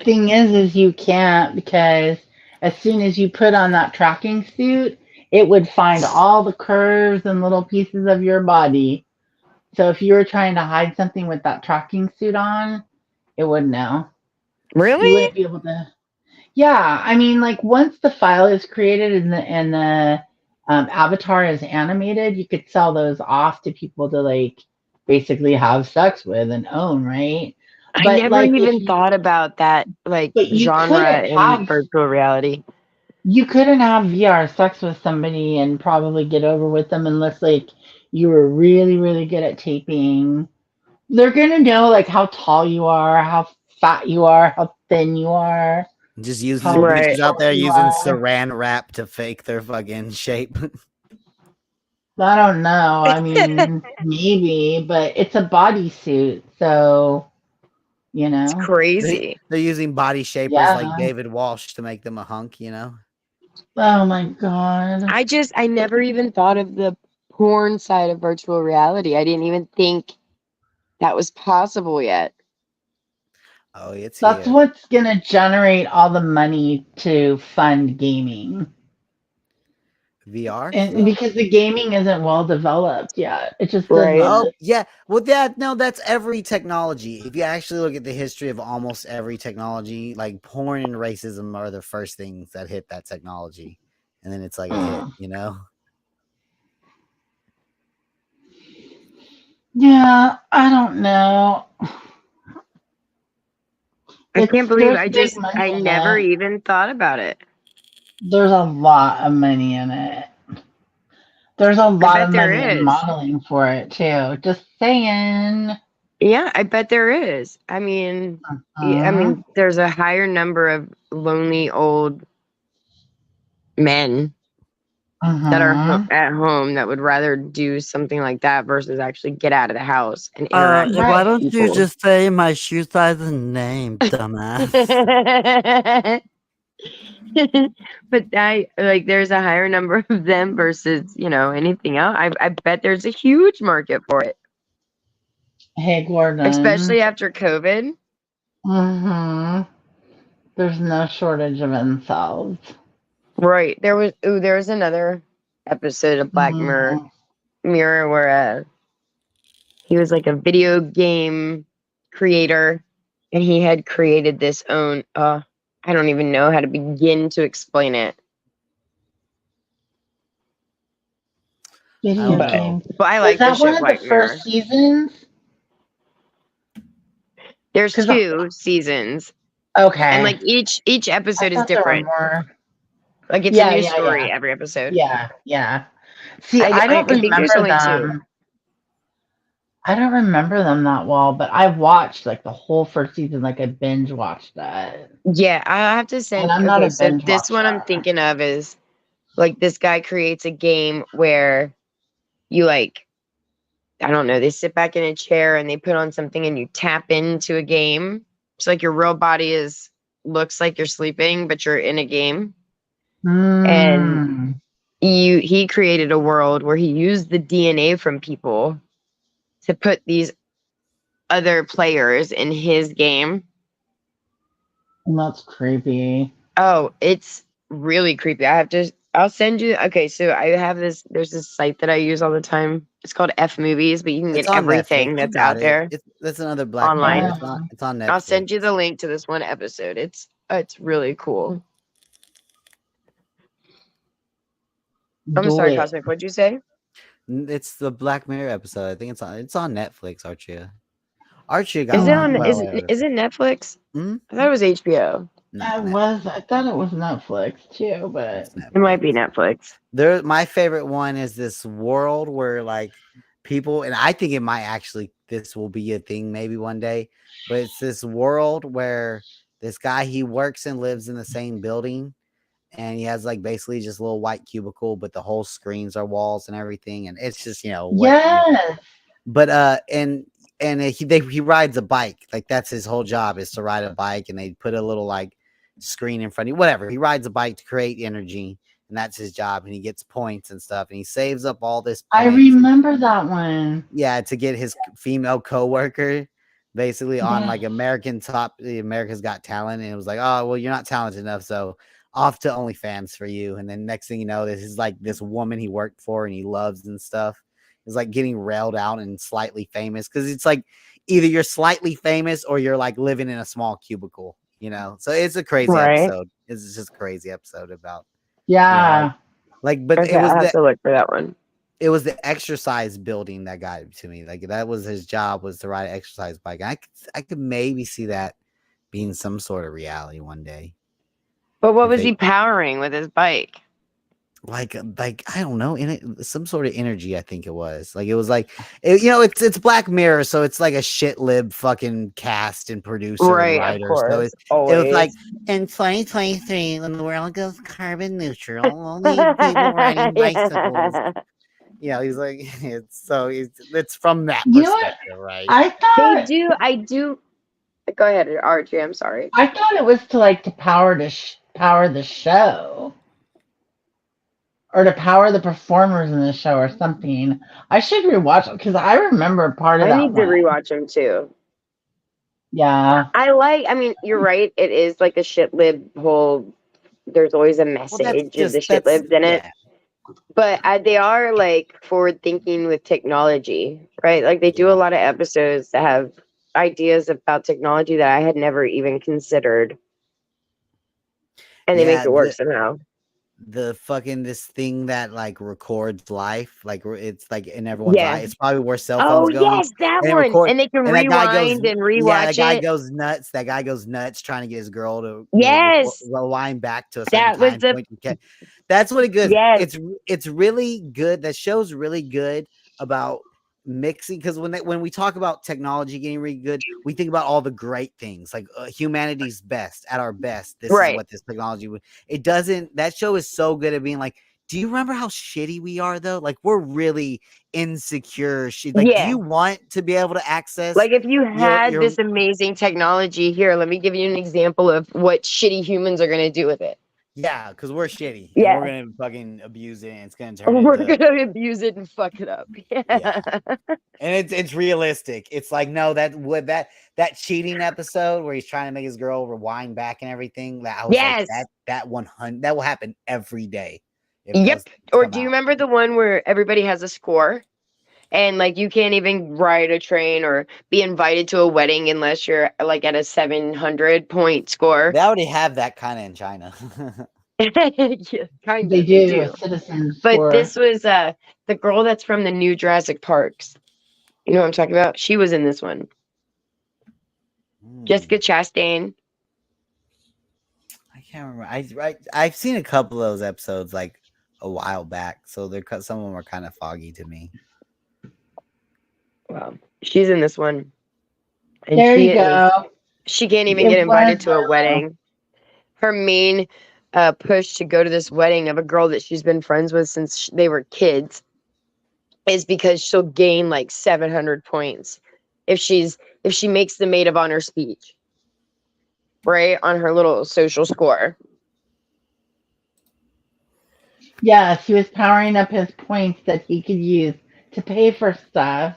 thing is you can't, because as soon as you put on that tracking suit, it would find all the curves and little pieces of your body. So if you were trying to hide something with that tracking suit on, it wouldn't know. You Really? wouldn't be able to. Yeah, I mean, like once the file is created and the avatar is animated, you could sell those off to people to like basically have sex with and own, right? I But never like even thought about that like but you genre couldn't in have virtual reality. you couldn't have VR sex with somebody and probably get over with them unless like you were really really good at taping. They're gonna know like how tall you are, how fat you are, how thin you are, Just using how Right. bitches out short there you using are. saran wrap to fake their fucking shape. I don't know. I mean, maybe, but it's a bodysuit, so you It's know. crazy. They're using body shapers like Yeah. David Walsh to make them a hunk, you know? Oh my god. I never even thought of the porn side of virtual reality. I didn't even think that was possible yet. Oh, it's That's here. what's gonna generate all the money to fund gaming. VR And stuff? because the gaming isn't well developed yet. It just Right. Oh, doesn't. yeah. Well, that's every technology. If you actually look at the history of almost every technology, like porn and racism are the first things that hit that technology. And then it's like a hit, you know? Yeah, I don't know. I can't believe There's big money I in never it. even thought about it. There's a lot of money in it. There's a I lot bet of there money in is. modeling for it too. Just saying. Yeah, I bet there is. I Uh, mean, there's a higher number of lonely old men that are Uh-huh. at home that would rather do something like that versus actually get out of the house and interact with Why Right. don't you people. just say my shoe size and name, dumbass? But there's a higher number of them versus anything else. I bet there's a huge market for it, Hey, Gordon. especially after COVID. Mm-hmm. There's no shortage of incels. Right. There was another episode of Black Mm-hmm. Mirror where he was like a video game creator and he had created this own I don't even know how to begin to explain it. I Video don't But know. games. but I Was like the that show one of the Black Mirror. first seasons? There's Because 2 seasons and okay, like each I episode is thought there were different. more. Like it's a Yeah, new yeah, yeah, story every episode. yeah, yeah. See, I I don't think there's remember only 2. them. I don't remember them that well, but I watched like the whole first season. Like I binge watched that, Yeah, I have to and send. I'm not Okay, a so binge this one I'm watcher. thinking of is like this guy creates a game where you like I don't know, they sit back in a chair and they put on something and you tap into a game. So like your real body looks like you're sleeping, but you're in a game. And Hmm. he created a world where he used the DNA from people to put these other players in his game. That's creepy. Oh, it's really creepy. I'll send you. Okay, so I have there's this site that I use all the time. It's called F Movies, but you can It's get on Netflix. everything I that's got out it. there That's another Black Mirror. online. It's on I'll Netflix. send you the link to this one episode. It's really cool. I'm Do sorry, it. Cosmic. What'd you say? It's the Black Mirror episode. I think it's on Netflix, Archia. Archia got Is a it lot. on? Oh, Is it Netflix? Hmm? I thought it was HBO. No, I was. I thought it was Netflix too, but it's It might Netflix. be Netflix. My favorite one is this world where like people, and I think it might actually this will be a thing maybe one day, but it's this world where this guy he works and lives in the same building, and he has like basically just a little white cubicle, but the whole screens are walls and everything, and it's just yes. but he rides a bike, like that's his whole job is to ride a bike, and they put a little like screen in front of you, whatever. He rides a bike to create energy, and that's his job, and he gets points and stuff, and he saves up all this I points, remember that one. yeah, to get his female coworker basically on Yeah. like America's Got Talent, and it was like, oh well, you're not talented enough, so off to OnlyFans for you. And then next thing you know, this is like this woman he worked for and he loves and stuff is like getting railed out and slightly famous, because it's like either you're slightly famous or you're like living in a small cubicle, so it's a crazy Right. episode. It's just a crazy episode about Yeah. but Okay, I'll have to look for that one. it was the exercise building that got it to me. Like that was his job, was to ride an exercise bike. I could maybe see that being some sort of reality one day. But what If was they- he powering with his bike? Like I don't know, in it some sort of energy. I think it was like it's Black Mirror, so it's like a shit lib fucking cast and producer and Right, of writer. course. So it was like in 2023 when the world goes carbon neutral, only people riding bicycles. Yeah, he's like it's from that You know what? perspective, right? I I do. Go ahead, Archie. I'm sorry. thought it was to power power the show, or to power the performers in the show, or something. I should rewatch it because I remember part of I that need to one. rewatch them too. Yeah. I mean, you're right. It is like a shit lib whole. There's always a Well, message of the shit libs in it. But they are like forward thinking with technology, right? Like they do a lot of episodes that have ideas about technology that I had never even considered. And they make it work somehow. The fucking this thing that like records life, like it's like in everyone's eye. It's probably where cell phones go. Yes, that and one. And they can and that guy rewind goes, and rewatch that guy it. goes nuts. That guy goes nuts trying to get his girl to Yes. rewind back to a certain That was time point. That's what it goes. Yes. It's really good. That show's really good about mixing, because when we talk about technology getting really good, we think about all the great things, like humanity's best at our best. This is what this technology would. It doesn't. That show is so good at being like, do you remember how shitty we are though? Like we're really insecure. Like, do Yeah. you want to be able to access Like if you had your this amazing technology here, let me give you an example of what shitty humans are going to do with it. yeah, because we're shitty and Yeah. we're gonna fucking abuse it and it's gonna turn We're into going to abuse it and fuck it up. yeah. And it's realistic. It's like no, that cheating episode where he's trying to make his girl rewind back and everything. That I was Yes. like that 100 that will happen every day. If Yep. those Or come do you out. remember the one where everybody has a score? And like you can't even ride a train or be invited to a wedding unless you're like at a 700-point score. They already have that kind of in China. Yeah, kind They of, they do do. a citizen's But score. this was the girl that's from the new Jurassic Parks. You know what I'm talking about? She was in this one. Jessica Chastain. I can't remember. I've seen a couple of those episodes like a while back, so some of them are kind of foggy to me. Wow, she's in this one, and There you go. she can't even It get invited was to a her. wedding. Her main push to go to this wedding of a girl that she's been friends with since they were kids is because she'll gain like 700 points if she makes the maid of honor speech, right, on her little social score. Yes, he was powering up his points that he could use to pay for stuff.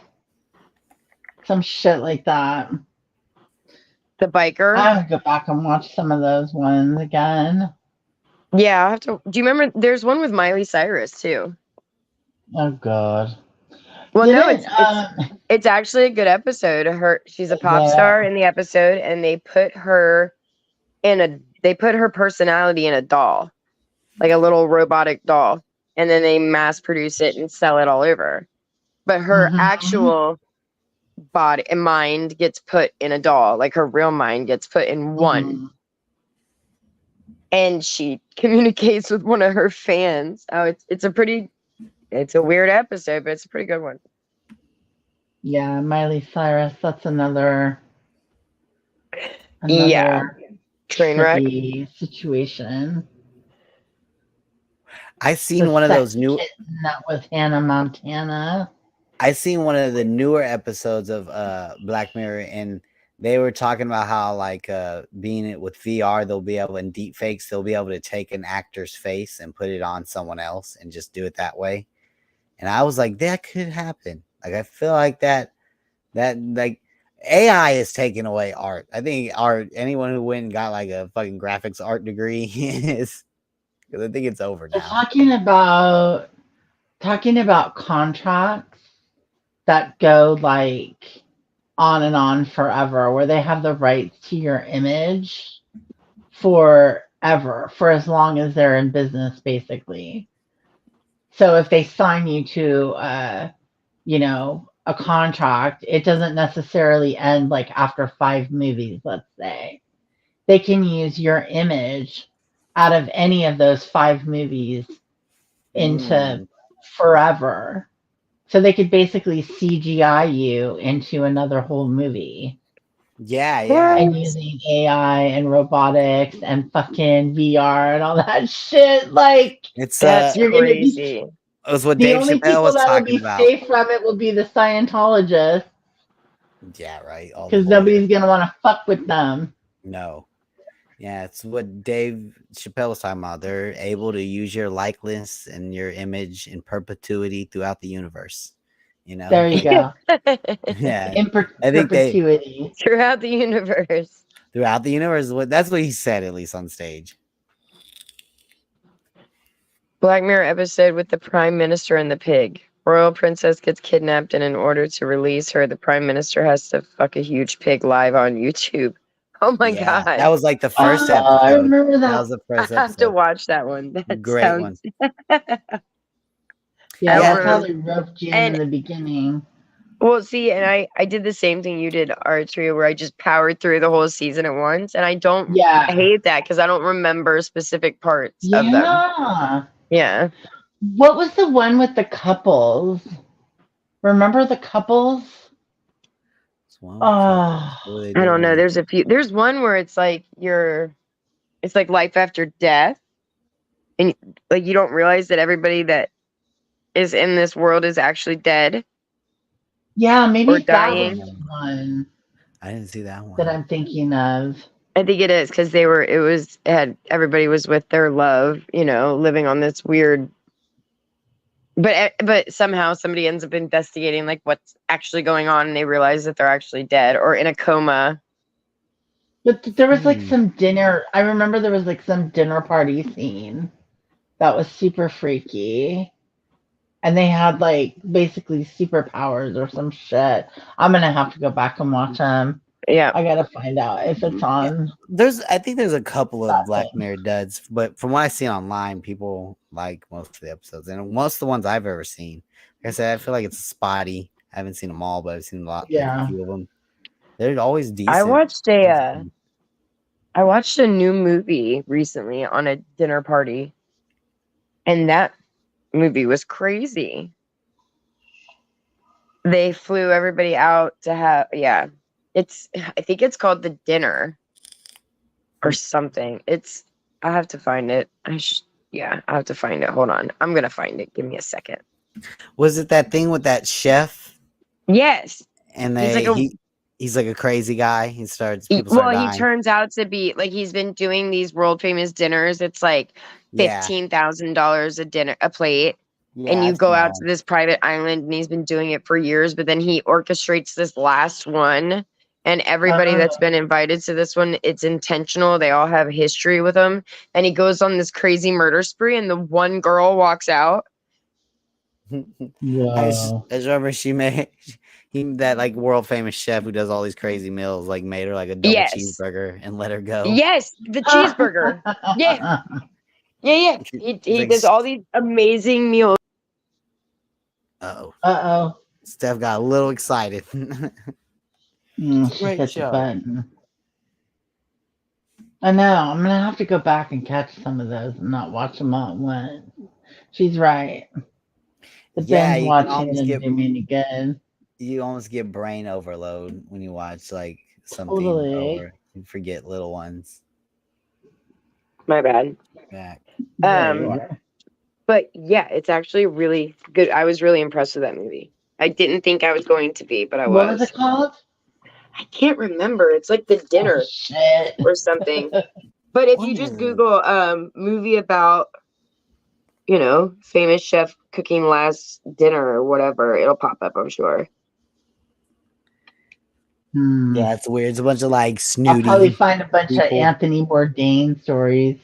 Some shit like that. The biker. I would go back and watch some of those ones again. Yeah, I have to. Do you remember? There's one with Miley Cyrus too. Oh god. Well, no, Didn't, it's actually a good episode. She's a pop yeah. star in the episode, and they put her personality in a doll, like a little robotic doll, and then they mass produce it and sell it all over. But her actual body and mind gets put in a doll, like her real mind gets put in one. And she communicates with one of her fans. Oh, it's a weird episode, but it's a pretty good one. Yeah, Miley Cyrus, that's another Train wreck situation. I seen one of those new that with Hannah Montana. I seen one of the newer episodes of Black Mirror, and they were talking about how like being it with VR, they'll be able in deep fakes, they'll be able to take an actor's face and put it on someone else and just do it that way. And I was like, that could happen. Like I feel like that like AI is taking away art. I think anyone who went and got like a fucking graphics art degree is because I think it's over now. Talking about contracts that go like on and on forever, where they have the rights to your image forever, for as long as they're in business, basically. So if they sign you to, a contract, it doesn't necessarily end like after 5 movies, let's say. They can use your image out of any of those 5 movies into forever. So they could basically CGI you into another whole movie. Yeah. And using AI and robotics and fucking VR and all that shit. Like, that's crazy. That's what the Dave only Chappelle people was that'll talking be about. safe from it will be the Scientologists. Yeah, right. Because nobody's gonna want to fuck with them. No. Yeah, it's what Dave Chappelle was talking about. They're able to use your likeness and your image in perpetuity throughout the universe. You know? There you go. Yeah. In perpetuity. Throughout the universe. Throughout the universe. That's what he said, at least on stage. Black Mirror episode with the Prime Minister and the pig. Royal princess gets kidnapped, and in order to release her, the Prime Minister has to fuck a huge pig live on YouTube. Oh my god. That was like the first episode. I remember that. That was the first episode. I have to watch that one. That great one. Yeah, that's how they roped you in the beginning. Well, see, and I did the same thing you did, Artria, where I just powered through the whole season at once, and I hate that because I don't remember specific parts of them. Yeah. What was the one with the couples? Remember the couples? I don't know. There's a few. There's one where it's like it's like life after death, and like you don't realize that everybody that is in this world is actually dead Yeah, maybe or that was dying. the one I didn't see that one. that I'm thinking of. I think it is because everybody was with their love, living on this weird. But somehow somebody ends up investigating like what's actually going on, and they realize that they're actually dead or in a coma. But there was like Hmm. some dinner. I remember there was like some dinner party scene that was super freaky. And they had like basically superpowers or some shit. I'm gonna have to go back and watch them. Yeah. I gotta find out if it's on I think there's a couple of that Black thing. Mirror duds, but from what I see online, people like most of the episodes, and most of the ones I've ever seen. Like I said, I feel like it's spotty. I haven't seen them all, but I've seen like a Yeah. few of them. They're always decent. I watched a new movie recently on a dinner party, and that movie was crazy. They flew everybody out to have I think it's called The Dinner or something. I have to find it. I have to find it. Hold on. I'm going to find it. Give me a second. Was it that thing with that chef? Yes. And he's like a crazy guy. He start He dying. turns out to be like he's been doing these world famous dinners. It's like $15,000 a plate. Yeah, And you I've go seen out that. to this private island, and he's been doing it for years, but then he orchestrates this last one, and everybody that's been invited to this one, it's intentional. They all have history with him, and he goes on this crazy murder spree, and the one girl walks out. Whoa. I just remember she made that like world famous chef who does all these crazy meals, like made her like a double Yes. cheeseburger and let her go. Yes, the cheeseburger. Yeah. Yeah. He does all these amazing meals. Uh-oh. Steph got a little excited. She hit the button. I know. I'm gonna have to go back and catch some of those and not watch them all at once. She's right. The binge watching didn't do me any good. You almost get brain overload when you watch like something over. You forget little ones. My bad. Back. But yeah, it's actually really good. I was really impressed with that movie. I didn't think I was going to be, but I was. What was it called? I can't remember. It's like The Dinner or something. But if you just Google movie about, famous chef cooking last dinner or whatever, it'll pop up, I'm sure. Yeah, it's weird. It's a bunch of like snooty. I'll probably find a bunch of Anthony Bourdain stories.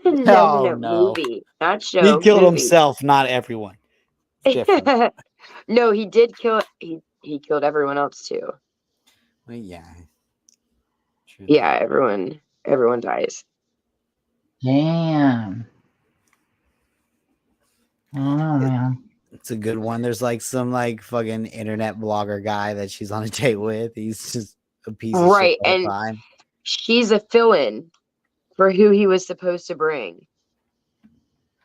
No, movie, not show. He killed movie. himself, not everyone. No, he did kill. He killed everyone else too. Well, yeah. True. Yeah, everyone dies. Damn. Oh man. It's a good one. There's like some like fucking internet blogger guy that she's on a date with. He's just a piece of shit all the time. She's a fill-in for who he was supposed to bring.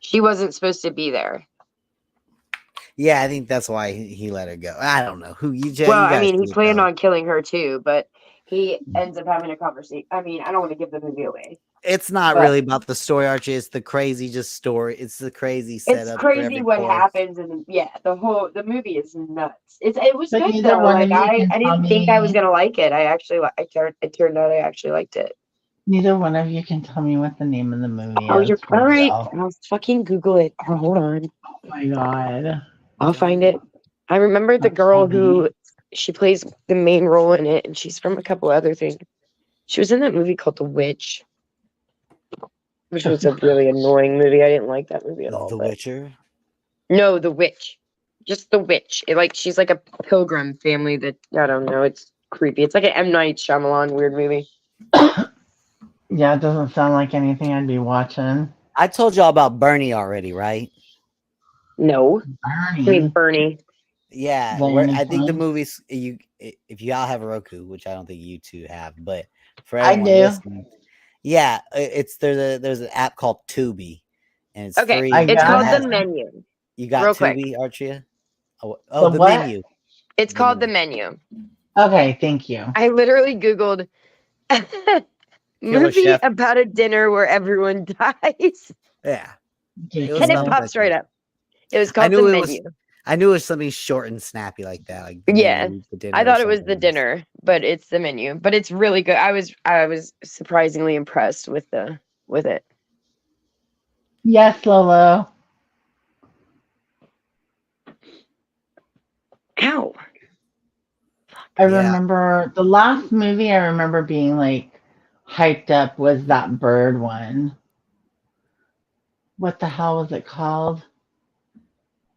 She wasn't supposed to be there. Yeah, I think that's why he let her go. I don't know who you. Well, I mean, he planned on killing her too, but he ends up having a conversation. I mean, I don't want to give the movie away. It's not really about the story, Archie. It's the crazy story. It's the crazy setup. It's crazy what happens, and the movie is nuts. It was good though. Like I didn't think I was gonna like it. It turned out I actually liked it. Neither one of you can tell me what the name of the movie is. Oh, you're all right. I'll fucking Google it. Oh, hold on. Oh my god. I'll find it. I remember the girl who she plays the main role in it, and she's from a couple other things. She was in that movie called The Witch, which was a really annoying movie. I didn't like that movie at all. The Witcher? No, The Witch. Just The Witch. She's like a pilgrim family that, I don't know, it's creepy. It's like an M. Night Shyamalan weird movie. Yeah, it doesn't sound like anything I'd be watching. I told y'all about Bernie already, right? No. Bernie. Yeah, I think the movies, if y'all have a Roku, which I don't think you two have, but for everyone listening, yeah, there's an app called Tubi, and it's free. It's called The Menu. You got Real Tubi, quick. Archia? The Menu. It's called The Menu. Okay, thank you. I literally Googled movie about a dinner where everyone dies. Yeah. It was And it something pops right up. It was I called the knew it was. menu. I knew it was something short and snappy like that, like the Yeah. menu for dinner. I or thought it was the something. dinner, but it's the menu. But it's really good. I was surprisingly impressed with it. Yes, Lolo. Ow. I Yeah. remember the last movie I remember being like hyped up was that bird one. What the hell was it called?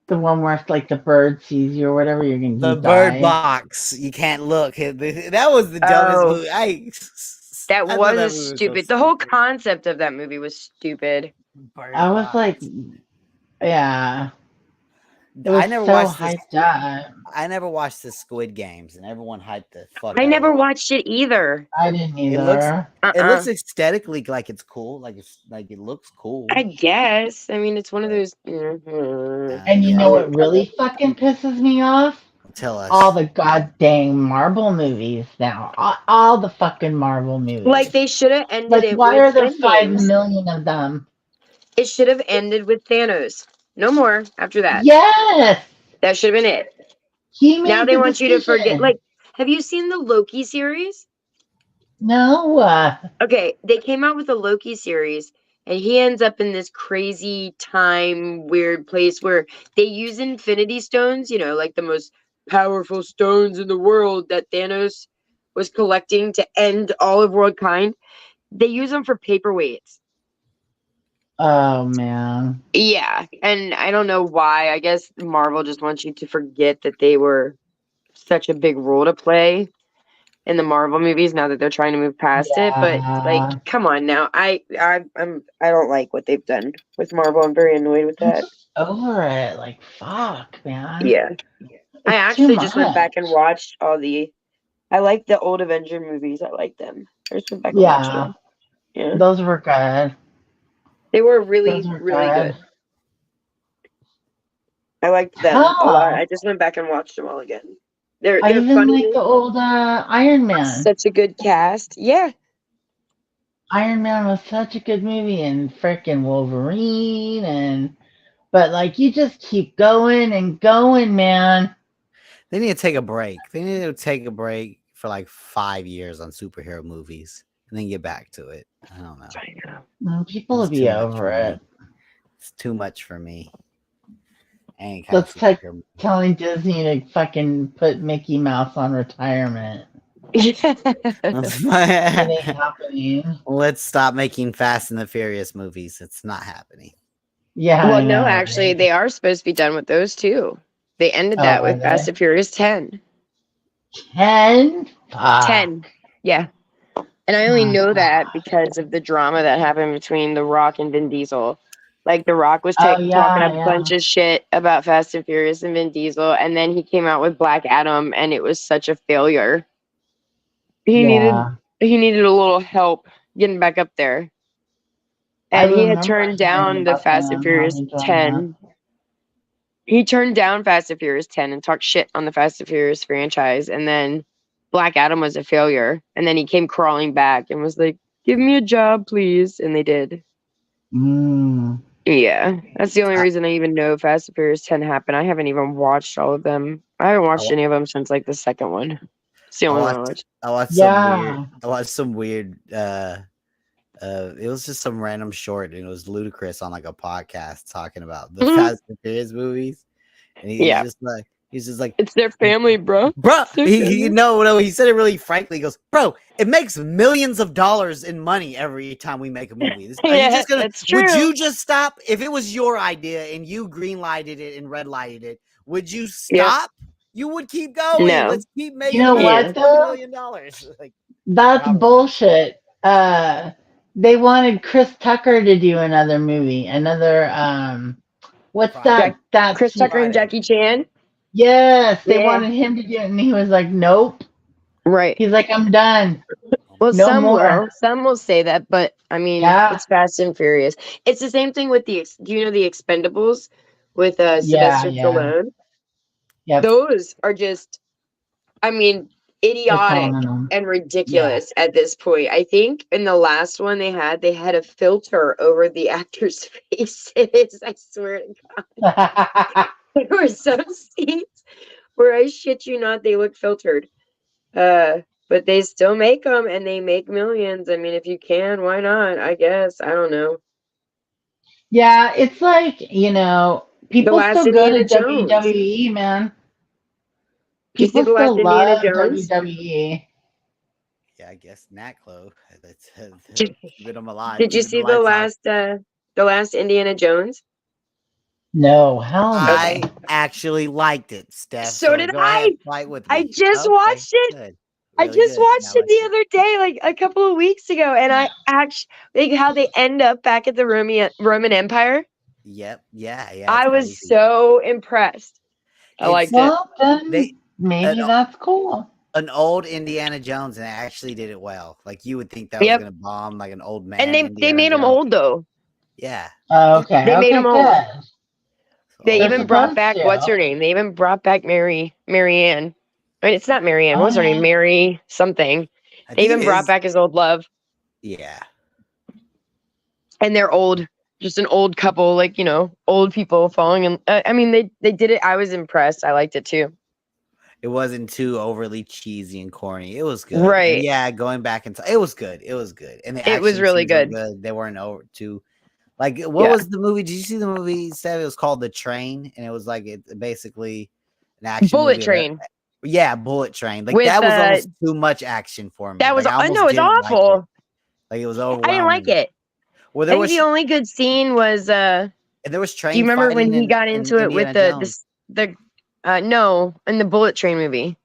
The one where if like the bird sees you or whatever, you're gonna The you Bird die. Box. You can't look. That was the dumbest Oh. movie. That I thought was movie so stupid. The whole concept of that movie was stupid. Bird I was Box. like, yeah, it was I never so watched this. hyped up. I never watched the Squid Games, and everyone hyped the fuck. I out never of it. watched it either. I didn't It looks. either. It looks aesthetically like it's cool. Like it looks cool. I guess. I mean, it's one of those. And you yeah. know what really fucking pisses me off? Tell us. All the goddamn Marvel movies now. All the fucking Marvel movies. Like they should have ended Like, it why with are there Endgames. 5 million of them? It should have ended with Thanos. No more after that. Yes! That should have been it. He made Now they the want you to forget. decision. Like, have you seen the Loki series? No. Okay, they came out with a Loki series, and he ends up in this crazy time, weird place where they use Infinity Stones, like the most powerful stones in the world that Thanos was collecting to end all of worldkind. They use them for paperweights. Oh, man. Yeah, and I don't know why. I guess Marvel just wants you to forget that they were such a big role to play in the Marvel movies now that they're trying to move past it. But like, come on now. I don't like what they've done with Marvel. I'm very annoyed with I'm that. just over it. Like, fuck, man. Yeah. I It's actually too just went back and much. watched I like the old Avenger movies. I like them. I just went back and watched Yeah. them. Yeah. Those were good. They were Those really, were really good. good. I liked them a lot. Hell, I just went back and watched them all again. They're I even funny. like the old Iron Man. Such a good cast. Yeah. Iron Man was such a good movie, and freaking Wolverine, but like you just keep going and going, man. They need to take a break. They need to take a break for like 5 years on superhero movies and then get back to it. I don't know. People will It's be too much over for it. me. It's too much for me. I ain't kind That's of like superhero movie. telling Disney to fucking put Mickey Mouse on retirement. It ain't happening. Let's stop making Fast and the Furious movies. It's not happening. Yeah, Well, I know, no, actually, right? they are supposed to be done with those too. They ended Oh, that are with Fast they? and Furious 10. 10? Fuck. 10. Yeah. And I only know that because of the drama that happened between The Rock and Vin Diesel. Like, The Rock was Oh, talking a yeah. bunch of shit about Fast and Furious and Vin Diesel, and then he came out with Black Adam, and it was such a failure. He Yeah. needed a little help getting back up there. I And he had remember turned hearing down the about Fast and them Furious having drama. 10. He turned down Fast and Furious 10 and talked shit on the Fast and Furious franchise. And then Black Adam was a failure. And then he came crawling back and was like, give me a job, please. And they did. Mm. Yeah. That's the only reason I even know Fast and Furious 10 happened. I haven't even watched all of them. I haven't watched any of them since like the second one. It's the only one I watched. I watched Yeah. some weird it was just some random short, and it was Ludacris on like a podcast talking about the Fast and Furious movies. And he's just like It's their family, bro. He said it really frankly. He goes, bro, it makes millions of dollars in money every time we make a movie. That's true. Would you just stop if it was your idea and you green lighted it and red lighted it? Would you stop? Yep. You would keep going. No. Let's keep making. You know what, though? $20 million. Like, that's bullshit. They wanted Chris Tucker to do another movie, what's that? That's Chris Tucker and Jackie Chan. Yes, they wanted him to do it, and he was like, "Nope." Right. He's like, "I'm done." Well, no some will say that, but I mean, It's Fast and Furious. It's the same thing with do you know the Expendables with Sylvester Stallone? Yep. Those are just, I mean, idiotic phenomenal. and ridiculous at this point. I think in the last one they had a filter over the actors' faces. I swear to God. There were some scenes where I shit you not, they look filtered. But they still make them and they make millions. I mean, if you can, why not? I guess. I don't know. Yeah, it's like, The people last still go Indiana to Jones. WWE, man. Did you see People the last still Indiana love Jones? WWE. Yeah, I guess Natclo. That's Did, keeping them alive, did you keeping the see the lights on. last Indiana Jones? No, hell no. Okay. I actually liked it, Steph. So So did go I. ahead, fight with I me. just Okay, watched it. good, I really just good. watched Now it let's the see. other day, like a couple of weeks ago, and I actually how they end up back at the Roman Empire. Yep, yeah, it's I was crazy. so impressed. I It's liked it. Well, then they maybe an, that's cool. an old Indiana Jones, and they actually did it well. Like you would think that was Yep. gonna bomb, like an old man. And they Indiana made him Jones. old though. Yeah, Okay, They made okay, him old. good. They old They're even brought supposed back what's to. her name? They even brought back Marianne. I mean, it's not Marianne. What's her name? Mary something. I They think even it brought is. back his old love, Yeah, and they're old, just an old couple, like old people falling in. I mean, they did it. I was impressed. I liked it too. it wasn't too overly cheesy and corny. It was good. And Right. yeah, going back and it was good. It was good, and the It was action really scenes were good. good. They weren't over too. Like, what Yeah. was the movie? Did you see the movie? Said it was called The Train, and it was like basically an action Bullet movie. Train. Yeah, Bullet Train. Like With, that was almost too much action for me. That was. Like I I know almost it's didn't like it. awful. Like it was I overwhelming. didn't like it. Well, I there think was the only good scene was. and there was train. Do you remember when fighting he got in into it with Indiana Jones. no, in the Bullet Train movie?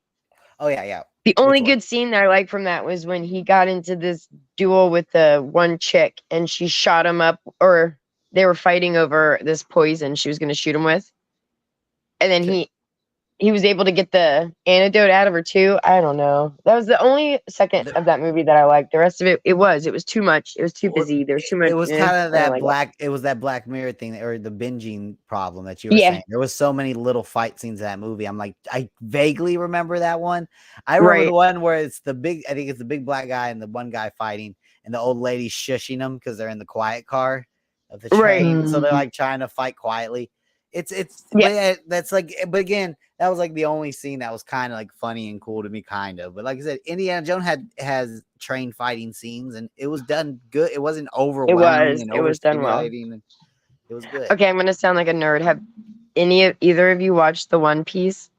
Oh yeah. The only Which one? good scene that I liked from that was when he got into this duel with the one chick and she shot him up, or they were fighting over this poison she was going to shoot him with. And then he was able to get the antidote out of her too. I don't know. That was the only second of that movie that I liked. The rest of it was too much. It was too busy. There was too much. It was kind of I didn't that like black. It was that Black Mirror thing, or the binging problem that you were Yeah. saying. There was so many little fight scenes in that movie. I'm like, I vaguely remember that one. I remember the one where it's the big. I think it's the big black guy and the one guy fighting, and the old lady shushing them because they're in the quiet car of the train. So they're like trying to fight quietly. It's but yeah, that's like, but again, that was like the only scene that was kind of like funny and cool to me, kind of. But like I said, Indiana Jones has train fighting scenes, and it was done good. It wasn't overwhelming and It was done well. overstimulating. And it was good. Okay, I'm gonna sound like a nerd. Have either of you watched the One Piece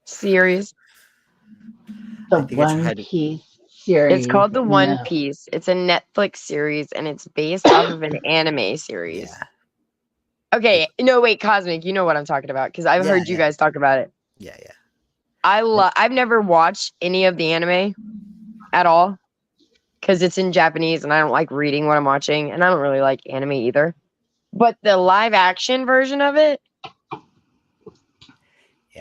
series? The One Piece series. It's called the One Piece. It's a Netflix series, and it's based off of an anime series. Yeah. Okay, no, wait, Cosmic, you know what I'm talking about because I've heard you guys talk about it. Yeah. I've never watched any of the anime at all because it's in Japanese and I don't like reading what I'm watching, and I don't really like anime either. But the live action version of it,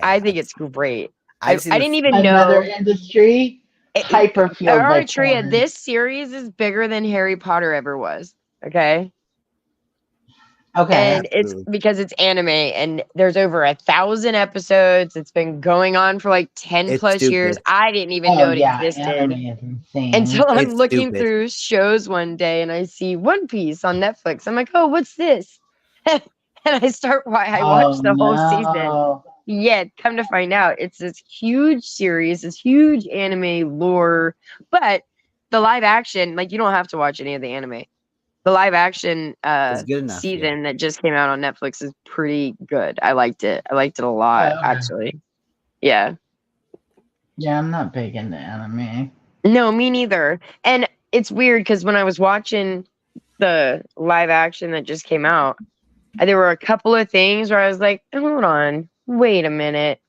I think it's great. I didn't even know. Another industry. Eritrea, this series is bigger than Harry Potter ever was. Okay. And it's because it's anime and there's over 1,000 episodes. It's been going on for like 10 plus years. I didn't even know it existed until I'm looking through shows one day and I see One Piece on Netflix. I'm like, oh, what's this? And I watch the whole season. Yeah, come to find out, it's this huge series, this huge anime lore. But the live action, like, you don't have to watch any of the anime. The live action season that just came out on Netflix is pretty good. I liked it. I liked it a lot, actually. Yeah. Yeah, I'm not big into anime. No, me neither. And it's weird because when I was watching the live action that just came out, there were a couple of things where I was like, hold on, wait a minute.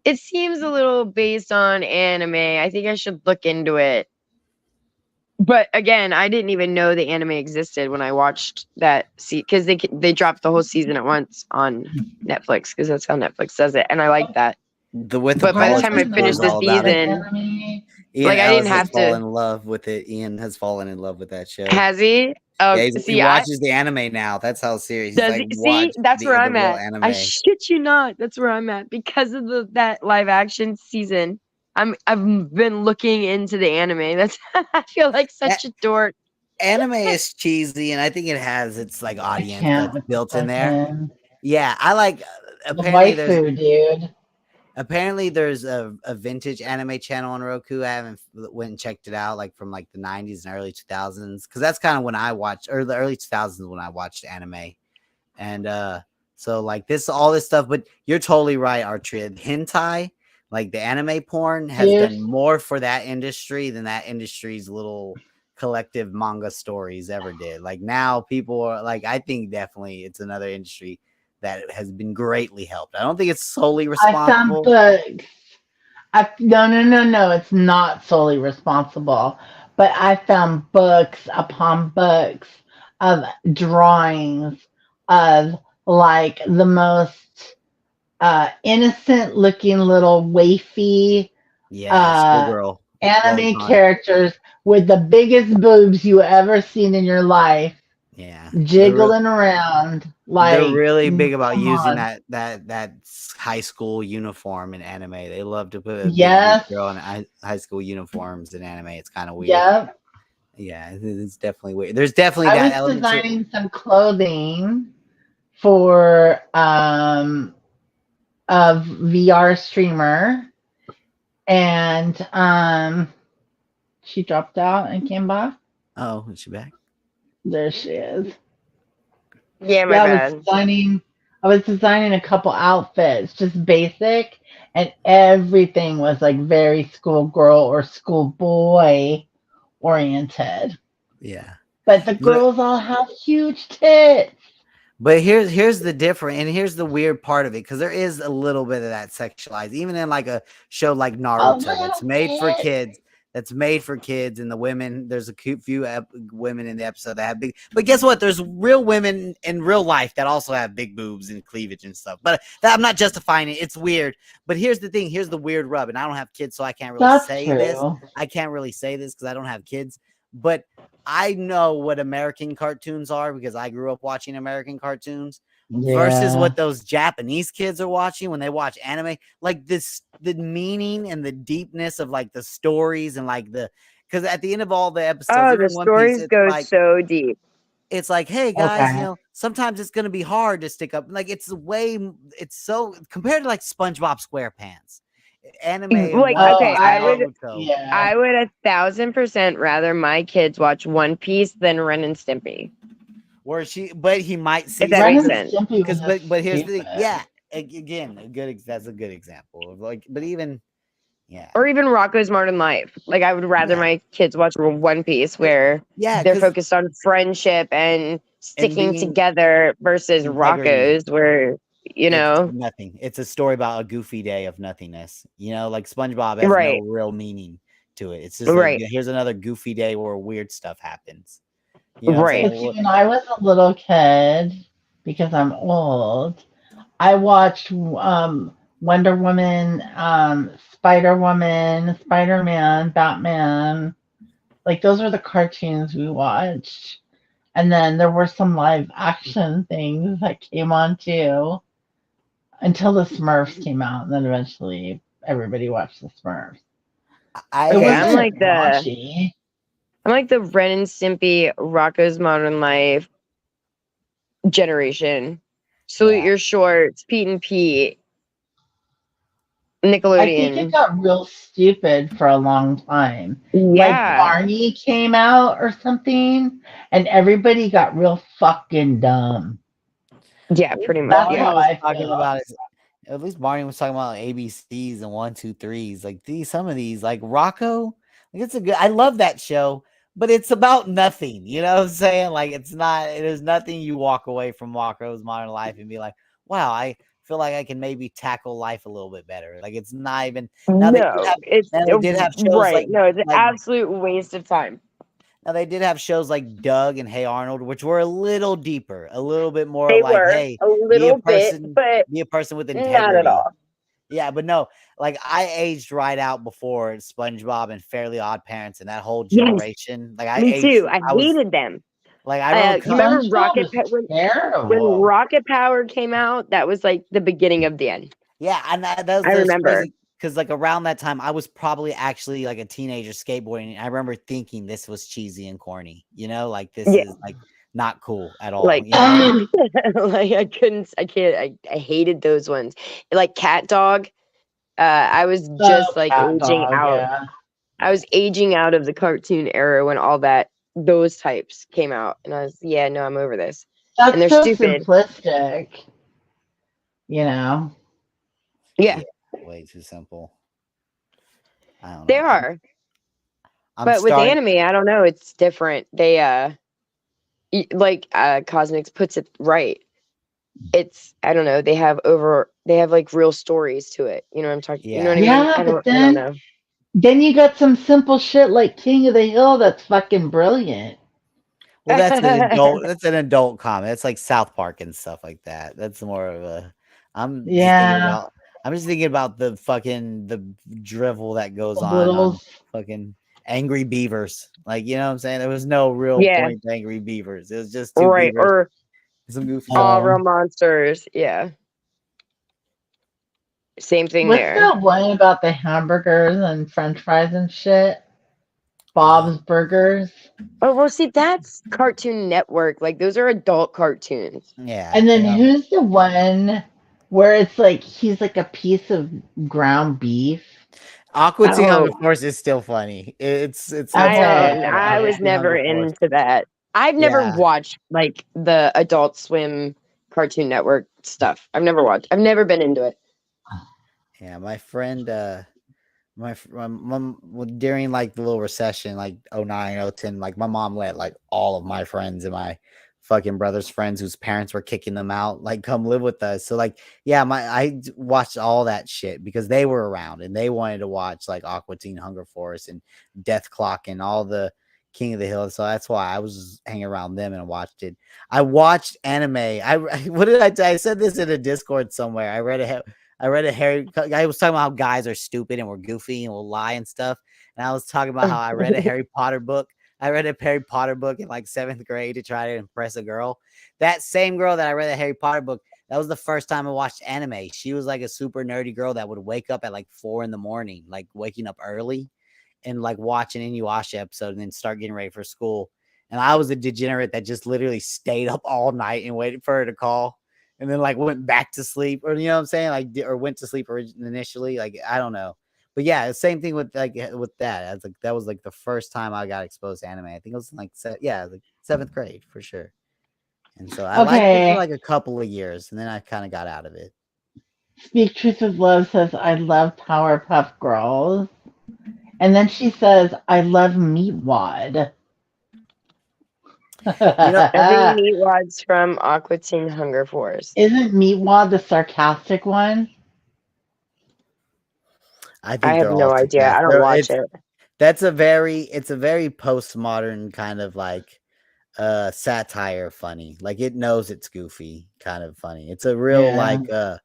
It seems a little based on anime. I think I should look into it. But again, I didn't even know the anime existed when I watched that because they dropped the whole season at once on Netflix because that's how Netflix does it, and I like that. But by the time I finished the season, Ian I didn't have to fall in love with it. Ian has fallen in love with that show. Has he? Oh, yeah, he watches the anime now. That's how serious. Does he? See, that's where I'm at. I shit you not. That's where I'm at because of that live action season. I've been looking into the anime. That's I feel like such a dork. Anime is cheesy, and I think it has its like I audience can't that's with the built in there. fucking Yeah, I like. the Apparently, waifu, dude. there's a vintage anime channel on Roku. I haven't went and checked it out, like from like the 90s and early 2000s, because that's kind of when I watched, or the early 2000s when I watched anime. And so like all this stuff, but you're totally right, Artria. Hentai, like the anime porn, has Dude, done more for that industry than that industry's little collective manga stories ever did. Like now people are like, I think definitely it's another industry that has been greatly helped. I don't think it's solely I found responsible. books. No. It's not solely responsible, but I found books upon books of drawings of like the most innocent looking little wafy Yeah, uh, schoolgirl. anime Lollicon. characters with the biggest boobs you ever seen in your life, Yeah. jiggling around They're like, really big about come using on. that high school uniform in anime. They love to put a big boob Yes, girl in high school uniforms in anime. It's kind of weird. yep. Yeah, it's definitely weird. There's definitely I that was element to it. designing some clothing for a VR streamer, and she dropped out and came back. Oh, is she back? There she is. Yeah, my Yeah, bad. I was designing a couple outfits, just basic, and everything was like very schoolgirl or schoolboy oriented. Yeah. But the But girls all have huge tits. here's the difference, and here's the weird part of it, because there is a little bit of that sexualized, even in like a show like A Naruto that's little made for bit. kids. That's made for kids, and the women. There's a few women in the episode that have big. But guess what? There's real women in real life that also have big boobs and cleavage and stuff. But I'm not justifying it. It's weird. But here's the thing. Here's the weird rub, and I don't have kids, so I can't really That's say this. true. I can't really say this because I don't have kids. But I know what American cartoons are because I grew up watching American cartoons versus Yeah. what those Japanese kids are watching when they watch anime. Like the meaning and the deepness of like the stories and like because at the end of all the episodes, Oh, the even One Piece, stories go so deep. it's like, hey guys, Okay. sometimes it's gonna be hard to stick up. Like it's so compared to like SpongeBob SquarePants, anime and Like, One Oh, okay, Piece and I would Naruto. yeah. I would 1,000% rather my kids watch One Piece than Ren and Stimpy. But he might see If that Ren makes and sense. Stimpy was because just but here's the thing, stupid. yeah, again, that's a good example of like, but even yeah, Or even Rocco's Modern Life. Like, I would rather yeah, my kids watch One Piece where yeah, they're because focused on friendship and and sticking being together versus integrity. Rocco's where, you It's know, nothing. It's a story about a goofy day of nothingness. Like SpongeBob has no right, real meaning to it. It's just right, here's another goofy day where weird stuff happens. You know what I'm right. But saying? see, when I was a little kid, because I'm old, I watched Wonder Woman, Spider Woman, Spider Man, Batman. Like those were the cartoons we watched. And then there were some live action things that came on too until the Smurfs came out, and then eventually everybody watched the Smurfs. It Okay, I wasn't raunchy. I'm like the Ren and Stimpy, Rocco's Modern Life generation. Salute yeah. Your Shorts, Pete and Pete, I think it Nickelodeon. got real stupid for a long time. Like Yeah, Barney came out or something, and everybody got real fucking dumb. yeah, pretty much. That's Barney Yeah. how was I talking feel. about it. At least Barney was talking about ABCs and 1, 2, 3s. Like some of these, like Rocco, like it's a good. I love that show, but it's about nothing. You know what I'm saying? Like it's not. There's nothing you walk away from Rocco's Modern Life and be like, wow, I feel like I can maybe tackle life a little bit better. Like it's not even. Now they did No, have. it's Now they did have shows right. No, it's an absolute waste of time. now they did have shows like Doug and Hey Arnold, which were a little deeper, a little bit more They like, were hey, a little bit, but be a person with not at integrity. all. Yeah, but no, like I aged right out before SpongeBob and Fairly Odd Parents and that whole Yes, generation. Like I me aged, too. I I was hated them. like, I remember, You remember SpongeBob was When terrible. Rocket Power came out? That was like the beginning of the end. yeah, and that I was remember. crazy because like around that time, I was probably actually like a teenager skateboarding. And I remember thinking this was cheesy and corny, you know, like this Yeah. is like not cool at all. Like, You know? like I hated those ones. Like Cat Dog. I was just like Cat aging dog, out. yeah. I was aging out of the cartoon era when all those types came out, and I was, yeah, no, I'm over this. And That's they're so stupid. simplistic. You know? Yeah, Way too simple. I don't they know. are. I'm But with starting. anime, I don't know. It's different. They like Cosmix puts it right. It's, I don't know. They have like real stories to it. You know what I'm talking? You know what I Yeah. mean? Yeah, I but don't know. then you got some simple shit like King of the Hill that's fucking brilliant. Well, that's an adult. That's an adult comic. It's like South Park and stuff like that. That's more of a. I'm just thinking Yeah. about. I'm just thinking about the fucking the drivel that goes on Littles. fucking Angry Beavers. Like, you know what I'm saying? There was no real Yeah, point to Angry Beavers. It was just two right. beavers, Or some goofy. all real monsters. Yeah, same thing What's there. that one about the hamburgers and french fries and shit? Bob's Burgers. Oh, well, see, that's Cartoon Network. Like, those are adult cartoons. Yeah. And then Yeah. who's the one where it's like he's like a piece of ground beef? Aqua Teen Hunger Oh, Force is still funny. It's I that's why I don't. Okay, love I Aqua was okay. Teen never Hunger Force. into that. I've never Yeah. watched like the Adult Swim Cartoon Network stuff. I've never watched. I've never been into it. Yeah, my friend, my mom during like the little recession, like 09, 010, like my mom let like all of my friends and my fucking brother's friends whose parents were kicking them out, like come live with us. So like, yeah, I watched all that shit because they were around and they wanted to watch like Aqua Teen Hunger Force and Death Clock and all the King of the Hill. So that's why I was just hanging around them and watched it. I watched anime. What did I said this in a Discord somewhere. I read a Harry. I was talking about how guys are stupid and we're goofy and will lie and stuff. And I was talking about how I read a Harry Potter book. I read a Harry Potter book in like 7th grade to try to impress a girl. That same girl that I read a Harry Potter book, that was the first time I watched anime. She was like a super nerdy girl that would wake up at like 4 in the morning, like waking up early and like watch an Inuyasha episode and then start getting ready for school. And I was a degenerate that just literally stayed up all night and waited for her to call and then like went back to sleep, or you know what I'm saying? Like, or went to sleep initially. Like, I don't know. But yeah, same thing with like with that. I was like, that was like the first time I got exposed to anime. I think it was like like 7th grade for sure. And so I liked it for Okay. like a couple of years, and then I kind of got out of it. Speak Truth with Love says, I love Powerpuff Girls. And then she says, I love Meatwad. You know, I think Meatwad's from Aqua Teen Hunger Force. Isn't Meatwad the sarcastic one? I I think have they're all no idea. I don't watch it's it. it's a very postmodern kind of like satire funny. Like it knows it's goofy, kind of funny. It's a real Yeah.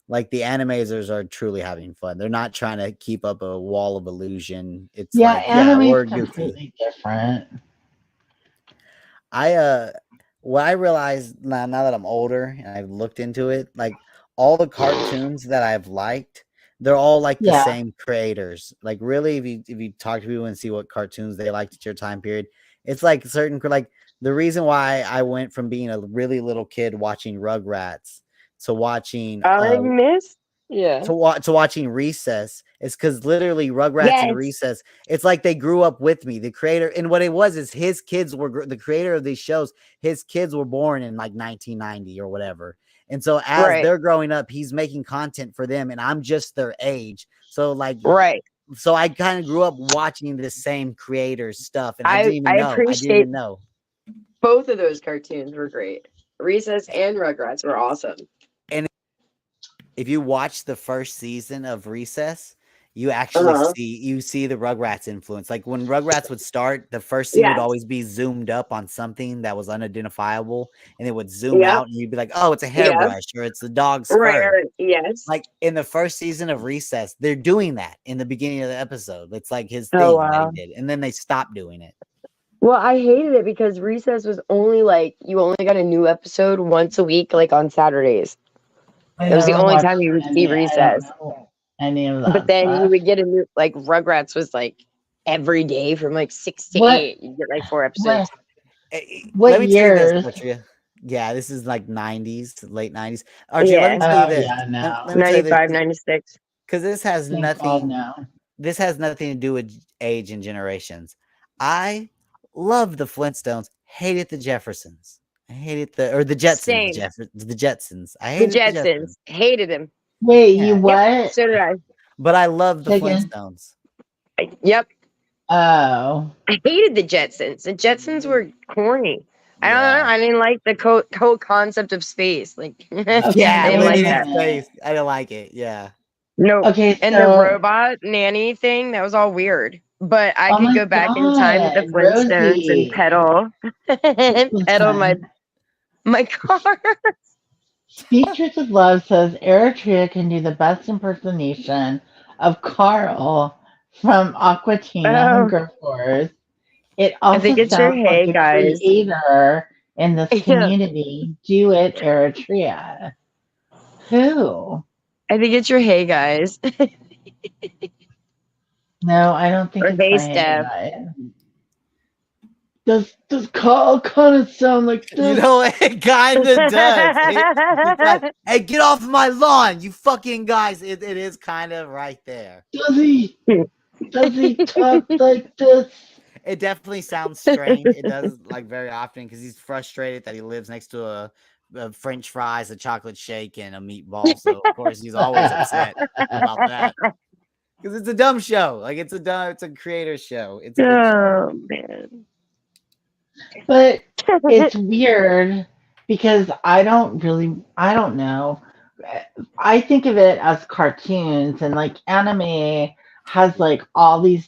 like the animators are truly having fun. They're not trying to keep up a wall of illusion. It's Yeah, like, yeah, anime's we're goofy. completely different. What I realized now that I'm older and I've looked into it, like all the cartoons that I've liked, they're all like the Yeah. same creators. Like really, if you talk to people and see what cartoons they liked at your time period, it's like certain like the reason why I went from being a really little kid watching Rugrats to watching I miss. Yeah. to watching Recess is because literally Rugrats and Yes. Recess, it's like they grew up with me. The creator, and what it was is his kids were the creator of these shows. His kids were born in like 1990 or whatever, and so as Right. they're growing up, he's making content for them, and I'm just their age. So like, Right. so I kind of grew up watching the same creators stuff, and I didn't even I know. I didn't appreciate even know. both of those cartoons were great. Recess and Rugrats were awesome. If you watch the first season of Recess, you actually see the Rugrats influence. Like when Rugrats would start, the first scene would Yes. always be zoomed up on something that was unidentifiable, and it would zoom Yeah. out, and you'd be like, "Oh, it's a Yeah. hairbrush or it's the dog's fur." Right. Yes. Like in the first season of Recess, they're doing that in the beginning of the episode. It's like his Oh, thing that wow. he did, and then they stopped doing it. Well, I hated it because Recess was only like you only got a new episode once a week, like on Saturdays. I It was the never only watched time you would see any. I don't Recess. know. any of that But then you stuff. would get a new, like, Rugrats was like every day from like 6 to What 8. You get like 4 what episodes. what Let me tell you this, years? Archie. Yeah, this is like 90s, late 90s. Archie, let me Yeah. tell you Oh this. yeah, no. Let me tell you this 95, 96. because this has Thank God, nothing. no. This has nothing to do with age and generations. I love the Flintstones. Hated the Jeffersons. I hated the Jetsons. Same. The Jetsons. I The hated the Jetsons. Jetsons. Hated them. Wait, you Yeah, Yep. what? So did I. but I love the Say again. Flintstones. Yep. Oh. I hated the Jetsons. The Jetsons were corny. I don't know. Yeah, I didn't like the whole concept of space. Like, I Okay, yeah, didn't wait a like living in that. minute. space. I didn't like it. Yeah, Nope. Okay, And the so robot nanny thing, that was all weird. But I oh could my go back in time with the God, Flintstones and Rosie. pedal and pedal Listen. my car. Speak Truth with Love says Eritrea can do the best impersonation of Carl from Aqua Teen and Oh, Hunger Force. It I also think it's your sounds like hey a guys. creator in this Yeah, community. Do it, Eritrea. Who? I think it's your hey guys. No, I don't think Or it's hey my hey Steph. guy. Does Carl kind of sound like you this? know it kind of does. It's like, hey, get off my lawn, you fucking guys. It is kind of right there. Does he? Does he talk like this? It definitely sounds strange. It does like very often because he's frustrated that he lives next to a French fries, a chocolate shake, and a meatball. So of course he's always upset about that because it's a dumb show. Like it's a creator show. It's a good show. Oh man. But it's weird because I don't know. I think of it as cartoons and like anime has like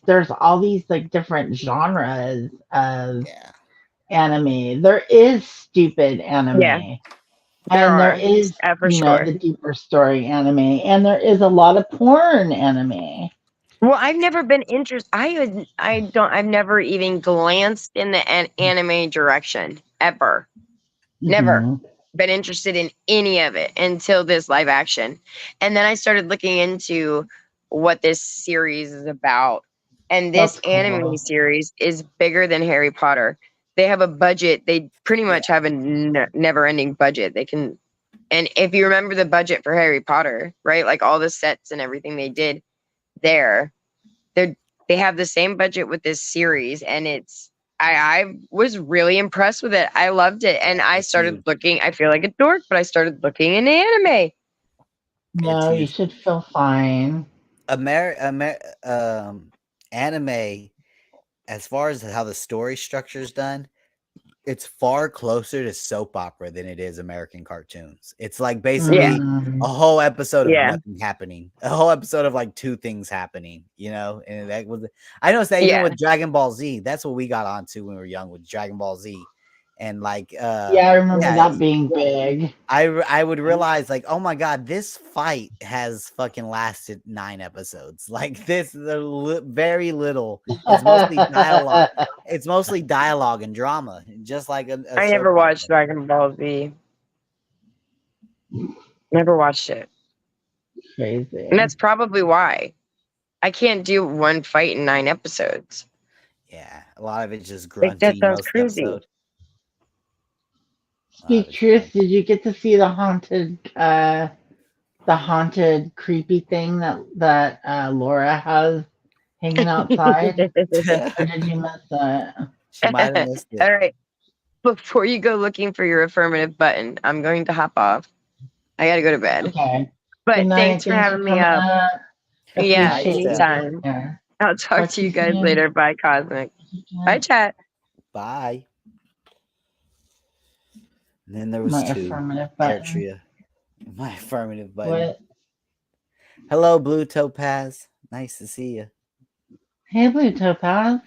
there's all these like different genres of Yeah, anime. There is stupid Yeah, anime there and there are. is, For sure. the deeper story anime and there is a lot of porn anime. Well, I've never been interested. I've never even glanced in the anime direction ever. Never Hmm. been interested in any of it until this live action. And then I started looking into what this series is about. And this That's anime cool. series is bigger than Harry Potter. They have a budget. They pretty yeah. much have a never ending budget. They can, and if you remember the budget for Harry Potter, right? Like all the sets and everything they did there, they have the same budget with this series. And I was really impressed with it. I loved it. And Yeah, I it's started huge. looking, I feel like a dork, but I started looking into anime. It's No, you huge. should feel fine. Anime, as far as how the story structure is done, it's far closer to soap opera than it is American cartoons. It's like Yeah. basically Mm. a whole episode of Yeah. nothing happening, a whole episode of like two things happening, and that was, I noticed that even Yeah. with Dragon Ball Z, that's what we got onto when we were young with Dragon Ball Z. And like, Yeah, I remember yeah, that being big. I would realize like, oh my god, this fight has fucking lasted 9 episodes. Like this, very little. It's mostly dialogue. It's mostly dialogue and drama, just like a I soap never watched opera. Dragon Ball Z. Never watched it. Crazy. And that's probably why. I can't do one fight in 9 episodes. Yeah, a lot of it's just Like, that grunty sounds most crazy. episode. A lot of Speak it's truth, grunty. did you get to see the haunted creepy thing that Laura has hanging outside? Or did you miss that? She might have missed it. All right. Before you go looking for your affirmative button, I'm going to hop off. I got to go to bed. Okay. But Good night. thanks for Thanks for having me coming up. up. Yeah, Night, Appreciate you Steph. being anytime. here. I'll talk to you guys soon. later. Bye, Cosmic. Bye, chat. Bye. And then there was My 2. affirmative button. Eritrea. My affirmative button. What? Hello, Blue Topaz. Nice to see you. Hey, Blue Topaz.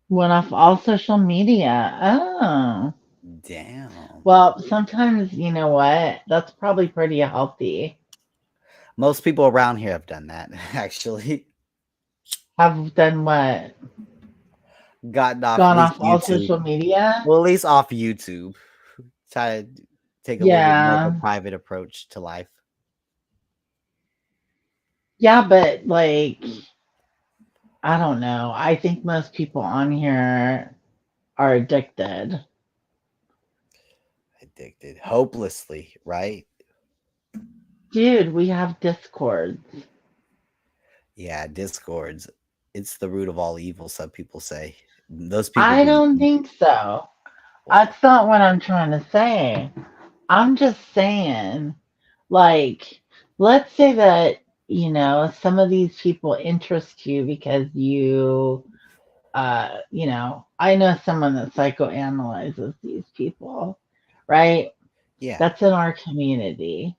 Went off all social media. Oh. Damn. Well, sometimes, you know what? That's probably pretty healthy. Most people around here have done that, actually. Have done what? Gotten off Gone at least off all YouTube. social media? Well, at least off YouTube. Try to take a little bit more of a Yeah. private approach to life. Yeah, but like, I don't know. I think most people on here are addicted. Addicted hopelessly, right? Dude, we have Discord. Yeah, discords. It's the root of all evil, some people say. Those people I be don't think so. what? That's not what I'm trying to say. I'm just saying, like, let's say that, some of these people interest you because I know someone that psychoanalyzes these people, right? Yeah. That's in our community.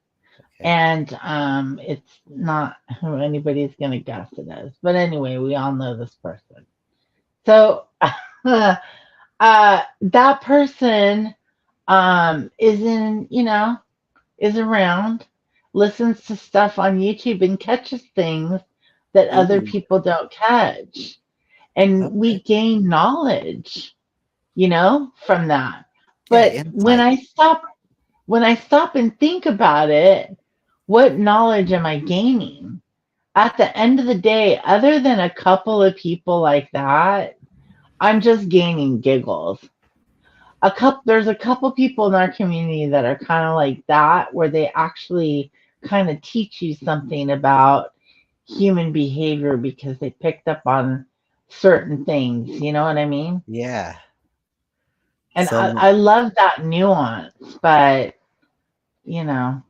Okay. And it's not who anybody's going to guess it is. But anyway, we all know this person. So that person is around, listens to stuff on YouTube and catches things that other Ooh. people don't catch. And we Okay. gain knowledge, from that. Yeah, But insight. when I stop and think about it, what knowledge am I gaining? At the end of the day, other than a couple of people like that, I'm just gaining giggles. There's a couple people in our community that are kind of like that, where they actually kind of teach you something about human behavior because they picked up on certain things. You know what I mean? Yeah. And Some I love that nuance, but you know,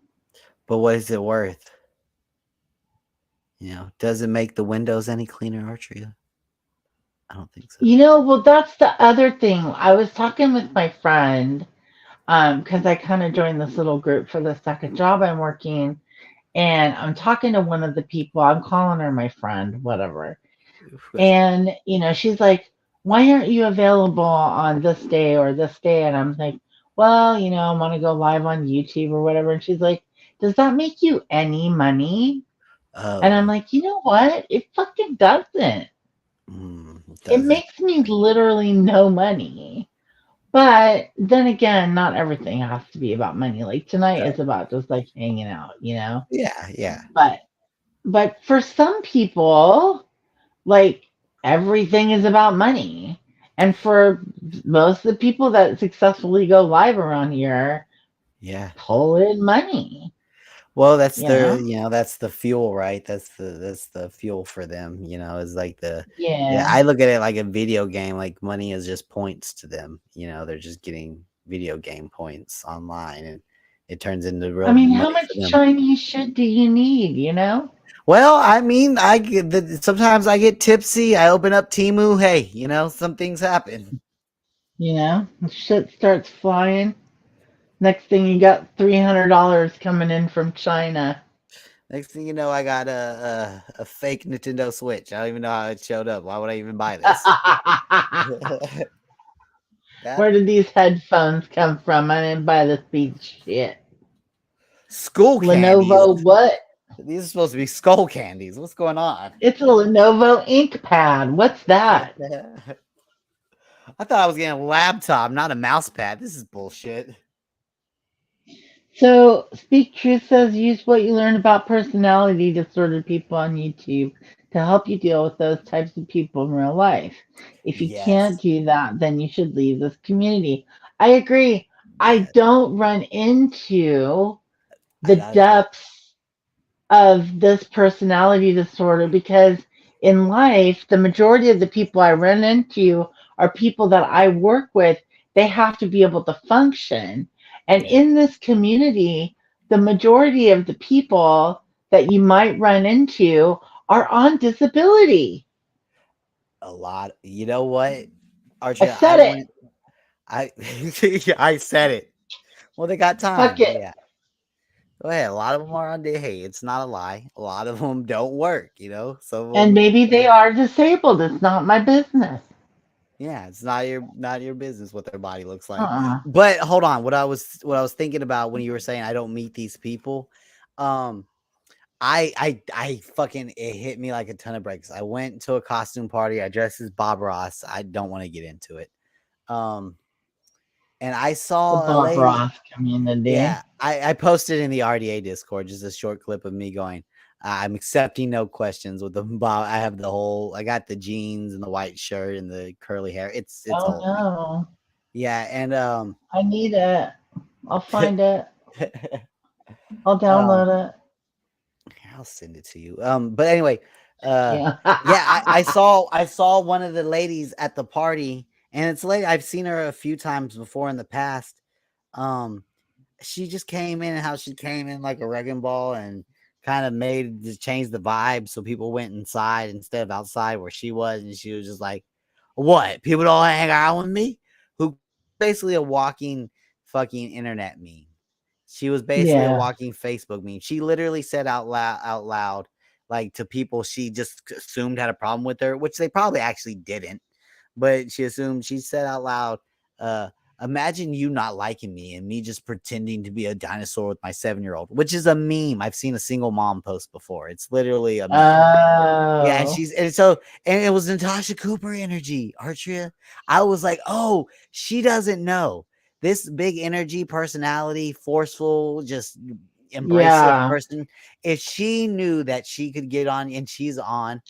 but what is it worth? Does it make the windows any cleaner, Artria? I don't think so. well, that's the other thing. I was talking with my friend, because I kind of joined this little group for the second job I'm working, and I'm talking to one of the people. I'm calling her my friend, whatever. And she's like, "Why aren't you available on this day or this day?" And I'm like, "Well, I want to go live on YouTube or whatever." And she's like, "Does that make you any money?" And I'm Oh, like, "You know what? It fucking doesn't. It does it? makes me literally no money." But then again, not everything has to be about money. Like tonight is about just like hanging out. Yeah, yeah. But for some people, like everything is about money. And for most of the people that successfully go live around here, Yeah. pull in money, Well, that's you know? that's the fuel, right? That's the fuel for them, is like yeah, Yeah. I look at it like a video game, like money is just points to them, they're just getting video game points online and it turns into I real mean, how money for much them. Chinese shit do you need? Well, I mean, sometimes I get tipsy, I open up Timu, hey, some things happen. Shit starts flying. Next thing you got $300 coming in from China. Next thing you know, I got a fake Nintendo Switch. I don't even know how it showed up. Why would I even buy this? That Where did these headphones come from? I didn't buy this piece of shit. school candies. Lenovo what? These are supposed to be skull candies. What's going on? It's a Lenovo ink pad. What's that? I thought I was getting a laptop, not a mouse pad. This is bullshit. So, Speak Truth says use what you learn about personality disorder people on YouTube to help you deal with those types of people in real life. If you can't Yes. do that, then you should leave this community. I agree. I Yes. don't run into I the gotta try. depths of this personality disorder because in life, the majority of the people I run into are people that I work with. They have to be able to function. And Yeah. in this community, the majority of the people that you might run into are on disability. A lot. You know what? I Archie, I said it. went I I said it. Well, they got Fuck time. it. Yeah. Go ahead. A lot of them are on day. Hey, it's not a lie. A lot of them don't work, Some of And them maybe they are disabled. It's not my business. yeah, it's not your business what their body looks like. Uh-uh. But hold on, what I was thinking about when you were saying I don't meet these people, um, I fucking it hit me like a ton of bricks. I went to a costume party. I dressed as Bob Ross. I don't want to get into it. Um, and I The saw a Bob lady. Ross community. Yeah, I posted in the RDA Discord just a short clip of me going, I'm accepting no questions with the Bob. I have the whole, I got the jeans and the white shirt and the curly hair. It's Oh all me. no. Yeah, and I need it. I'll find it. I'll download it. I'll send it to you. But anyway, Yeah. yeah, I saw one of the ladies at the party, and it's lady. I've seen her a few times before in the past. Um, she just came in, how she came in like a wrecking ball, and kind of made to change the vibe, so people went inside instead of outside where she was, and she was just like, "What? People don't hang out with me?" Who basically a walking fucking internet meme. She was basically a Yeah. walking Facebook meme. She literally said out loud, like to people she just assumed had a problem with her, which they probably actually didn't. But she assumed, she said out loud, uh, imagine you not liking me and me just pretending to be a dinosaur with my 7-year-old, which is a meme. I've seen a single mom post before. It's literally a meme. Yeah, and Oh. and it was Natasha Cooper energy, Artria. I was like, oh, she doesn't know. This big energy personality, forceful, just embracive Yeah. person. If she knew that she could get on and she's on,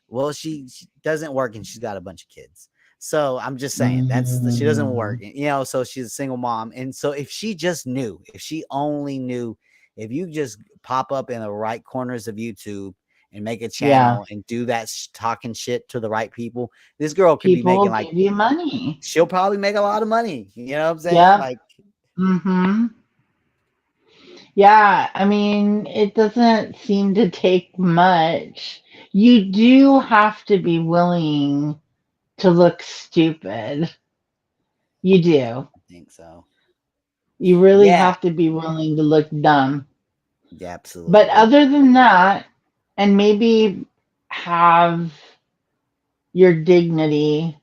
well, she doesn't work and she's got a bunch of kids. So I'm just saying she doesn't work, so she's a single mom. And so if she just knew, if she only knew, if you just pop up in the right corners of YouTube and make a Yeah. channel and do that talking shit to the right people, this girl could be People making will like, give you money. she'll probably make a lot of money. You know what I'm saying? Yep. Like, Mm-hmm. Yeah, I mean, it doesn't seem to take much. You do have to be willing to look stupid. You do. I think so. You really Yeah, have to be willing to look dumb. But absolutely. other than that, and maybe have your dignity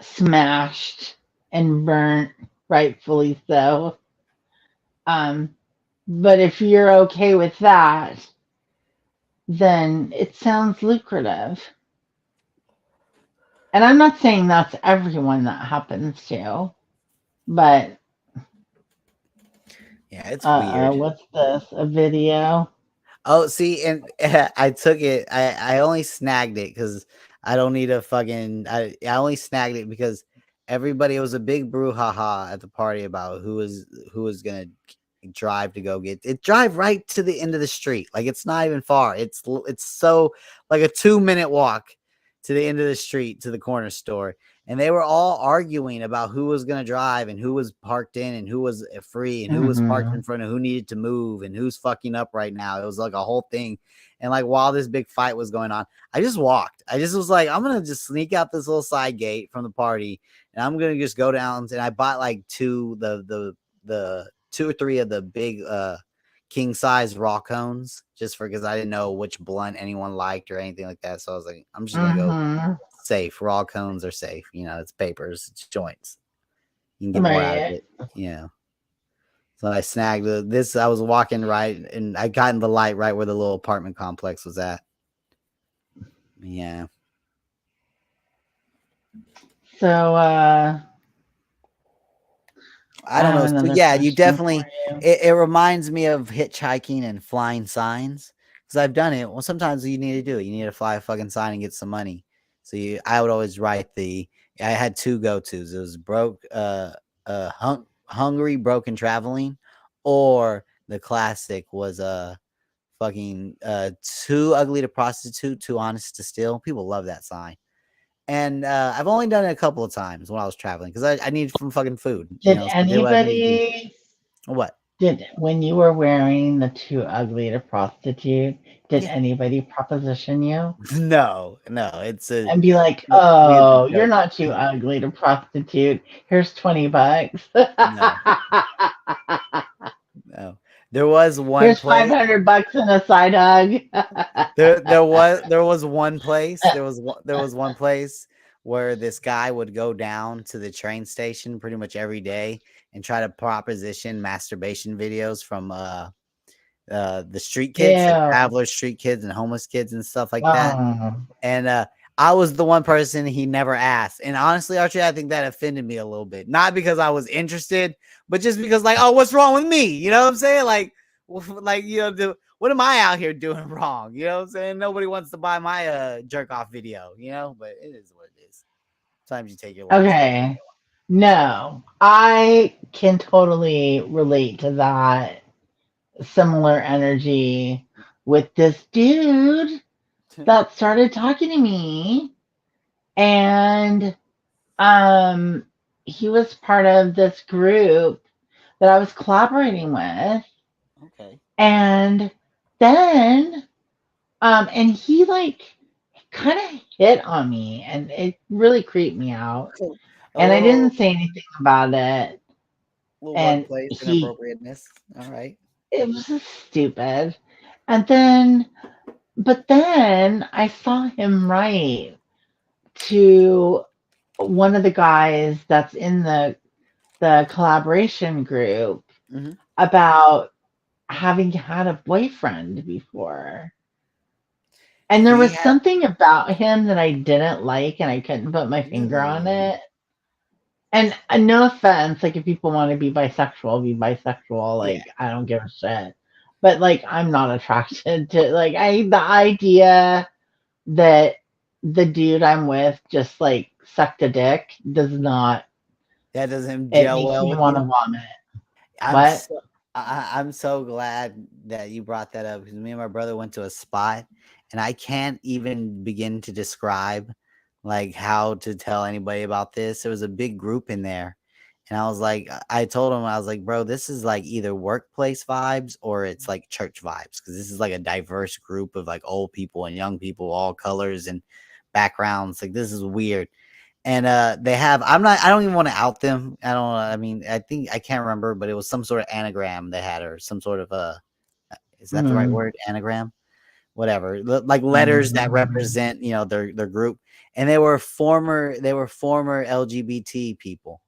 smashed and burnt, rightfully so. But if you're okay with that, then it sounds lucrative. And I'm not saying that's everyone that happens to, but Yeah, it's weird. what's this? A video? Oh, see, and I took it. I only snagged it because I don't need a fucking. I only snagged it because everybody, it was a big brouhaha at the party about who was gonna drive to go get it. Drive right to the end of the street, like it's not even far. It's so like a 2-minute walk to the end of the street to the corner store. And they were all arguing about who was going to drive and who was parked in and who was free and who was parked in Mm-hmm. front of who needed to move and who's fucking up right now. It was like a whole thing. And like while this big fight was going on, I just walked. I just was like, I'm going to just sneak out this little side gate from the party and I'm going to just go down. And I bought like the 2 or 3 of the big king size raw cones just for because I didn't know which blunt anyone liked or anything like that. So I was like, I'm just going to go Mm-hmm. safe. Raw cones are safe. It's papers, it's joints. You can get more out of Right. it. So I snagged this. I was walking right, and I got in the light right where the little apartment complex was at. Yeah. So I don't have know. So another yeah, you question for definitely. you. It reminds me of hitchhiking and flying signs because I've done it. Well, sometimes you need to do it. You need to fly a fucking sign and get some money. So I would always write I had 2 go tos. It was hungry, broken, traveling, or the classic was fucking too ugly to prostitute, too honest to steal. People love that sign. And I've only done it a couple of times when I was traveling because I needed some fucking food, Did so I did what I needed to do. anybody What? when you were wearing the too ugly to prostitute, did Yeah. anybody proposition you No, it's and be like, we as a "Oh, you're joke. not too ugly to prostitute. Here's $20. No, no. There was one Here's place. $500 and a side hug." There was one place. There was one place where this guy would go down to the train station pretty much every day and try to proposition masturbation videos from the street kids, like Ew. traveler street kids and homeless kids and stuff like that. Oh. And I was the one person he never asked. And honestly, Archie, I think that offended me a little bit. Not because I was interested, but just because, like, oh, what's wrong with me? You know what I'm saying? Like, what am I out here doing wrong? You know what I'm saying? Nobody wants to buy my jerk off video, but it is what it is. Sometimes you take your lumps. Okay. No, I can totally relate to that similar energy with this dude that started talking to me, and he was part of this group that I was collaborating with, Okay. and then and he like kind of hit on me, and it really creeped me out, A and I little didn't say anything about it, and workplace he inappropriateness. All right. it was just stupid. And then but then I saw him write to one of the guys that's in the collaboration group Mm-hmm. about having had a boyfriend before. And there He was had. something about him that I didn't like, and I couldn't put my finger on Really? it. And no offense, like if people want to be bisexual, be bisexual. Yeah. Like I don't give a shit. But like I'm not attracted to like the idea that the dude I'm with just like sucked a dick does not. That doesn't It gel makes well me with want to you. vomit. I'm What? so I'm so glad that you brought that up because me and my brother went to a spot and I can't even begin to describe like how to tell anybody about this. There was a big group in there. And I was like, I told him, I was like, bro, this is like either workplace vibes or it's like church vibes because this is like a diverse group of like old people and young people, all colors and backgrounds. Like, this is weird. And they have, I don't even want to out them. I mean, I think I can't remember, but it was some sort of anagram they had or some sort of is that the right Mm, word? Anagram? Whatever. Like letters that mm. represent, their group. And they were former LGBT people.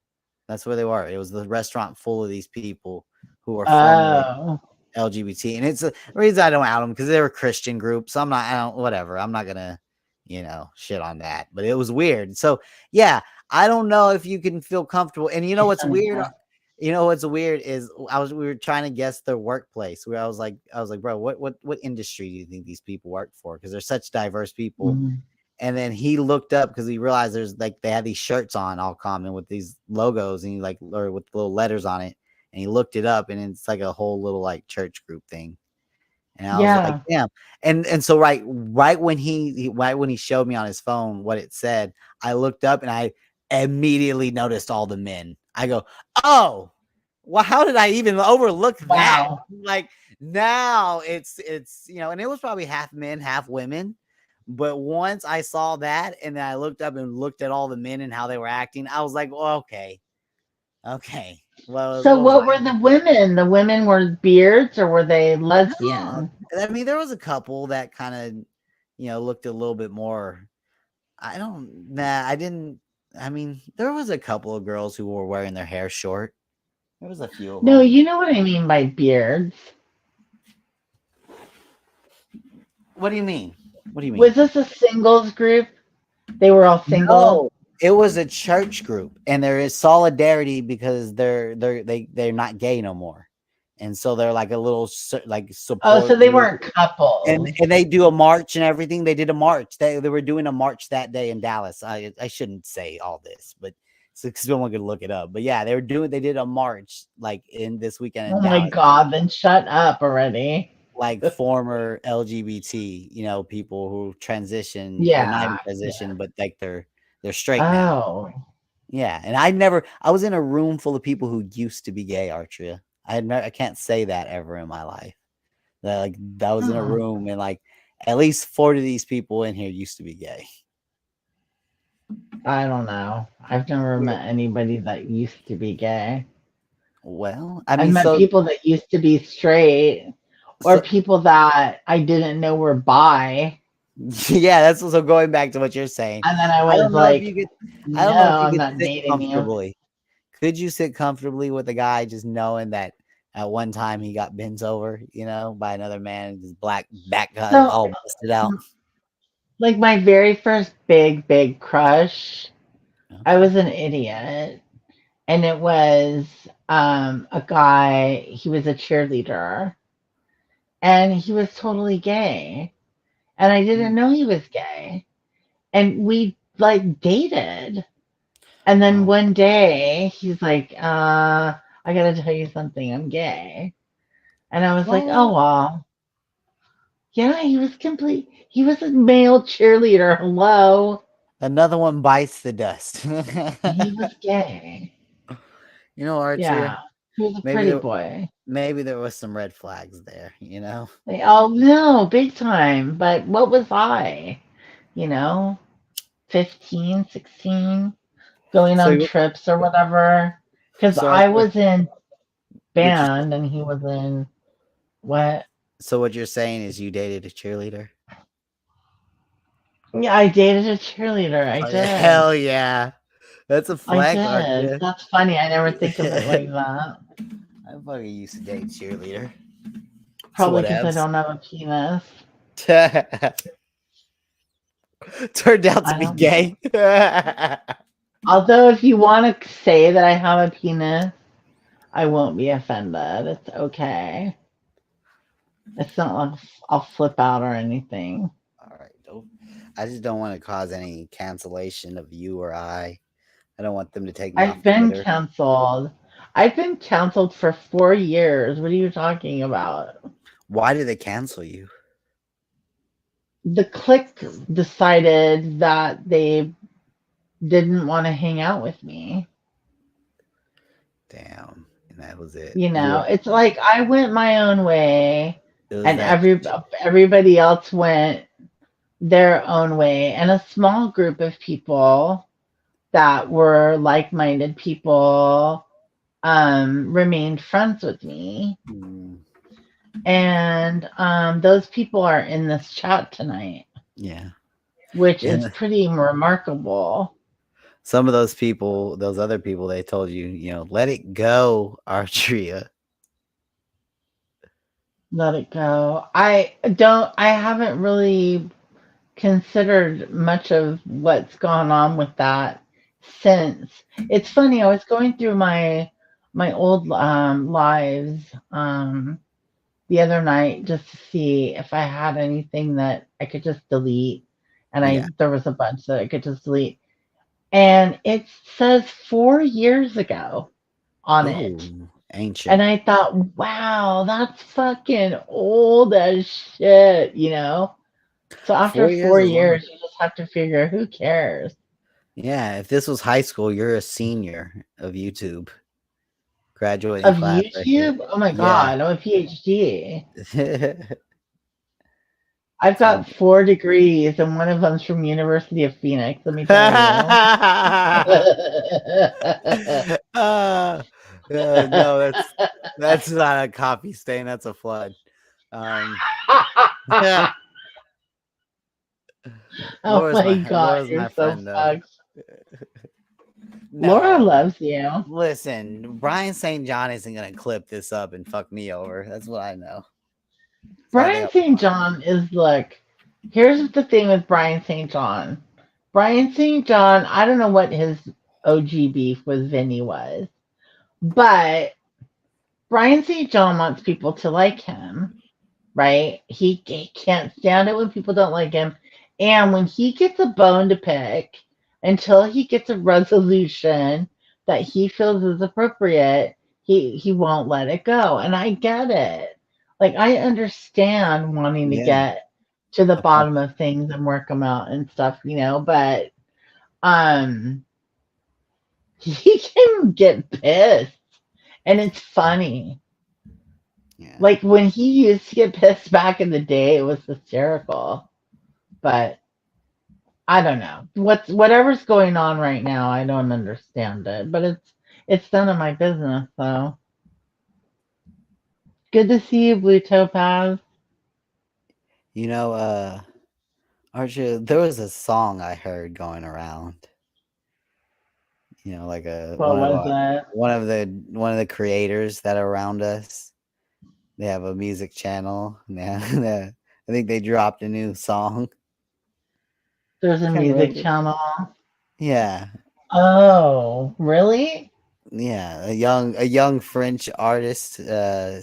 That's where they were. It was the restaurant full of these people who were formerly Oh, LGBT. And it's the reason I don't out them because they were Christian groups. So I don't, whatever. I'm not going to, shit on that. But it was weird. So, yeah, I don't know if you can feel comfortable. And you know what's weird? You know what's weird is we were trying to guess their workplace where I was like, bro, what industry do you think these people work for? Because they're such diverse people. mm. And then he looked up because he realized there's like they had these shirts on all common with these logos and or with little letters on it. And he looked it up and it's like a whole little like church group thing. And I was like, Yeah. damn. And so right when right when he showed me on his phone what it said, I looked up and I immediately noticed all the men. I go, oh, well, how did I even overlook that? Wow. Like now it's and it was probably half men, half women. But once I saw that and then I looked up and looked at all the men and how they were acting, I was like, well, okay. Okay. So What was what I? were the women? The women were beards or were they No, lesbian? I mean, there was a couple that kind of, looked a little bit more. I didn't. I mean, there was a couple of girls who were wearing their hair short. There was a few of No, them. you know what I mean by beards. What do you mean? What do you mean? Was this a singles group? They were all single? No, it was a church group, and there is solidarity because they're not gay no more, and so they're like a little like Oh, support so they group. weren't And couples. they do a march and everything. They did a march. They were doing a march that day in Dallas. I shouldn't say all this, but because someone could look it up. But yeah, they did a march like in this weekend in Oh my Dallas. God, then shut up already. Like former LGBT, people who transition or not even Yeah, yeah. transition, but like they're straight now. Oh. Yeah, and I was in a room full of people who used to be gay, Artria. I can't say that ever in my life. That was in a Oh, room and like at least 40 of these people in here used to be gay. I don't know. I've never Yeah. met anybody that used to be gay. Well, I I've mean, met people that used to be straight or so people that I didn't know were bi. yeah, that's also going back to what you're saying. And then I I was don't know if like, you could I no, don't know if you I'm could not sit dating you. comfortably. Could you sit comfortably with a guy just knowing that at one time he got bent over, by another man, his black back got So all busted out? Like my very first big crush, I Okay. was an idiot. And it was a guy, he was a cheerleader, and he was totally gay. And I didn't know he was gay. And we like dated. And then Oh, one day he's like, I gotta tell you something, I'm gay. And I was like, oh what? well. Yeah, he was a male cheerleader. Hello. Another one bites the dust. He was gay. You know, Archer, Yeah. He was a maybe pretty there boy. maybe there was some red flags there, you know? Like, oh no, big time. But what was I? You know, 15, 16, going So on trips or whatever. Because so I Archer, was in what you band and he was in what? so what you're saying is you dated a cheerleader? Yeah, I dated a cheerleader. I Oh, did. hell yeah. That's a I flex, did. Archer. That's funny. I never think of it like that. I fucking used to date cheerleader. So Probably what because I else? don't have a penis. Turned out to I be don't know. gay. Although, if you want to say that I have a penis, I won't be offended. It's okay. It's not like I'll flip out or anything. All right. I just don't want to cause any cancellation of you or I. I don't want them to take me off I've been Twitter. canceled. I've been canceled for 4 years. What are you talking about? Why did they cancel you? The clique decided that they didn't want to hang out with me. Damn. And that was it. You You know, were, it's like I went my own way, it was and that. everybody else went their own way, and a small group of people that were like-minded people remained friends with me, Mm, and those people are in this chat tonight, yeah. which is And pretty remarkable. some of those people, those other people, they told you, you know, let it go, Artria. Let it go. I haven't really considered much of what's gone on with that since. It's funny, I was going through my old lives the other night just to see if I had anything that I could just delete, and Yeah. I there was a bunch that I could just delete, and it says 4 years ago on it. Ooh, ancient. And I thought, wow, that's fucking old as shit, you know? So after 4 years four is long. years, you just have to figure who cares? Yeah. If this was high school, you're a senior of YouTube. Graduating Of class right here. YouTube? Oh my Yeah. God, I'm a PhD. So I've got 4 degrees, and one of them's from University of Phoenix, let me tell you. no, that's not a coffee stain. That's a flood. Um, Oh my God, Laura's you're my so friend though. fucked. Laura No, loves you. listen, Brian St. John isn't gonna clip this up and fuck me over. That's what I know. So I think Brian I'll be St. fine. John is like, here's the thing with Brian St. John. Brian St. John, I don't know what his OG beef with Vinny was, but Brian St. John wants people to like him, right? He can't stand it when people don't like him. And when he gets a bone to pick, until he gets a resolution that he feels is appropriate, he won't let it go. And I get it. Like I understand wanting to Yeah, get to the I feel- bottom of things and work them out and stuff, you know, but um he can get pissed, and it's funny. yeah. Like when he used to get pissed back in the day, it was hysterical. But I don't know. Whatever's going on right now, I don't understand it. But it's none of my business, so good to see you, Blue Topaz. You know, Archie, there was a song I heard going around. You know, like a What was it? one of the creators that are around us. They have a music channel. Yeah, I think they dropped a new song. There's a Can't music remember. channel. Yeah, Oh, really? yeah, a young French artist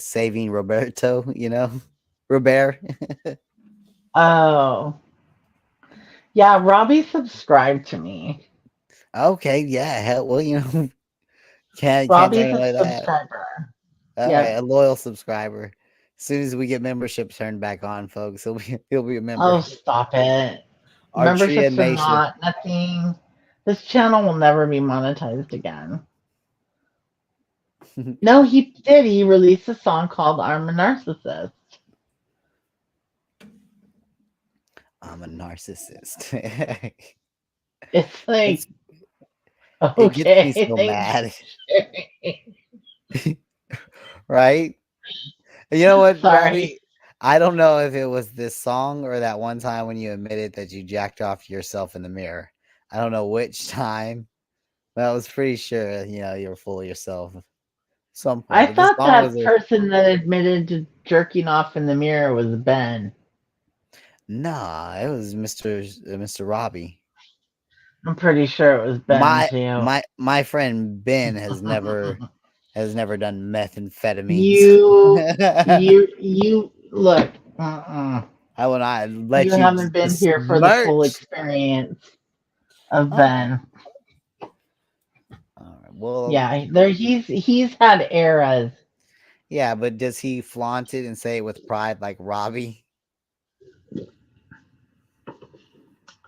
saving Roberto, Robert. Oh, yeah. Robbie subscribed to me. Okay, yeah, hell, well, can't Robbie's turn a away that. subscriber. All right, Yep. a loyal subscriber. As soon as we get membership turned back on, folks, he'll be a member. Oh, stop it. Artria Memberships are Nation. not nothing. This channel will never be monetized again. No, he did. He released a song called I'm a Narcissist. I'm a narcissist. It's like, It's, it gets me okay, so thanks. mad, right? You know what, Sorry. Robbie? I don't know if it was this song or that one time when you admitted that you jacked off yourself in the mirror. I don't know which time, but I was pretty sure, you were full of yourself at some point. I But this thought song was that person that admitted to jerking off in the mirror was Ben. nah, it was Mr. Robbie. I'm pretty sure it was Ben My too. my friend Ben has never done methamphetamines. You look. I will not You let you haven't been here for the full besmirch. experience of All right. Ben. All right. Well, Yeah, there he's had eras. yeah, but does he flaunt it and say it with pride like Robbie?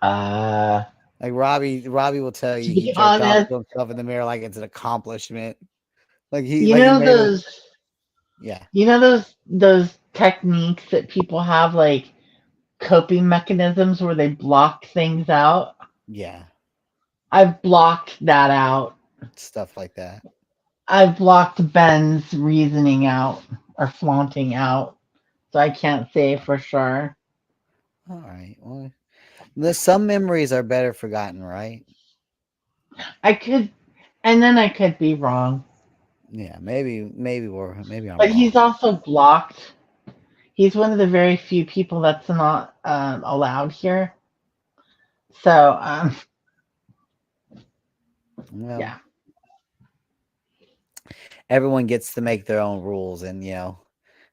Uh, Like Robbie will tell to you he be jerked off honest, to himself in the mirror like it's an accomplishment. Like he you like he know made it. those Yeah. those techniques that people have, like coping mechanisms where they block things out. Yeah. I've blocked that out. Stuff like that. I've blocked Ben's reasoning out or flaunting out, so I can't say for sure. All right. Well, some memories are better forgotten, right? I could, and then I could be wrong. Yeah, maybe I'm But wrong. he's also blocked. He's one of the very few people that's not allowed here. So, Well, yeah. everyone gets to make their own rules and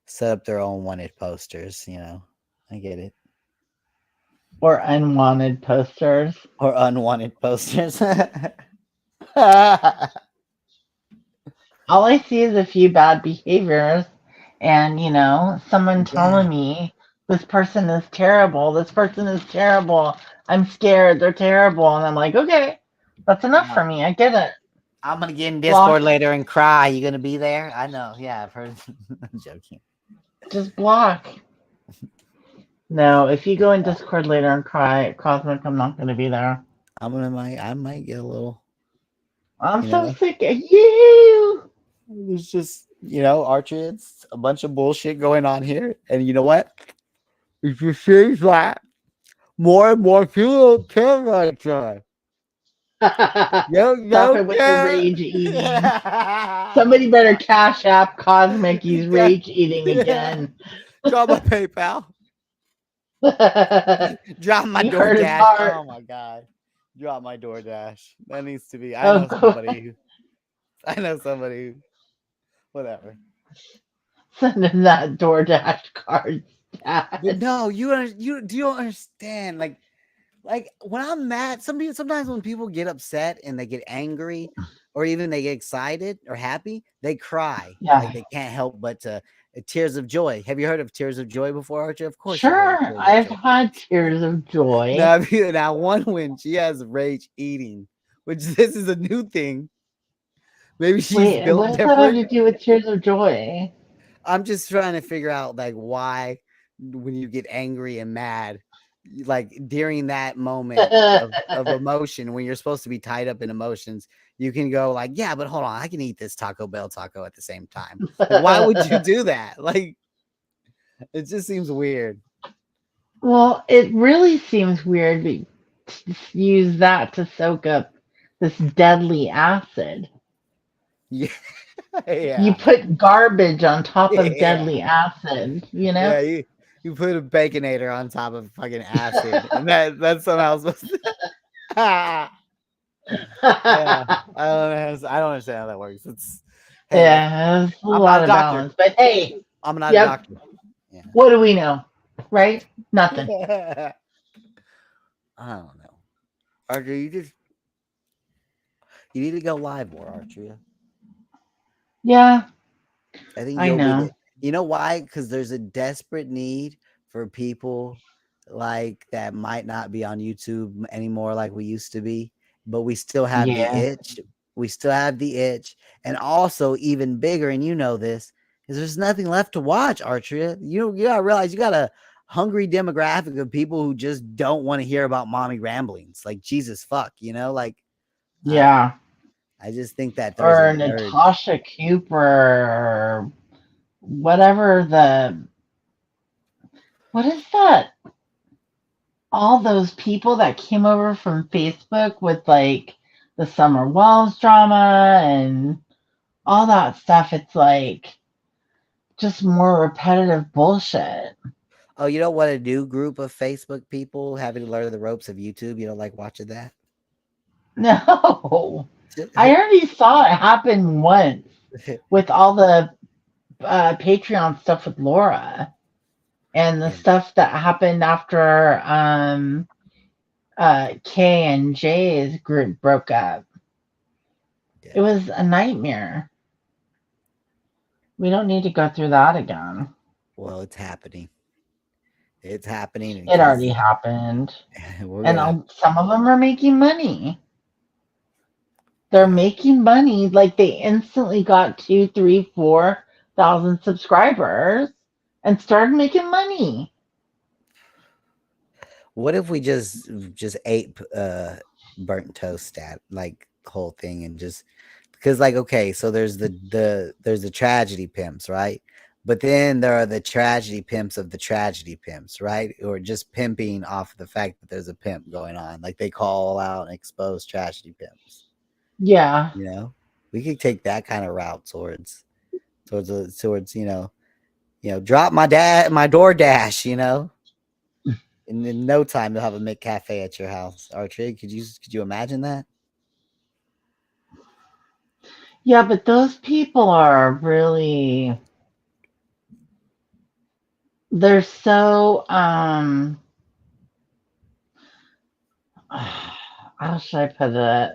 set up their own wanted posters. I get it. Or unwanted posters. Or unwanted posters. All I see is a few bad behaviors, and someone Yeah. telling me this person is terrible. This person is terrible. I'm scared. They're terrible, and I'm like, okay, that's enough for me. I get it. I'm gonna get in Block. Discord later and cry. You gonna be there? I know. Yeah, I've heard. I'm joking. Just block. No, if you go in Discord later and cry, Cosmic, I'm not going to be there. I might get a little. I'm You so know, sick of you. it's just Archer. It's a bunch of bullshit going on here, and you know what? It just seems like more and more people don't care about each other. Stop it with the rage eating. Somebody better cash app Cosmic. He's rage eating again. Drop my PayPal. Drop my You heard his DoorDash. heart. Oh my god. Drop my DoorDash. That needs to be. I Oh, know somebody who whatever. send him that DoorDash card. But no, you don't understand. Like when I'm mad, sometimes when people get upset and they get angry or even they get excited or happy, they cry. Yeah. Like they can't help but to tears of joy. Have you heard of tears of joy before, Archer? Of course you've heard of Sure, tears of I've joy. had tears of joy. Now one when she has rage eating, which this is a new thing. Maybe she's Wait, built what does that have different. to do with tears of joy? I'm just trying to figure out like why when you get angry and mad, like during that moment of emotion when you're supposed to be tied up in emotions, you can go like, yeah, but hold on, I can eat this Taco Bell taco at the same time. Like, why would you do that? Like, it just seems weird. Well, it really seems weird to use that to soak up this deadly acid. Yeah. You put garbage on top of Yeah. deadly acid, Yeah, You put a baconator on top of fucking acid, and that's somehow supposed to. Yeah, I don't understand how that works. It's hey, Yeah, it's a I'm not lot a of doctor. balance. But hey, I'm not a yep. doctor. Yeah. What do we know? Right? Nothing. I don't know. Archer, you need to go live more, Archer. Yeah, I think I you'll be know. the. You know why? Because there's a desperate need for people like that might not be on YouTube anymore like we used to be, but we still have the Yeah. itch. We still have the itch, and also even bigger. And you know this is there's nothing left to watch, Archer. You gotta realize you got a hungry demographic of people who just don't want to hear about mommy ramblings. Like Jesus fuck, like I don't know. Yeah. I just think that there's Or an urge. Natasha Cooper or whatever what is that? All those people that came over from Facebook with like the Summer Walls drama and all that stuff. It's like just more repetitive bullshit. Oh, you don't want a new group of Facebook people having to learn the ropes of YouTube? You don't like watching that? No. I already saw it happen once with all the Patreon stuff with Laura and the Yeah. stuff that happened after K and J's group broke up. It Yeah. was a nightmare. We don't need to go through that again. Well, it's happening. It's happening It already because happened. we're And gonna. some of them are making money. They're Yeah. making money. Like they instantly got 2, 3, 4,000 subscribers and started making money. What if we just ate burnt toast at like the whole thing and just because like okay, so there's the tragedy pimps, right? But then there are the tragedy pimps of the tragedy pimps, right? Who are just pimping off the fact that there's a pimp going on. Like they call out and expose tragedy pimps. Yeah. We could take that kind of route towards drop my DoorDash, and in no time they'll have a McCafe at your house. Archie, could you imagine that? Yeah, but those people are really they're so how should I put it?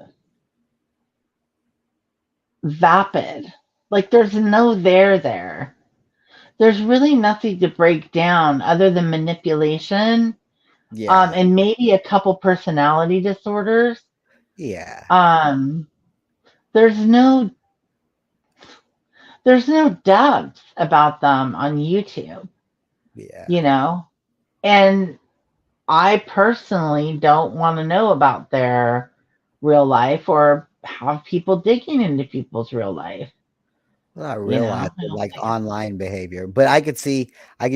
Vapid. Like there's no there. There's really nothing to break down other than manipulation, Yeah, and maybe a couple personality disorders. yeah, Um, there's no depth about them on YouTube, yeah. you know? And I personally don't want to know about their real life or have people digging into people's real life. Well, not You real know, life, I but don't like think it's online behavior. But I could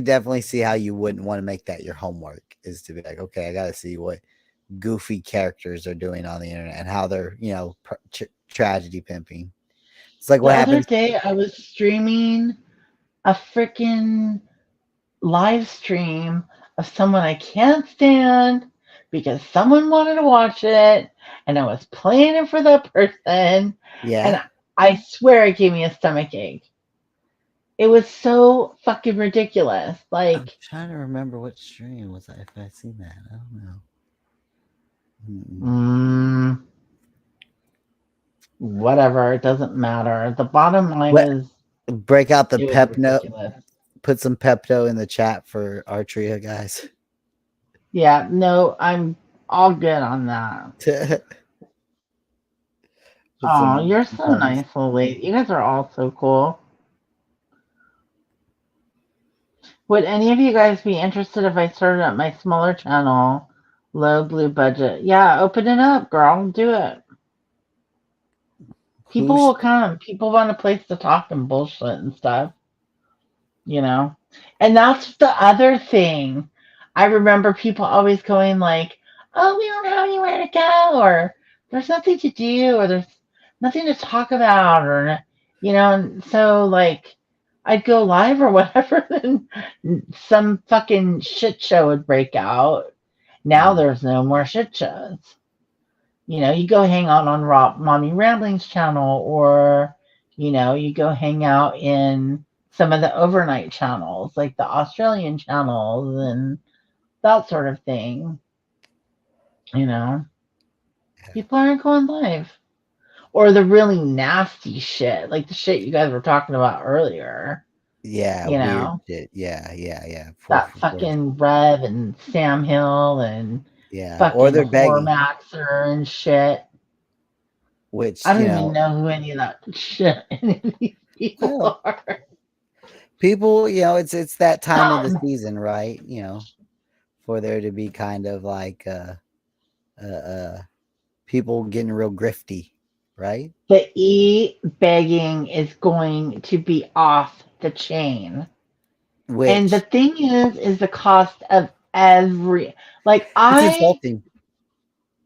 definitely see how you wouldn't want to make that your homework. Is to be like, okay, I got to see what goofy characters are doing on the internet and how they're tragedy pimping. It's like the what other happens. day I was streaming a freaking live stream of someone I can't stand because someone wanted to watch it and I was playing it for that person Yeah, and I swear it gave me a stomach ache. It was so fucking ridiculous. I'm Like, trying to remember what stream was I if I seen that. I don't know. mm, whatever, it doesn't matter. The bottom line What is break out the it was Pepno? ridiculous. Put some Pepto in the chat for Artria guys. Yeah, no, I'm all good on that. Put Oh, some you're so Tums. nice, little lady. You guys are all so cool. Would any of you guys be interested if I started up my smaller channel, low blue budget? Yeah, open it up, girl. Do it. People Who's will come. People want a place to talk and bullshit and stuff, you know? And that's the other thing. I remember people always going like, oh, we don't have anywhere to go, or there's nothing to do, or there's nothing to talk about, or, and so like, I'd go live or whatever, then some fucking shit show would break out. Now there's no more shit shows. You know, you go hang out on Mommy Rambling's channel, or, you know, you go hang out in some of the overnight channels, like the Australian channels and that sort of thing. You know, people aren't going live. Or the really nasty shit, like the shit you guys were talking about earlier. Yeah, You weird know, shit. Yeah. that For course. fucking Rev and Sam Hill and Yeah, or fucking they're begging, Hormaxer and shit. which I don't even know who any of that shit any of these people well, are. people, it's that time of the season, right? For there to be kind of like people getting real grifty, right? The begging is going to be off the chain. And the Which thing is the cost of like it's insulting.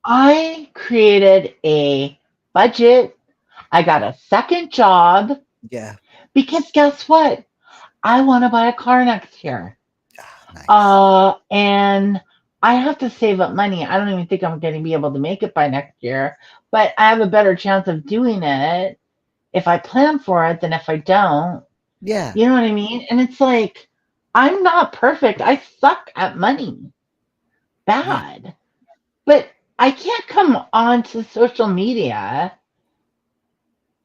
I created a budget. I got a second job Yeah. because guess what? I want to buy a car next year. Nice. And I have to save up money. I don't even think I'm going to be able to make it by next year, but I have a better chance of doing it if I plan for it than if I don't. Yeah. You know what I mean? And it's like, I'm not perfect. I suck at money. Bad. Yeah. But I can't come onto social media.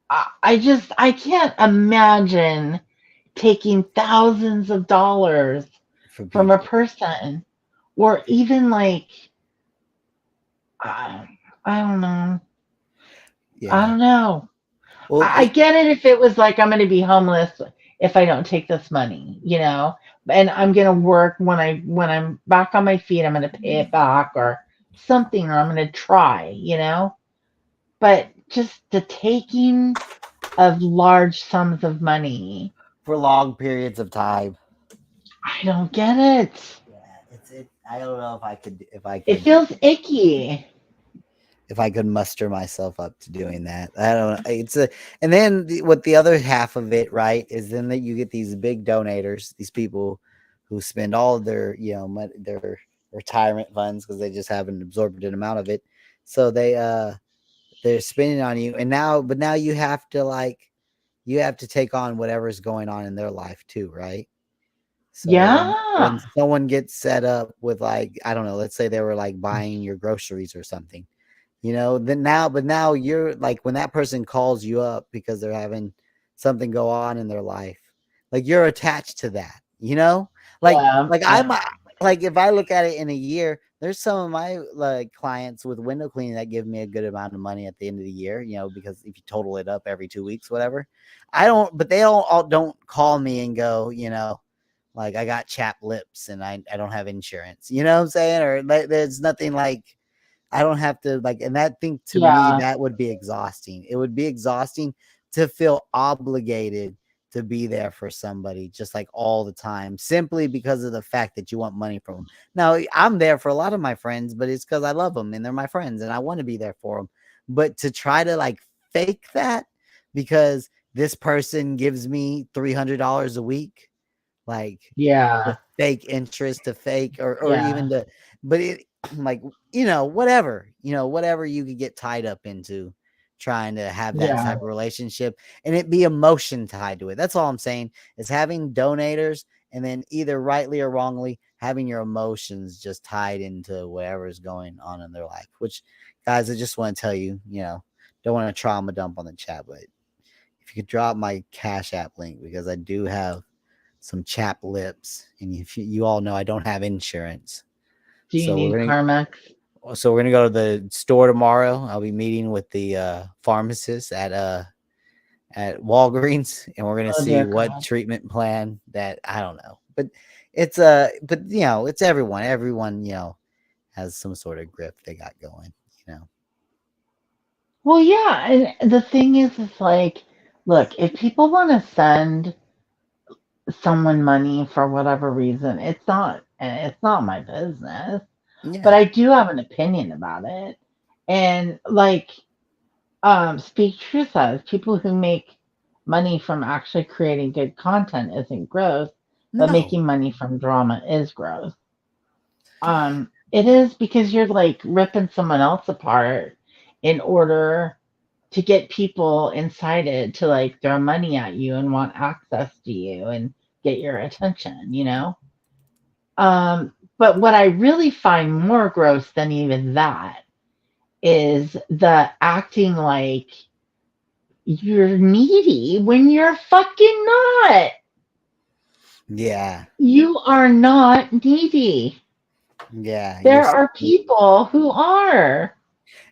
I can't imagine taking thousands of dollars For from a people. person, or even like, I don't know. Yeah. I don't know. Well, I get it if it was like I'm going to be homeless if I don't take this money, you know, and I'm going to work when I'm back on my feet. I'm going to pay it back or something, or I'm going to try, you know. But just the taking of large sums of money, for long periods of time. I don't get it. Yeah, I don't know It feels icky. if I could muster myself up to doing that. I don't know. And then what the other half of it, right, is then that you get these big donators, these people who spend all of their, their retirement funds because they just have an absorbent amount of it. So they're spending on you, and now you have to take on whatever's going on in their life too, right? So when Yeah. someone gets set up with, like, I don't know, let's say they were like buying your groceries or something, but now you're like, when that person calls you up because they're having something go on in their life, like, you're attached to that, like Yeah. like Yeah. I'm like, if I look at it in a year, there's some of my like clients with window cleaning that give me a good amount of money at the end of the year, because if you total it up every 2 weeks, whatever. But they don't call me and go, like, I got chapped lips and I don't have insurance, you know what I'm saying? Or like, there's nothing like, I don't have to, like, and that thing, to me, Yeah. that would be exhausting. It would be exhausting to feel obligated to be there for somebody just like all the time, simply because of the fact that you want money from them. Now, I'm there for a lot of my friends, but it's because I love them and they're my friends and I want to be there for them. But to try to like fake that because this person gives me $300 a week, like, Yeah. to fake interest, to fake, or Yeah. even to, but it, like, whatever you could get tied up into trying to have that Yeah. type of relationship, and it be emotion tied to it. That's all I'm saying, is having donators, and then either rightly or wrongly having your emotions just tied into whatever's going on in their life. Which, guys, I just want to tell you, don't want to trauma dump on the chat, but if you could drop my Cash App link, because I do have some chapped lips, and you all know I don't have insurance. Do you So need Carmex? we're gonna go to the store tomorrow. I'll be meeting with the pharmacist at Walgreens, and we're gonna Oh see dear what God. treatment plan that, I don't know, but it's it's everyone has some sort of grip they got going. Well, yeah, and the thing is, it's like, look, if people want to send someone money for whatever reason, it's not my business. But Yeah, I do have an opinion about it. And like Speak True says, people who make money from actually creating good content isn't growth, but No. making money from drama is growth. It is because you're like ripping someone else apart in order to get people incited to like throw money at you and want access to you and get your attention, you know? But what I really find more gross than even that is the acting like you're needy when you're fucking not. Yeah. You are not needy. Yeah. There are people who are.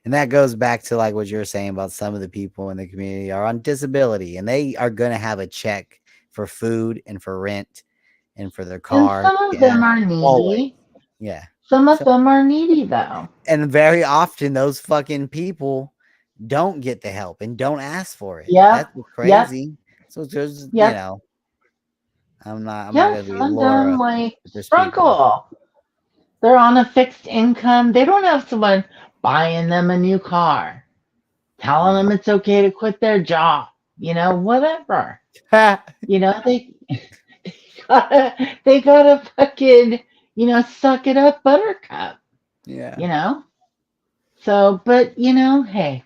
And that goes back to like what you were saying about some of the people in the community are on disability and they are going to have a check for food and for rent and for their And car. some of them are Always. needy. Yeah. Some of So, them are needy though. and very often those fucking people don't get the help and don't ask for it. Yep. That's Yep. crazy. So just, Yep. I'm not Yeah, gonna be some of them Laura like with this people. struggle. They're on a fixed income. They don't have someone buying them a new car, telling them it's okay to quit their job, you know, whatever. You know, they gotta fucking, you know, suck it up, buttercup, Yeah. you know? So, but, you know, hey,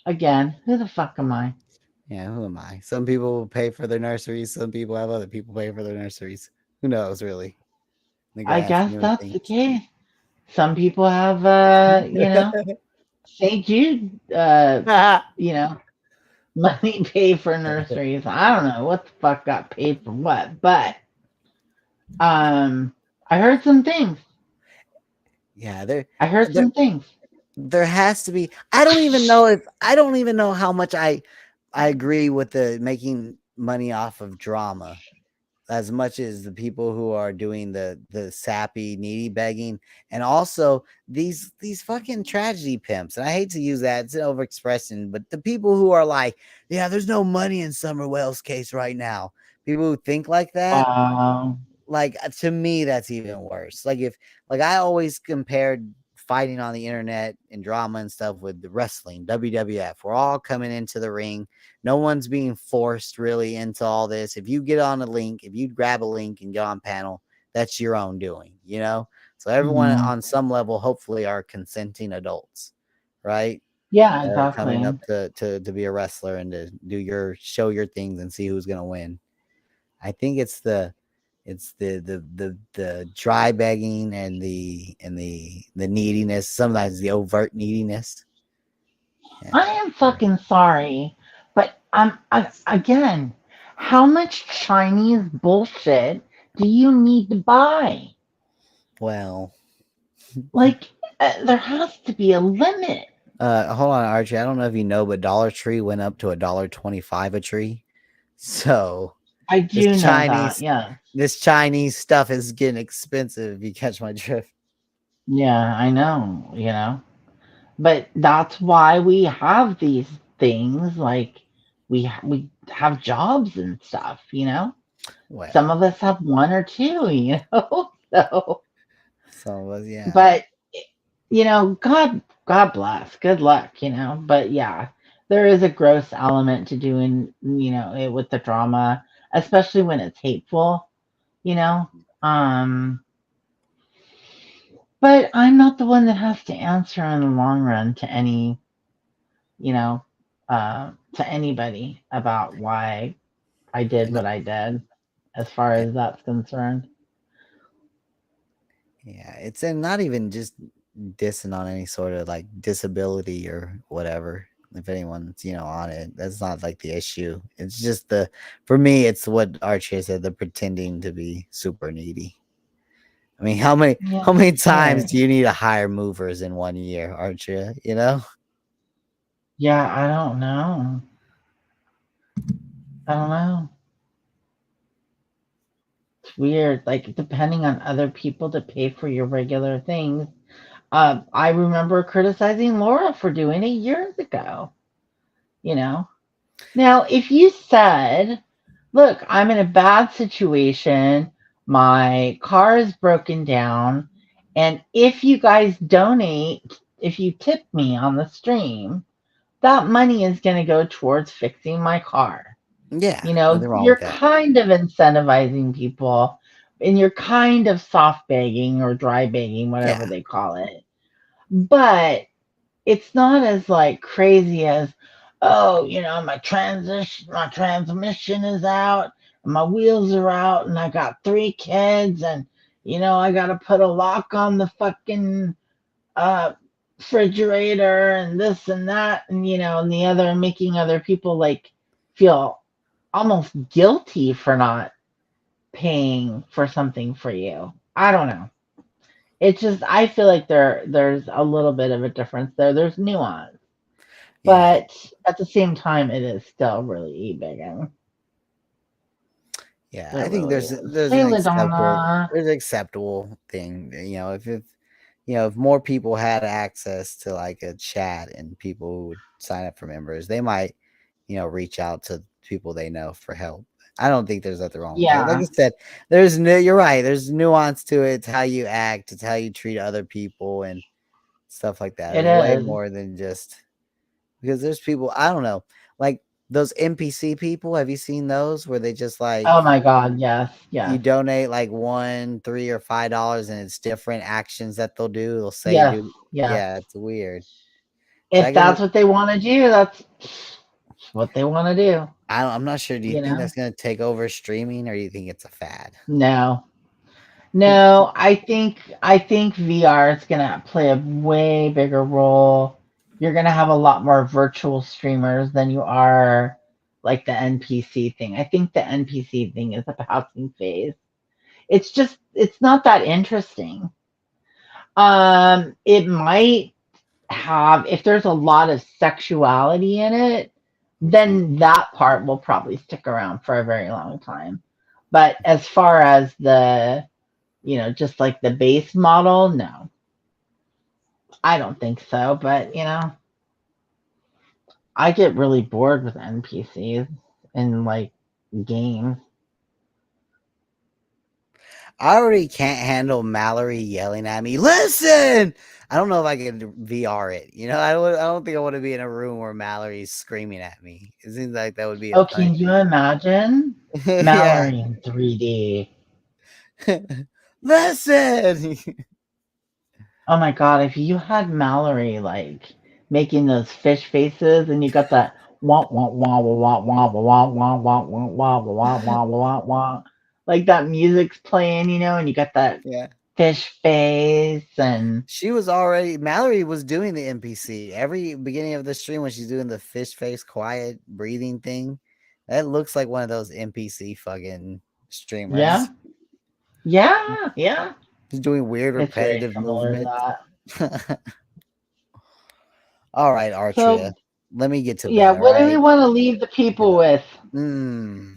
again, who the fuck am I? Yeah, who am I? Some people pay for their nurseries. Some people have other people pay for their nurseries. Who knows, really? The I grand guess scheme of that's the things. case. Some people have, you know, St. Jude, you know, money paid for nurseries. I don't know what the fuck got paid for what, but I heard some things. Yeah, I heard some things. there has to be. I don't even know how much I agree with the making money off of drama as much as the people who are doing the sappy needy begging and also these fucking tragedy pimps. And I hate to use that, it's an overexpression, but the people who are like, yeah, there's no money in Summer Wells' case right now. People who think like that, like to me that's even worse. Like if like I always compared fighting on the internet and drama and stuff with the wrestling, WWF. We're all coming into the ring. No one's being forced really into all this. If you get on a link, if you grab a link and get on panel, that's your own doing, you know? So everyone on some level hopefully are consenting adults, right? Yeah, Coming up exactly. to be a wrestler and to do your show your things and see who's gonna win. I think it's the dry begging and the neediness, sometimes the overt neediness. Yeah. I am fucking sorry, but again, how much Chinese bullshit do you need to buy? Well, Like, there has to be a limit. hold on, Archie. I don't know if you know, but Dollar Tree went up to $1.25 a tree. So I do this know that. Chinese Yeah. this Chinese stuff is getting expensive, if you catch my drift. Yeah, I know, you know. But that's why we have these things like we have jobs and stuff, you know. Some Well, of us have one or two, you know. So, some of us, yeah. but you know, God bless, good luck, you know. But yeah, there is a gross element to doing, you know, it with the drama, especially when it's hateful, you know. Um, but I'm not the one that has to answer in the long run to any, you know, to anybody about why I did what I did, as far Yeah, as that's concerned. yeah. It's not even just dissing on any sort of like disability or whatever. If anyone's on it, that's not like the issue. It's just for me, it's what Archie said, the pretending to be super needy. I mean, how many Yeah, how many times right. do you need to hire movers in 1 year, Archie? You know? Yeah, I don't know. I don't know. It's weird. Like depending on other people to pay for your regular things. I remember criticizing Laura for doing it years ago. You know. Now, if you said, "Look, I'm in a bad situation. My car is broken down, and if you guys donate, if you tip me on the stream, that money is going to go towards fixing my car. Yeah, You know, nothing wrong you're with that. kind of incentivizing people and you're kind of soft begging or dry begging, whatever Yeah, they call it. But it's not as like crazy as, oh, you know, my transmission is out, my wheels are out, and I got 3 kids, and you know, I gotta put a lock on the fucking uh refrigerator and this and that, and you know, and the other, making other people like feel almost guilty for not paying for something for you. I don't know. It's just I feel like there's a little bit of a difference there. There's nuance, yeah, but at the same time, it is still really big. And yeah. it I think really there's is. there's Hey, an acceptable Ladonna. there's an acceptable thing. If more people had access to like a chat and people who would sign up for members, they might reach out to people they know for help. I don't think there's nothing wrong with that. Like I Yeah, said, you're right. There's nuance to it. It's how you act. It's how you treat other people and stuff like that. it There's way is. more than just because there's people I don't know, like those NPC people. Have you seen those where they just like Oh my God. Yes, you yes, donate like $1, $3, or $5 and it's different actions that they'll do. They'll say yes, do yes. yeah, it's weird. So I If can that's what they want to do, that's what they want to do. I'm not sure. Do you You think know? that's gonna take over streaming or do you think it's a fad? No, no. I think VR is gonna play a way bigger role. You're gonna have a lot more virtual streamers than you are like the NPC thing. I think the NPC thing is a passing phase. It's not that interesting. It might have, if there's a lot of sexuality in it, Mhm. then that part will probably stick around for a very long time. But as far as the, just like the base model, no, I don't think so. But, I get really bored with NPCs in like games. I already can't handle Mallory yelling at me. Listen, I don't know if I can VR it. I don't think I want to be in a room where Mallory's screaming at me. It seems like that would be a Oh, can you punishment. imagine Yeah. Mallory in 3D? Listen. Oh my God, if you had Mallory like making those fish faces and you got that wah wah wah wah wah wah wah wah wah wah wah wah wah wah wah, like that music's playing, and you got that Yeah. fish face and Mallory was doing the NPC every beginning of the stream when she's doing the fish face quiet breathing thing. That looks like one of those NPC fucking yeah, streamers. yeah. She's doing weird It's very repetitive similar to movements. that. All right, So Artria. Let me get to yeah, bed. All what do we right. want to leave the people with? Hmm.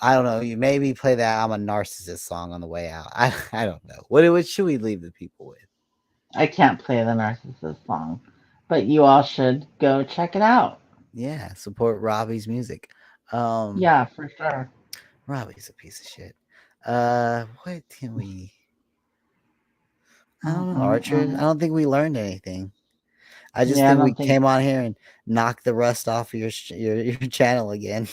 I don't know. You maybe play that I'm a narcissist song on the way out. I don't know. What should we leave the people with? I can't play the Narcissist song, but you all should go check it out. Yeah, support Robbie's music. Um, Yeah, for sure. Robbie's a piece of shit. What can we? I don't know, Archer. I Mm-mm-mm. don't think we learned anything. I just Yeah, I think we don't think. came on here and knocked the rust off of your channel again.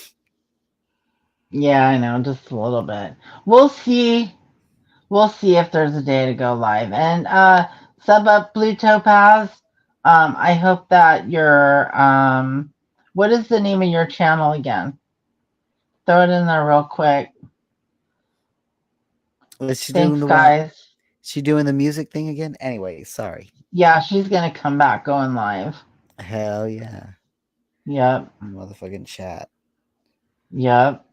Yeah, I know, just a little bit. We'll see. We'll see if there's a day to go live. And sub up Blue Topaz. I hope that your what is the name of your channel again? Throw it in there real quick. Was she doing Thanks, the one? guys. She doing the music thing again? Anyway, sorry. Yeah, she's gonna come back going live. Hell yeah, Yep. motherfucking chat. Yep.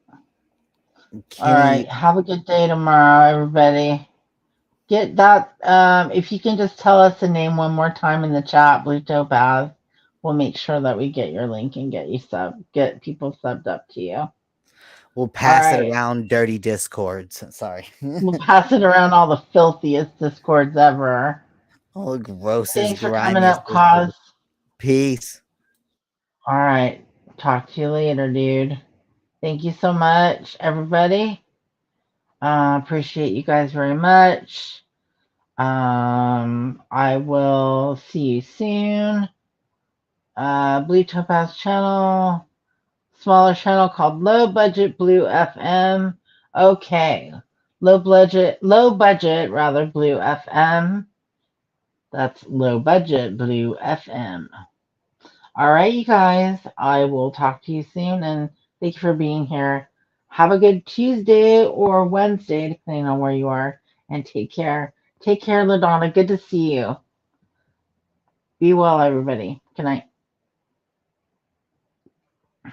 All right. Kenny, Have a good day tomorrow, everybody. Get that. If you can just tell us the name one more time in the chat, Blue Topaz, we'll make sure that we get your link and get people subbed up to you. All we'll pass it right. around dirty discords. Sorry. We'll pass it around all the filthiest discords ever. All the grossest, Thanks for coming grimiest up, discords. Cause. Peace. All right. Talk to you later, dude. Thank you so much, everybody. Appreciate you guys very much. I will see you soon. Blue Topaz channel, smaller channel called Low Budget Blue FM. Okay, low budget rather Blue FM. That's Low Budget Blue FM. All right, you guys, I will talk to you soon, and thank you for being here. Have a good Tuesday or Wednesday, depending on where you are, and take care. Take care, LaDonna. Good to see you. Be well, everybody. Good night.